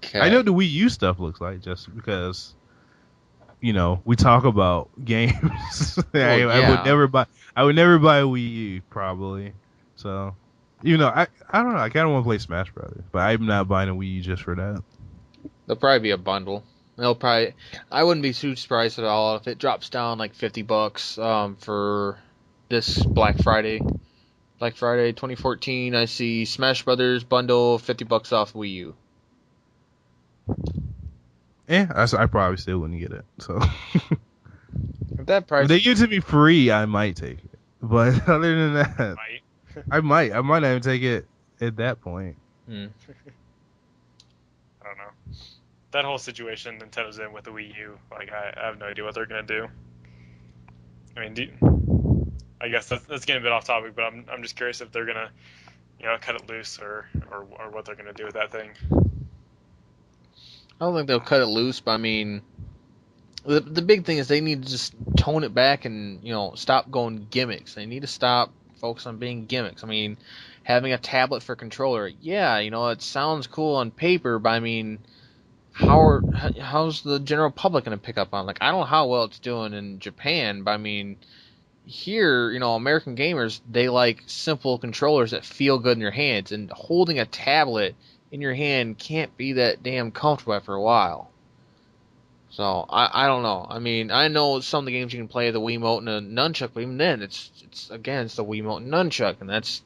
Okay. I know the Wii U stuff looks like, just because we talk about games. Well, yeah. I would never buy a Wii U probably. So, I don't know. I kind of want to play Smash Brothers, but I'm not buying a Wii U just for that. There'll probably be a bundle. I wouldn't be too surprised at all if it drops down like $50 for this Black Friday. Black Friday 2014, I see Smash Brothers bundle $50 off Wii U. Yeah, I probably still wouldn't get it. So At that price, if they give it to me free, I might take it. But other than that, I might not even take it at that point. I don't know. That whole situation Nintendo's in with the Wii U, like I have no idea what they're gonna do. I mean, I guess that's getting a bit off topic, but I'm just curious if they're gonna, cut it loose or what they're gonna do with that thing. I don't think they'll cut it loose, but I mean, The big thing is they need to just tone it back and stop going gimmicks. They need to stop focus on being gimmicks. I mean, having a tablet for controller, yeah, it sounds cool on paper, but I mean, how's the general public gonna pick up on? Like, I don't know how well it's doing in Japan, but I mean, here, American gamers, they like simple controllers that feel good in your hands, and holding a tablet in your hand can't be that damn comfortable after a while. So I don't know. I mean, I know some of the games you can play the Wiimote and a nunchuck, but even then, it's again it's the Wiimote and nunchuck, and that's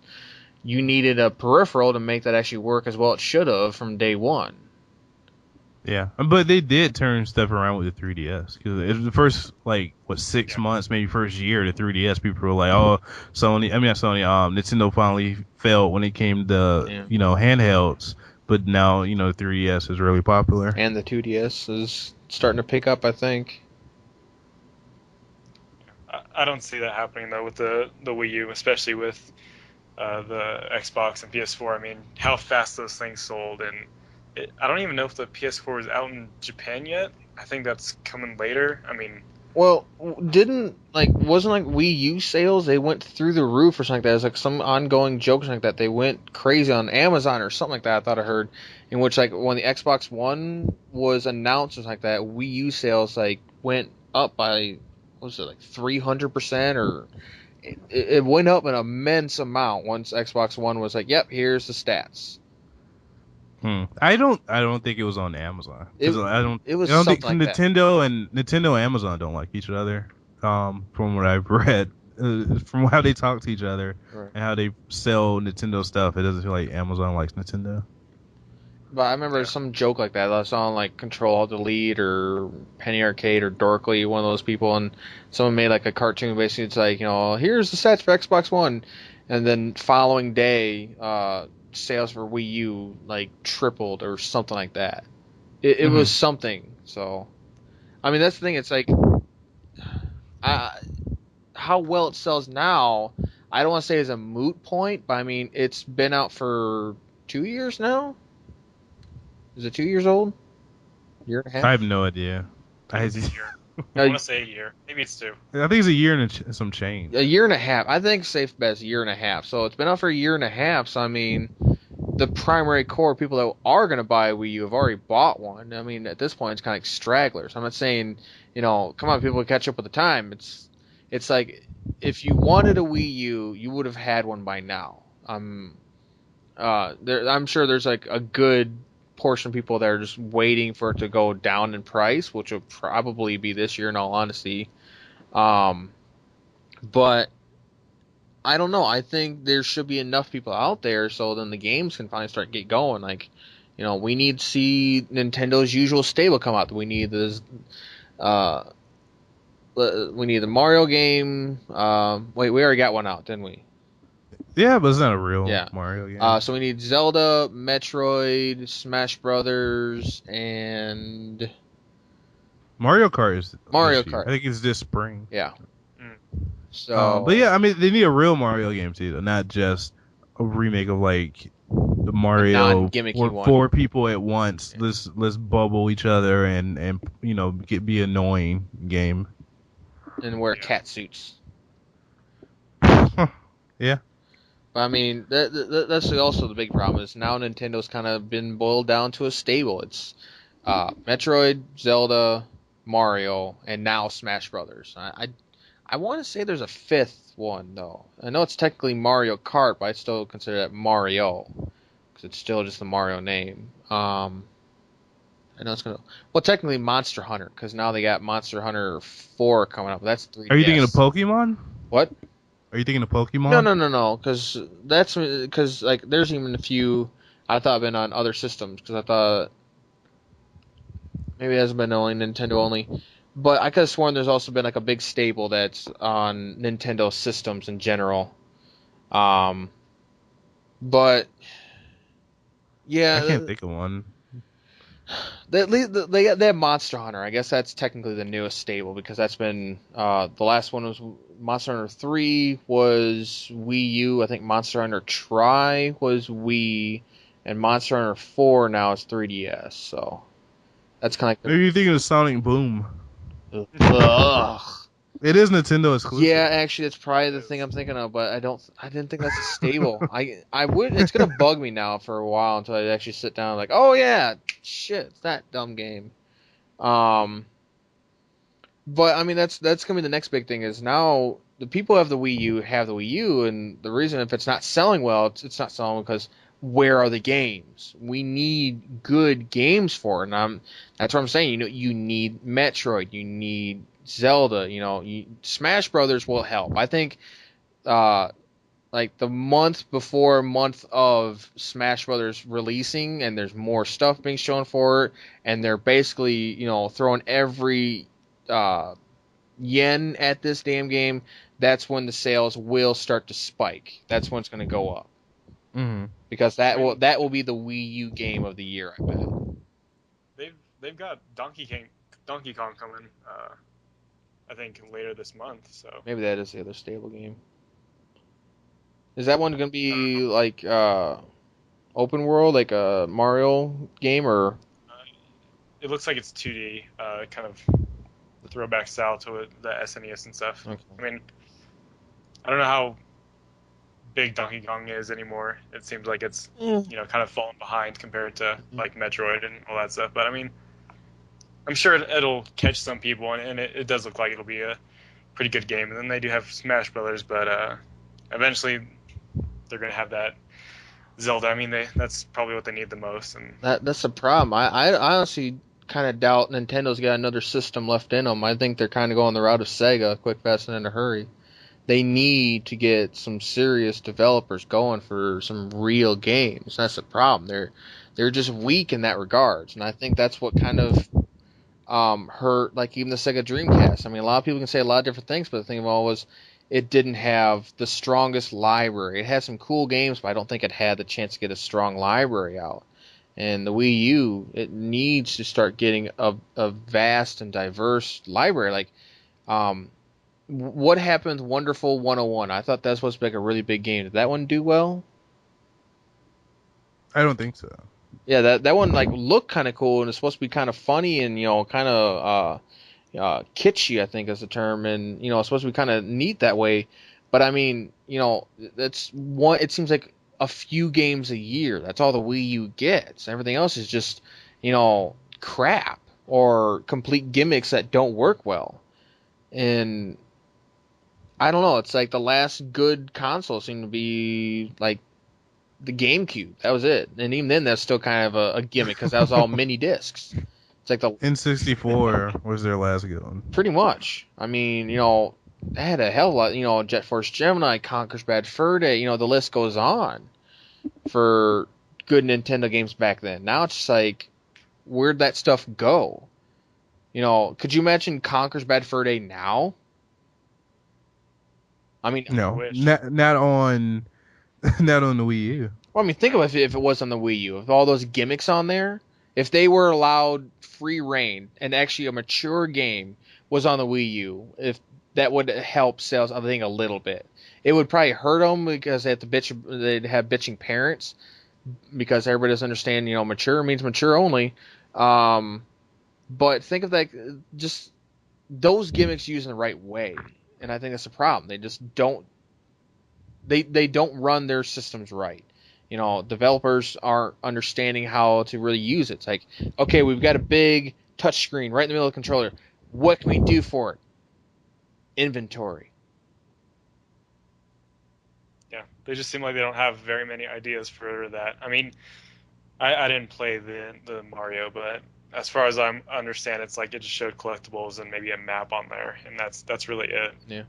you needed a peripheral to make that actually work as well it should have from day one. Yeah, but they did turn stuff around with the 3DS because it was the first 6 months, maybe first year, the 3DS people were like, oh, Nintendo finally failed when it came to handhelds, but now 3DS is really popular. And the 2DS is starting to pick up, I think. I don't see that happening though with the Wii U, especially with the Xbox and PS4. I mean, how fast those things sold, and I don't even know if the PS4 is out in Japan yet. I think that's coming later. I mean, well, wasn't Wii U sales? They went through the roof or something like that. It was like some ongoing joke or something like that. They went crazy on Amazon or something like that. I thought I heard, in which when the Xbox One was announced or something like that, Wii U sales went up by what was it 300% or it went up an immense amount once Xbox One was like, yep, here's the stats. I don't think it was on Amazon. It was I don't think something like Nintendo and Amazon don't like each other. From what I've read, from how they talk to each other right. And how they sell Nintendo stuff, it doesn't feel like Amazon likes Nintendo. But I remember some joke like that. I saw on Control Alt Delete or Penny Arcade or Dorkly, one of those people, and someone made a cartoon. Basically, it's here's the stats for Xbox One, and then following day, sales for Wii U tripled or something like that. It was something. So, I mean, that's the thing. It's how well it sells now. I don't want to say is a moot point, but I mean, it's been out for 2 years now. Is it 2 years old? Year and a half? I have no idea. I want to say a year. Maybe it's 2. I think it's a year and some change. A year and a half. I think safe bet is a year and a half. So it's been out for a year and a half. So I mean, the primary core people that are going to buy a Wii U have already bought one. I mean, at this point, it's kind of like stragglers. I'm not saying, come on, people catch up with the time. It's like if you wanted a Wii U, you would have had one by now. I'm sure there's a good portion of people that are just waiting for it to go down in price, which will probably be this year in all honesty. But I don't know. I think there should be enough people out there so then the games can finally start get going. We need to see Nintendo's usual stable come out. We need this. We need the Mario game. Wait, we already got one out, didn't we? Yeah, but it's not a real Mario game. So we need Zelda, Metroid, Smash Brothers, and Mario Kart is Mario Kart. I think it's this spring. Yeah. So, but yeah, I mean, they need a real Mario game too, not just a remake of the Mario four people at once. Yeah. Let's bubble each other and be annoying game. And wear cat suits. Yeah. But I mean, that's also the big problem is now Nintendo's kind of been boiled down to a stable. It's Metroid, Zelda, Mario, and now Smash Brothers. I want to say there's a fifth one though. I know it's technically Mario Kart, but I still consider that Mario because it's still just the Mario name. I know it's technically Monster Hunter because now they got Monster Hunter 4 coming up. That's 3DS. Are you thinking of Pokemon? What? Are you thinking of Pokemon? No. Because there's even a few I thought have been on other systems because I thought maybe it hasn't been only Nintendo only. But I could have sworn there's also been a big stable that's on Nintendo systems in general. But yeah, I can't think of one. They have Monster Hunter. I guess that's technically the newest stable because that's been the last one was Monster Hunter 3 was Wii U. I think Monster Hunter Tri was Wii, and Monster Hunter 4 now is 3DS. So that's kind of maybe you're thinking of Sonic Boom. Ugh. It is Nintendo exclusive. Yeah, actually, that's probably the thing I'm thinking of, but I didn't think that's stable. I would. It's gonna bug me now for a while until I actually sit down, like, oh yeah, shit, it's that dumb game. Um, but I mean, that's gonna be the next big thing is now the people who have the Wii U have the Wii U, and the reason if it's not selling well, it's not selling because where are the games? We need good games for it, and that's what I'm saying. You need Metroid, you need Zelda, Smash Brothers will help. I think uh, like the month of Smash Brothers releasing, and there's more stuff being shown for it, and they're basically throwing every uh, yen at this damn game. That's when the sales will start to spike. That's when it's going to go up Mm-hmm. because that will be the Wii U game of the year. I bet. They've got Donkey Kong coming. I think later this month. So Maybe that is the other stable game. Is that one going to I don't be know. like open world, like a Mario game, or? It looks like it's 2D, kind of the throwback style to the SNES and stuff. Okay. I mean, I don't know how big Donkey Kong is anymore. It seems like it's kind of fallen behind compared to like Metroid and all that stuff. But I mean, I'm sure it'll catch some people, and it does look like it'll be a pretty good game. And then they do have Smash Brothers, but eventually they're gonna have that Zelda. I mean, that's probably what they need the most. And That's the problem. I honestly kind of doubt Nintendo's got another system left in them. I think they're kind of going the route of Sega, quick, fast, and in a hurry. They need to get some serious developers going for some real games. That's the problem. They're just weak in that regards, and I think that's what kind of hurt like even the Sega Dreamcast. I mean, a lot of people can say a lot of different things, but the thing of all was it didn't have the strongest library. It had some cool games, but I don't think it had the chance to get a strong library out. And the Wii U, it needs to start getting a vast and diverse library. Like, what happened with Wonderful 101? I thought that was supposed to be like a really big game. Did that one do well? I don't think so. Yeah, that one like looked kind of cool and it's supposed to be kind of funny and kind of kitschy, I think is the term, and it's supposed to be kind of neat that way. But I mean, that's one. It seems like a few games a year. That's all the Wii U gets. Everything else is just crap or complete gimmicks that don't work well. And I don't know. It's like the last good console seemed to be like the GameCube. That was it. And even then, that's still kind of a gimmick because that was all mini discs. It's like the N64 was their last good one. pretty much. I mean, they had a hell of a lot. Jet Force Gemini, Conker's Bad Fur Day. The list goes on for good Nintendo games back then. Now it's just like, where'd that stuff go? Could you imagine Conker's Bad Fur Day now? I mean, I No, wish. not on not on the Wii U. well, I mean, think of it if it was on the Wii U, with all those gimmicks on there. If they were allowed free reign and actually a mature game was on the Wii U, if that would help sales, I think a little bit. It would probably hurt them because they have to bitch. They'd have bitching parents because everybody doesn't understand. Mature means mature only. But think of that, just those gimmicks used in the right way, and I think that's the problem. They just don't. They don't run their systems right. Developers aren't understanding how to really use it. It's like, okay, we've got a big touch screen right in the middle of the controller. What can we do for it? Inventory. Yeah, they just seem like they don't have very many ideas for that. I mean, I didn't play the Mario, but as far as I understand, it's like it just showed collectibles and maybe a map on there, and that's really it. Yeah.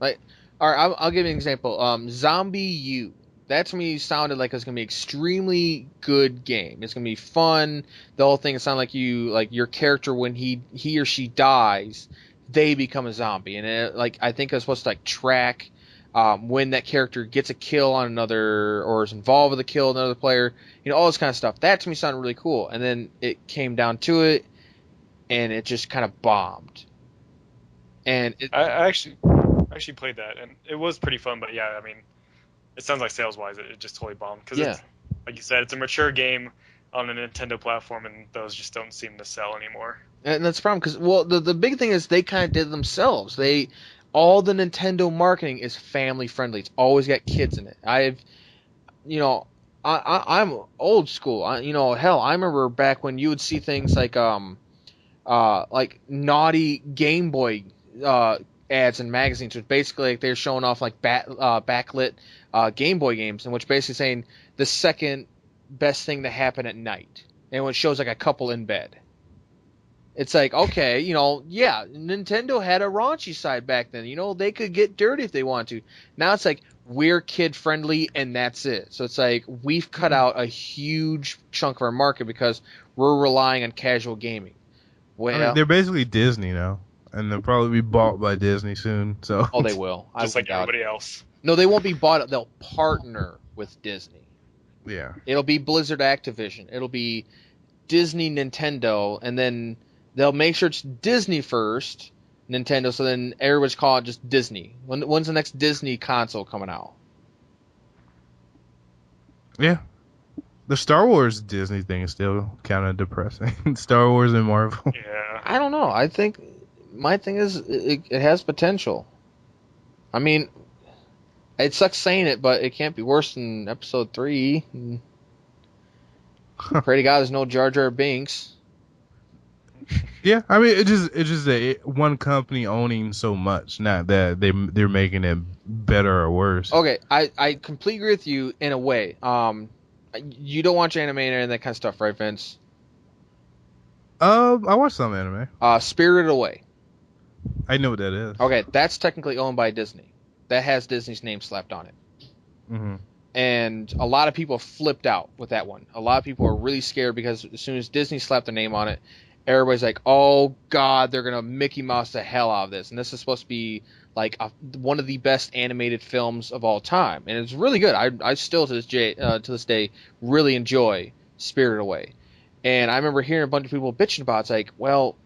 Like, all right, I'll give you an example. Zombie U. That to me sounded like it's gonna be an extremely good game. It's gonna be fun. The whole thing sounded like your character when he or she dies, they become a zombie, and I think it's supposed to like track when that character gets a kill on another or is involved with a kill of another player. All this kind of stuff. That to me sounded really cool. And then it came down to it, and it just kind of bombed. And I actually played that, and it was pretty fun. But yeah, I mean, it sounds like sales wise, it just totally bombed because yeah. it's like you said, it's a mature game. on a Nintendo platform, and those just don't seem to sell anymore. And that's the problem because the big thing is they kind of did it themselves. All the Nintendo marketing is family friendly. It's always got kids in it. You know, I'm old school. Hell, I remember back when you would see things like naughty Game Boy ads in magazines, which basically like, they're showing off like backlit Game Boy games, in which basically saying the second best thing to happen at night, and it shows like a couple in bed. It's like, okay, yeah, Nintendo had a raunchy side back then. They could get dirty if they want to. Now it's like, we're kid friendly and that's it. So it's like, we've cut out a huge chunk of our market because we're relying on casual gaming. Well, I mean, they're basically Disney now, and they'll probably be bought by Disney soon. So. Oh, they will. Just like everybody else. No, they won't be bought. They'll partner with Disney. Yeah. It'll be Blizzard Activision. It'll be Disney Nintendo, and then they'll make sure it's Disney first, Nintendo, so then everyone's call it just Disney. When's the next Disney console coming out? Yeah. The Star Wars Disney thing is still kind of depressing. Star Wars and Marvel. Yeah. I don't know. I think my thing is it has potential. I mean, it sucks saying it, but it can't be worse than Episode 3. Pray to God there's no Jar Jar Binks. Yeah, I mean, it's just one company owning so much, not that they're making it better or worse. Okay, I completely agree with you in a way. You don't watch anime and that kind of stuff, right, Vince? I watch some anime. Spirited Away. I know what that is. Okay, that's technically owned by Disney. That has Disney's name slapped on it. Mm-hmm. And a lot of people flipped out with that one. A lot of people are really scared because as soon as Disney slapped their name on it, everybody's like, oh, God, they're going to Mickey Mouse the hell out of this. And this is supposed to be like one of the best animated films of all time. And it's really good. I still, to this day, really enjoy Spirited Away. And I remember hearing a bunch of people bitching about it. It's like, well,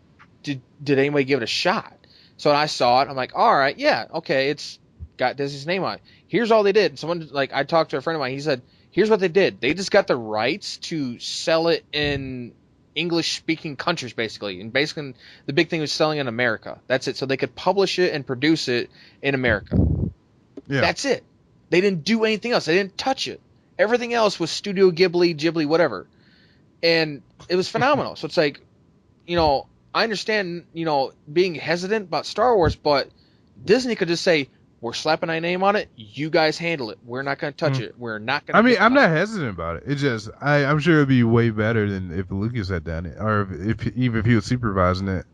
did anybody give it a shot? So when I saw it, I'm like, all right, yeah, okay, it's got Disney's name on it. Here's all they did. Someone, like, I talked to a friend of mine. He said, here's what they did. They just got the rights to sell it in English-speaking countries, basically. And basically, the big thing was selling in America. That's it. So they could publish it and produce it in America. Yeah. That's it. They didn't do anything else. They didn't touch it. Everything else was Studio Ghibli, whatever. And it was phenomenal. So it's like, I understand, being hesitant about Star Wars, but Disney could just say, we're slapping our name on it. You guys handle it. We're not going to touch it. We're not going to. I mean, I'm not hesitant about it. It's just I'm sure it'd be way better than if Lucas had done it, or even if he was supervising it,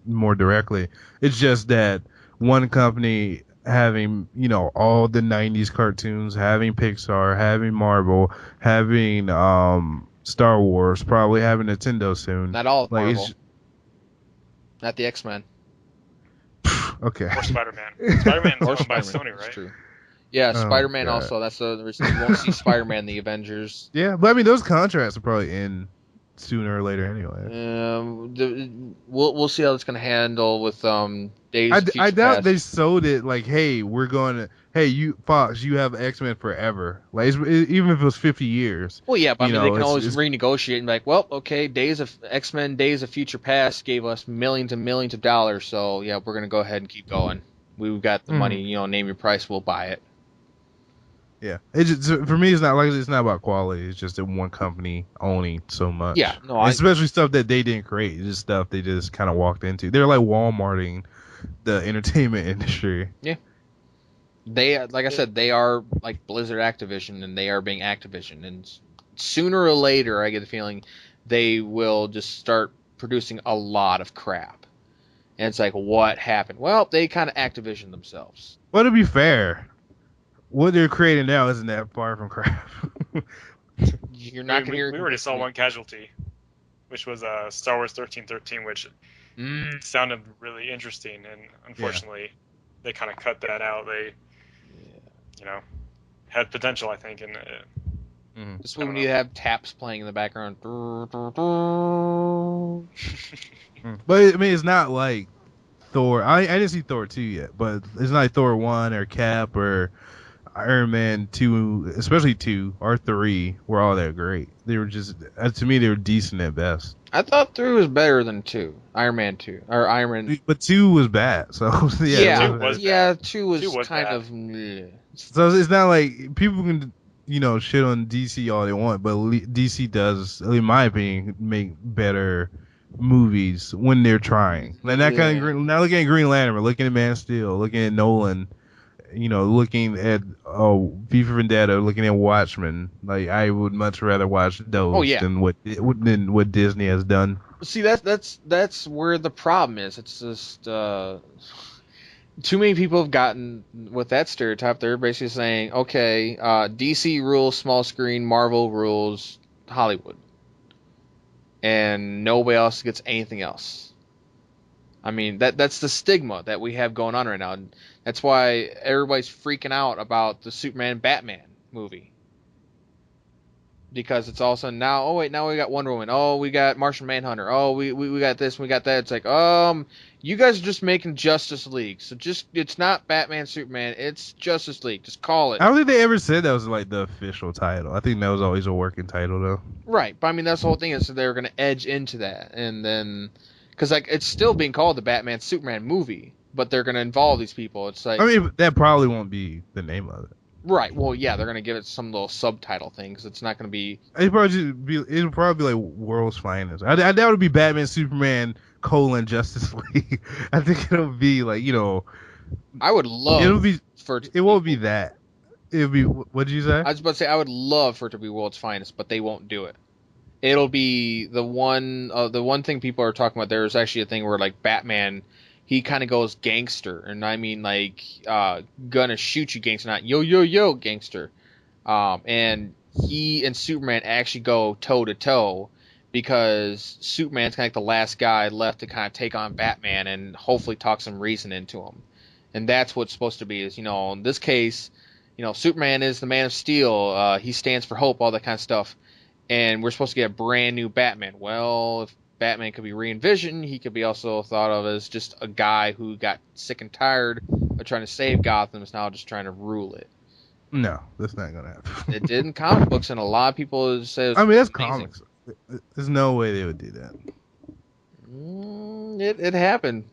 more directly. It's just that one company having all the '90s cartoons, having Pixar, having Marvel, having Star Wars, probably having Nintendo soon. Not all of Marvel. Not the X-Men. Okay. Or Spider-Man. Spider-Man's owned by Sony, right? That's true. Yeah, Spider-Man also. That's the reason you won't see Spider-Man in the Avengers. Yeah, but I mean, those contracts will probably end sooner or later anyway. We'll see how it's going to handle with Days of Future I doubt Past. they sold it like, hey, you Fox, you have X-Men forever. Like, even if it was 50 years. Well, yeah, but they can always it's renegotiate and be like, well, okay, X-Men Days of Future Past gave us millions and millions of dollars, so yeah, we're going to go ahead and keep going. We've got the money, name your price, we'll buy it. Yeah, it's just, for me, it's not about quality. It's just that one company owning so much. Yeah, no, especially stuff that they didn't create. It's just stuff they just kind of walked into. They're like Walmarting the entertainment industry. Yeah. They, like I said, they are like Blizzard Activision, and they are being Activision. And sooner or later, I get the feeling they will just start producing a lot of crap. And it's like, what happened? Well, they kind of Activision themselves. Well, to be fair, what they're creating now isn't that far from crap. You're not going to hear. We already saw one casualty, which was Star Wars 1313, which sounded really interesting, and unfortunately, they kind of cut that out. They, had potential, I think, and just when you have taps playing in the background. But I mean, it's not like Thor. I didn't see Thor 2 yet, but it's not like Thor 1 or Cap or Iron Man 2, especially 2 or 3, were all that great. They were just, to me, they were decent at best. I thought 3 was better than 2. Iron Man 2 or Iron Man. But 2 was bad. So yeah, Two was yeah, bad. 2 was, Two was kind bad. of. Bleh. So it's not like people can, shit on DC all they want, but DC does, in my opinion, make better movies when they're trying. Like not not looking at Green Lantern, but looking at Man of Steel, looking at Nolan, looking at V for Vendetta, looking at Watchmen. Like I would much rather watch those than what Disney has done. See, that's where the problem is. It's just too many people have gotten with that stereotype. They're basically saying, okay, DC rules small screen, Marvel rules Hollywood, and nobody else gets anything else. I mean, that's the stigma that we have going on right now. And that's why everybody's freaking out about the Superman Batman movie. Because it's all of a sudden now, oh wait, now we got Wonder Woman, oh we got Martian Manhunter, oh we got this, we got that. It's like, you guys are just making Justice League, so it's not Batman Superman, it's Justice League. Just call it. I don't think they ever said that was like the official title. I think that was always a working title though. Right, but I mean that's the whole thing is that they were gonna edge into that, and then because like it's still being called the Batman Superman movie, but they're gonna involve these people. It's like, I mean, that probably won't be the name of it. Right. Well, yeah, they're gonna give it some little subtitle thing because it's not gonna be. It'll probably be like World's Finest. I doubt it'll be Batman, Superman, Justice League. I think it'll be like I would love. It won't be that. It'll be. What did you say? I was about to say I would love for it to be World's Finest, but they won't do it. It'll be the one. The one thing people are talking about. There's actually a thing where like Batman. He kind of goes gangster, and I mean like gonna shoot you gangster, not yo gangster. And he and Superman actually go toe to toe because Superman's kind of like the last guy left to kind of take on Batman and hopefully talk some reason into him. And that's what's supposed to be is in this case, Superman is the Man of Steel. He stands for hope, all that kind of stuff. And we're supposed to get a brand new Batman. Well, if Batman could be re-envisioned, he could be also thought of as just a guy who got sick and tired of trying to save Gotham, is now just trying to rule it. No, that's not gonna happen. It did in comic books, and a lot of people say. I mean, that's amazing. Comics. There's no way they would do that. It happened.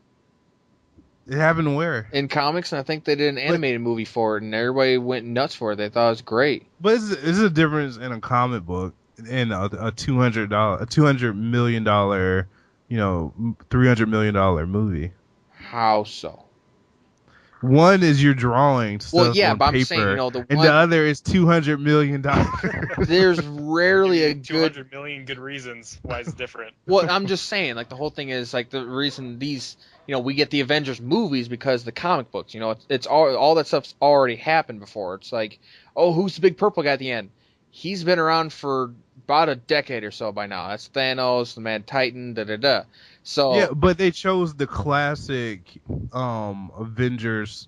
It happened where? In comics, and I think they did an animated movie for it, and everybody went nuts for it. They thought it was great. But is a difference in a comic book and a $200 million, $300 million movie. How so? One is you're drawing stuff on but paper, I'm saying, and the other is $200 million. There's rarely a good 200 million good reasons why it's different. Well, I'm just saying, like the whole thing is like the reason these, we get the Avengers movies because the comic books, it's all that stuff's already happened before. It's like, oh, who's the big purple guy at the end? He's been around for about a decade or so by now. That's Thanos, the Mad Titan, da-da-da. So yeah, but they chose the classic Avengers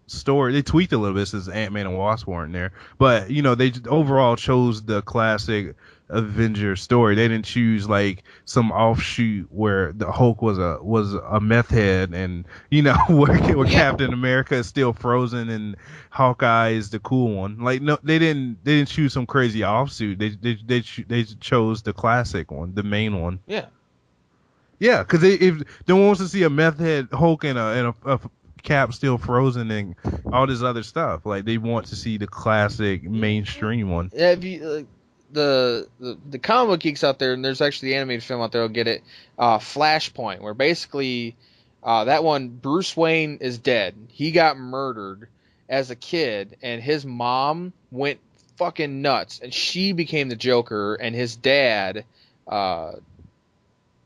story. They tweaked a little bit since Ant-Man and Wasp weren't there. But, they overall chose the classic Avengers story. They didn't choose like some offshoot where the Hulk was a meth head and where Captain America is still frozen and Hawkeye is the cool one. Like no, they didn't choose some crazy offshoot. They chose the classic one, the main one. Yeah. Yeah, because if no one wants to see a meth head Hulk and a Cap still frozen and all this other stuff, like they want to see the classic mainstream one. Yeah, if you, the comic book geeks out there, and there's actually the animated film out there, will get it. Flashpoint, where basically that one, Bruce Wayne is dead. He got murdered as a kid, and his mom went fucking nuts, and she became the Joker, and his dad,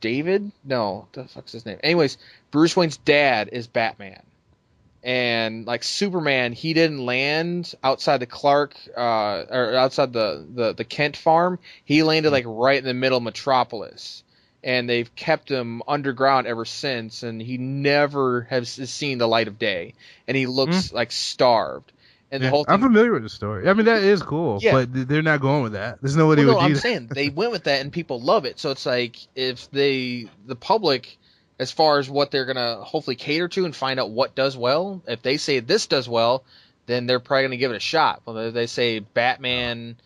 David? No, what the fuck's his name? Anyways, Bruce Wayne's dad is Batman. And like Superman, he didn't land outside the Clark or outside the Kent farm. He landed like right in the middle of Metropolis, and they've kept him underground ever since. And he never has seen the light of day, and he looks like starved. And the whole thing, I'm familiar with the story. I mean, that is cool, but they're not going with that. There's no way they would do that. I'm saying they went with that, and people love it. So it's like if the public, as far as what they're going to hopefully cater to and find out what does well, if they say this does well, then they're probably going to give it a shot. Well, they say Batman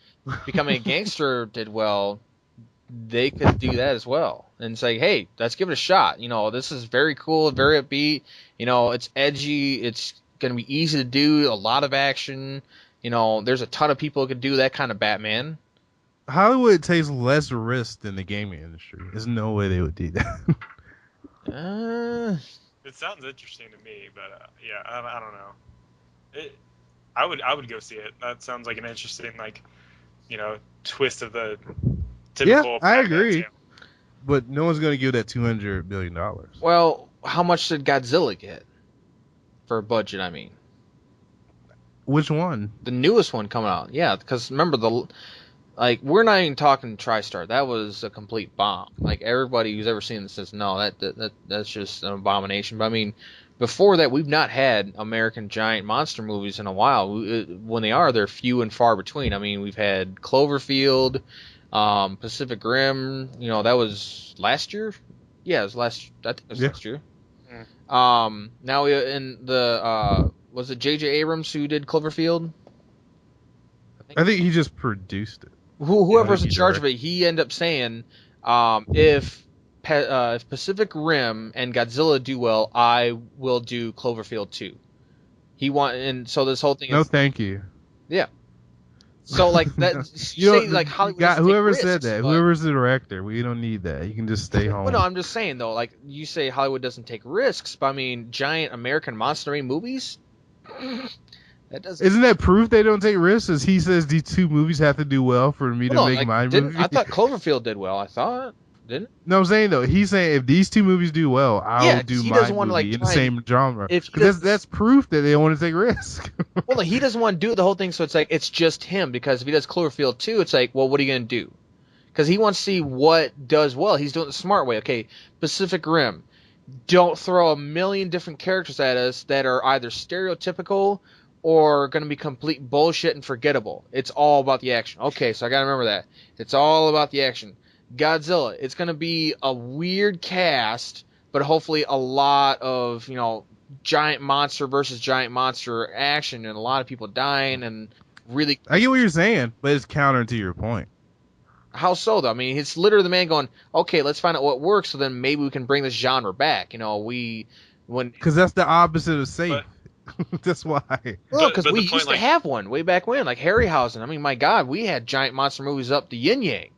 becoming a gangster did well, they could do that as well and say, hey, let's give it a shot. This is very cool, very upbeat. It's edgy. It's going to be easy to do, a lot of action. There's a ton of people who could do that kind of Batman. Hollywood takes less risk than the gaming industry. There's no way they would do that. It sounds interesting to me, but yeah, I don't know. I would go see it. That sounds like an interesting, twist of the typical. Yeah, I Batman agree. tale. But no one's going to give that $200 billion. Well, how much did Godzilla get for a budget? I mean, which one? The newest one coming out. Yeah, because remember we're not even talking TriStar. That was a complete bomb. Like everybody who's ever seen this says, no, that's just an abomination. But I mean, before that, we've not had American giant monster movies in a while. When they are, they're few and far between. I mean, we've had Cloverfield, Pacific Rim. That was last year. Yeah, it was last. I think it was last year. Now in the was it J.J. Abrams who did Cloverfield? I think he just produced it. Whoever's in charge of it, he ended up saying, if Pacific Rim and Godzilla do well, I will do Cloverfield 2. And so this whole thing is... No, thank you. Yeah. So, like, that... Hollywood whoever said that, whoever's the director, we don't need that. You can just stay home. Well, no, I'm just saying, though, like, you say Hollywood doesn't take risks, but, I mean, giant American monster movies... Isn't that proof they don't take risks? As he says, these two movies have to do well for me to make my movie. I thought Cloverfield did well. I thought, didn't? No, I'm saying though. He's saying if these two movies do well, I'll do my movie in the same genre. That's proof that they don't want to take risks. Well, he doesn't want to do the whole thing, so it's like it's just him. Because if he does Cloverfield 2, it's like, well, what are you gonna do? Because he wants to see what does well. He's doing it the smart way. Okay, Pacific Rim. Don't throw a million different characters at us that are either stereotypical or going to be complete bullshit and forgettable. It's all about the action. Okay, so I got to remember that. It's all about the action. Godzilla, it's going to be a weird cast, but hopefully a lot of, giant monster versus giant monster action and a lot of people dying and really... I get what you're saying, but it's counter to your point. How so, though? I mean, it's literally the man going, okay, let's find out what works, so then maybe we can bring this genre back. Because that's the opposite of safe. That's why. Well, because we used to have one way back when, like Harryhausen. I mean, my God, we had giant monster movies up to yin yang.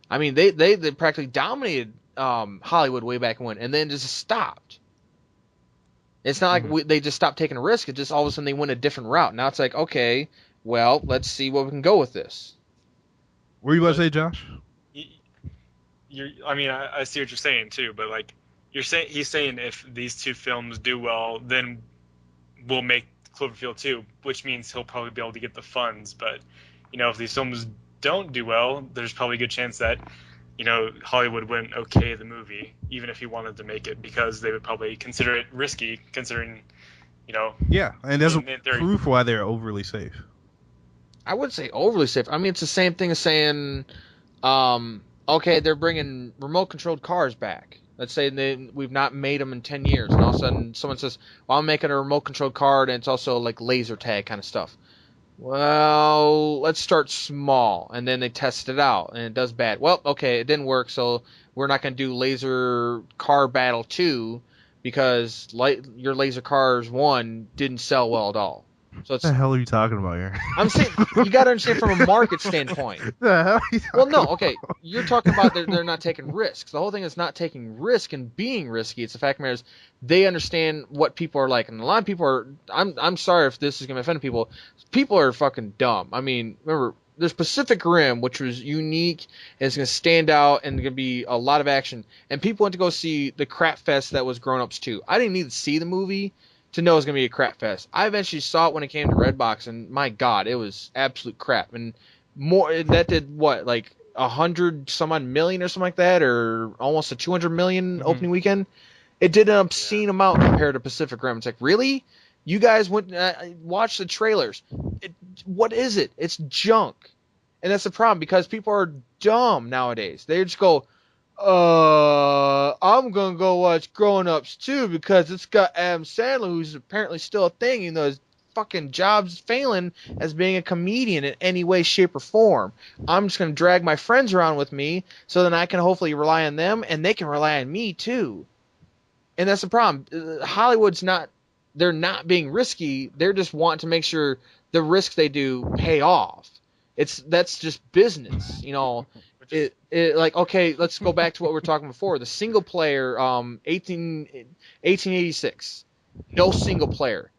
I mean, they practically dominated Hollywood way back when, and then just stopped. It's not like they just stopped taking a risk. It just all of a sudden they went a different route. Now it's like, okay, well, let's see what we can go with this. What were you about to say, Josh? I see what you're saying too, but like he's saying if these two films do well, then we'll make Cloverfield 2, which means he'll probably be able to get the funds. But, if these films don't do well, there's probably a good chance that, Hollywood wouldn't okay the movie, even if he wanted to make it, because they would probably consider it risky, considering, Yeah, and there's proof why they're overly safe. I would say overly safe. I mean, it's the same thing as saying, okay, they're bringing remote-controlled cars back. Let's say we've not made them in 10 years, and all of a sudden someone says, well, I'm making a remote-controlled car, and it's also like laser tag kind of stuff. Well, let's start small, and then they test it out, and it does bad. Well, okay, it didn't work, so we're not going to do Laser Car Battle 2 because your Laser Cars 1 didn't sell well at all. So what the hell are you talking about here? I'm saying you got to understand from a market standpoint. The hell are you talking about? You're talking about they're not taking risks. The whole thing is not taking risk and being risky. It's the fact of the matter is they understand what people are like, and a lot of people are. I'm sorry if this is going to offend people. People are fucking dumb. I mean, remember there's Pacific Rim, which was unique and it's going to stand out and going to be a lot of action. And people went to go see the crap fest that was Grown Ups 2. I didn't need to see the movie to know it was going to be a crap fest. I eventually saw it when it came to Redbox, and my God, it was absolute crap. And that did what, like 100 some odd million or something like that, or almost a 200 million opening weekend. It did an obscene amount compared to Pacific Rim. It's like, really? You guys went watch the trailers. What is it? It's junk. And that's the problem, because people are dumb nowadays. They just go, I'm going to go watch Grown Ups 2 because it's got Adam Sandler, who's apparently still a thing, even though he's fucking job's failing as being a comedian in any way, shape, or form. I'm just going to drag my friends around with me so then I can hopefully rely on them and they can rely on me too. And that's the problem. Hollywood's not, they're not being risky. They're just wanting to make sure the risks they do pay off. That's just business, you know. Like, okay, let's go back to what we were talking before. The single player, 1886. No single player.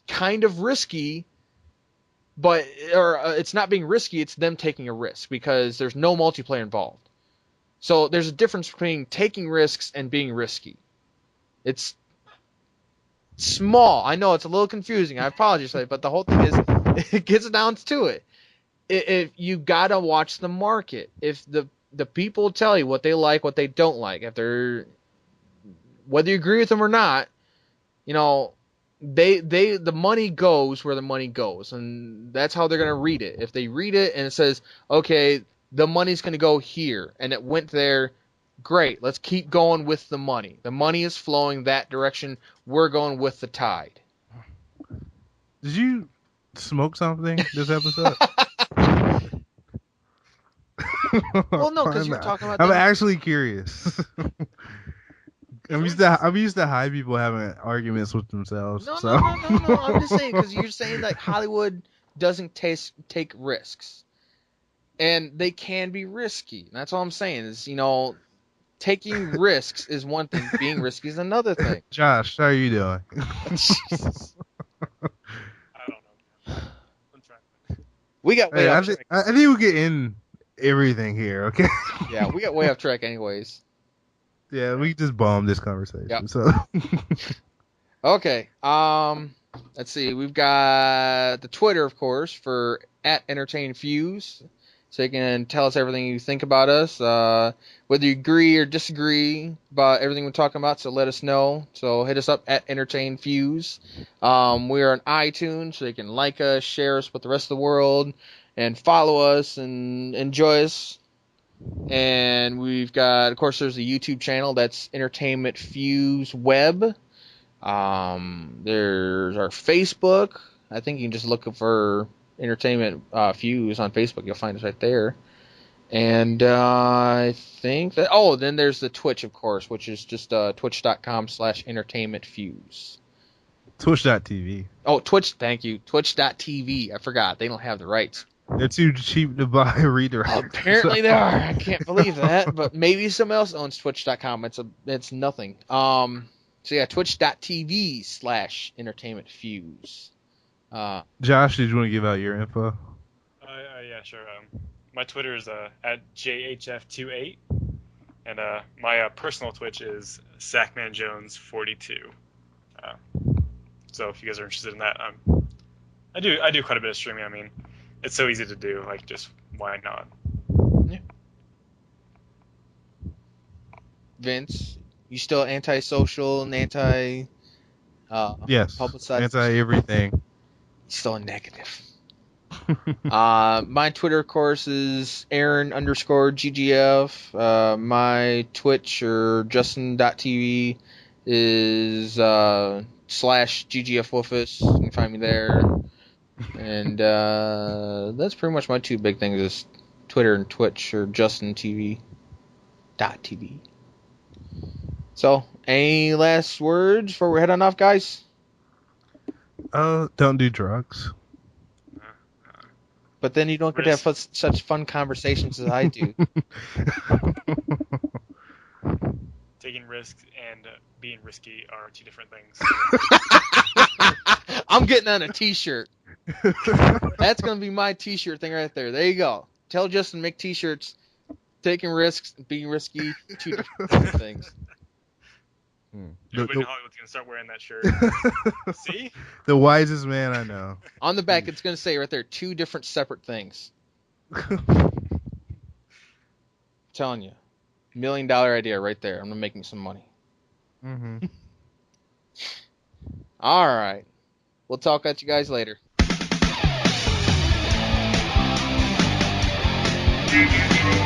Kind of risky, but, it's not being risky, it's them taking a risk because there's no multiplayer involved. So there's a difference between taking risks and being risky. It's small. I know it's a little confusing. I apologize, but the whole thing is, it gets down to it. If you gotta watch the market. If the people tell you what they like, what they don't like, if they're, whether you agree with them or not, you know, the money goes where the money goes, and that's how they're gonna read it. If they read it and it says, okay, the money's gonna go here, and it went there, great. Let's keep going with the money. The money is flowing that direction. We're going with the tide. Did you smoke something this episode? Well, no, because you were talking about I'm them. actually curious. I'm used to high people having arguments with themselves. No. So. I'm just saying, because you're saying like Hollywood doesn't take risks, and they can be risky. That's all I'm saying. Is, you know, taking risks is one thing. Being risky is another thing. Josh, how are you doing? Jesus. I don't know. I'm trying. We got way Hey, off track. I think we get in everything here, okay? Yeah, we got way off track anyways. Yeah, we just bombed this conversation. Yep. So. Okay. Let's see. We've got the Twitter, of course, for @EntertainFuse. So you can tell us everything you think about us, whether you agree or disagree about everything we're talking about. So let us know. So hit us up @EntertainFuse. We are on iTunes, so you can like us, share us with the rest of the world, and follow us and enjoy us. And we've got, of course, there's a YouTube channel that's Entertainment Fuse Web. There's our Facebook. I think you can just look for Entertainment Fuse on Facebook. You'll find us right there. And I think that, then there's the Twitch, of course, which is just twitch.com/entertainmentfuse. Twitch.tv. Oh, Twitch, thank you. Twitch.tv. I forgot. They don't have the rights. They're too cheap to buy redirect. Apparently they are. I can't believe that. But maybe someone else owns Twitch.com. It's nothing. So yeah, Twitch.tv/entertainmentfuse. Josh, did you want to give out your info? Yeah, sure. My Twitter is @JHF28, and my personal Twitch is SackmanJones42. So if you guys are interested in that, I do quite a bit of streaming. I mean, it's so easy to do. Like, just why not? Yeah. Vince, you still antisocial and anti? Yes. Publicized? Anti-everything. Still a negative. My Twitter, of course, is Aaron_GGF. My Twitch or Justin.tv is /GGFWolfus. You can find me there. And that's pretty much my two big things, is Twitter and Twitch or JustinTV.tv. So, any last words before we head on off, guys? Don't do drugs. But then you don't get to have such fun conversations as I do. Taking risks and being risky are two different things. I'm getting on a t-shirt. That's going to be my t-shirt thing right there. There you go. Tell Justin to make t-shirts. Taking risks, being risky, two different things. Everybody in Hollywood's going to start wearing that shirt. See? The wisest man I know. On the back, it's going to say right there, two different separate things. Telling you. $1 million idea right there. I'm going to make me some money. Mm-hmm. All right. We'll talk at you guys later. Thank you.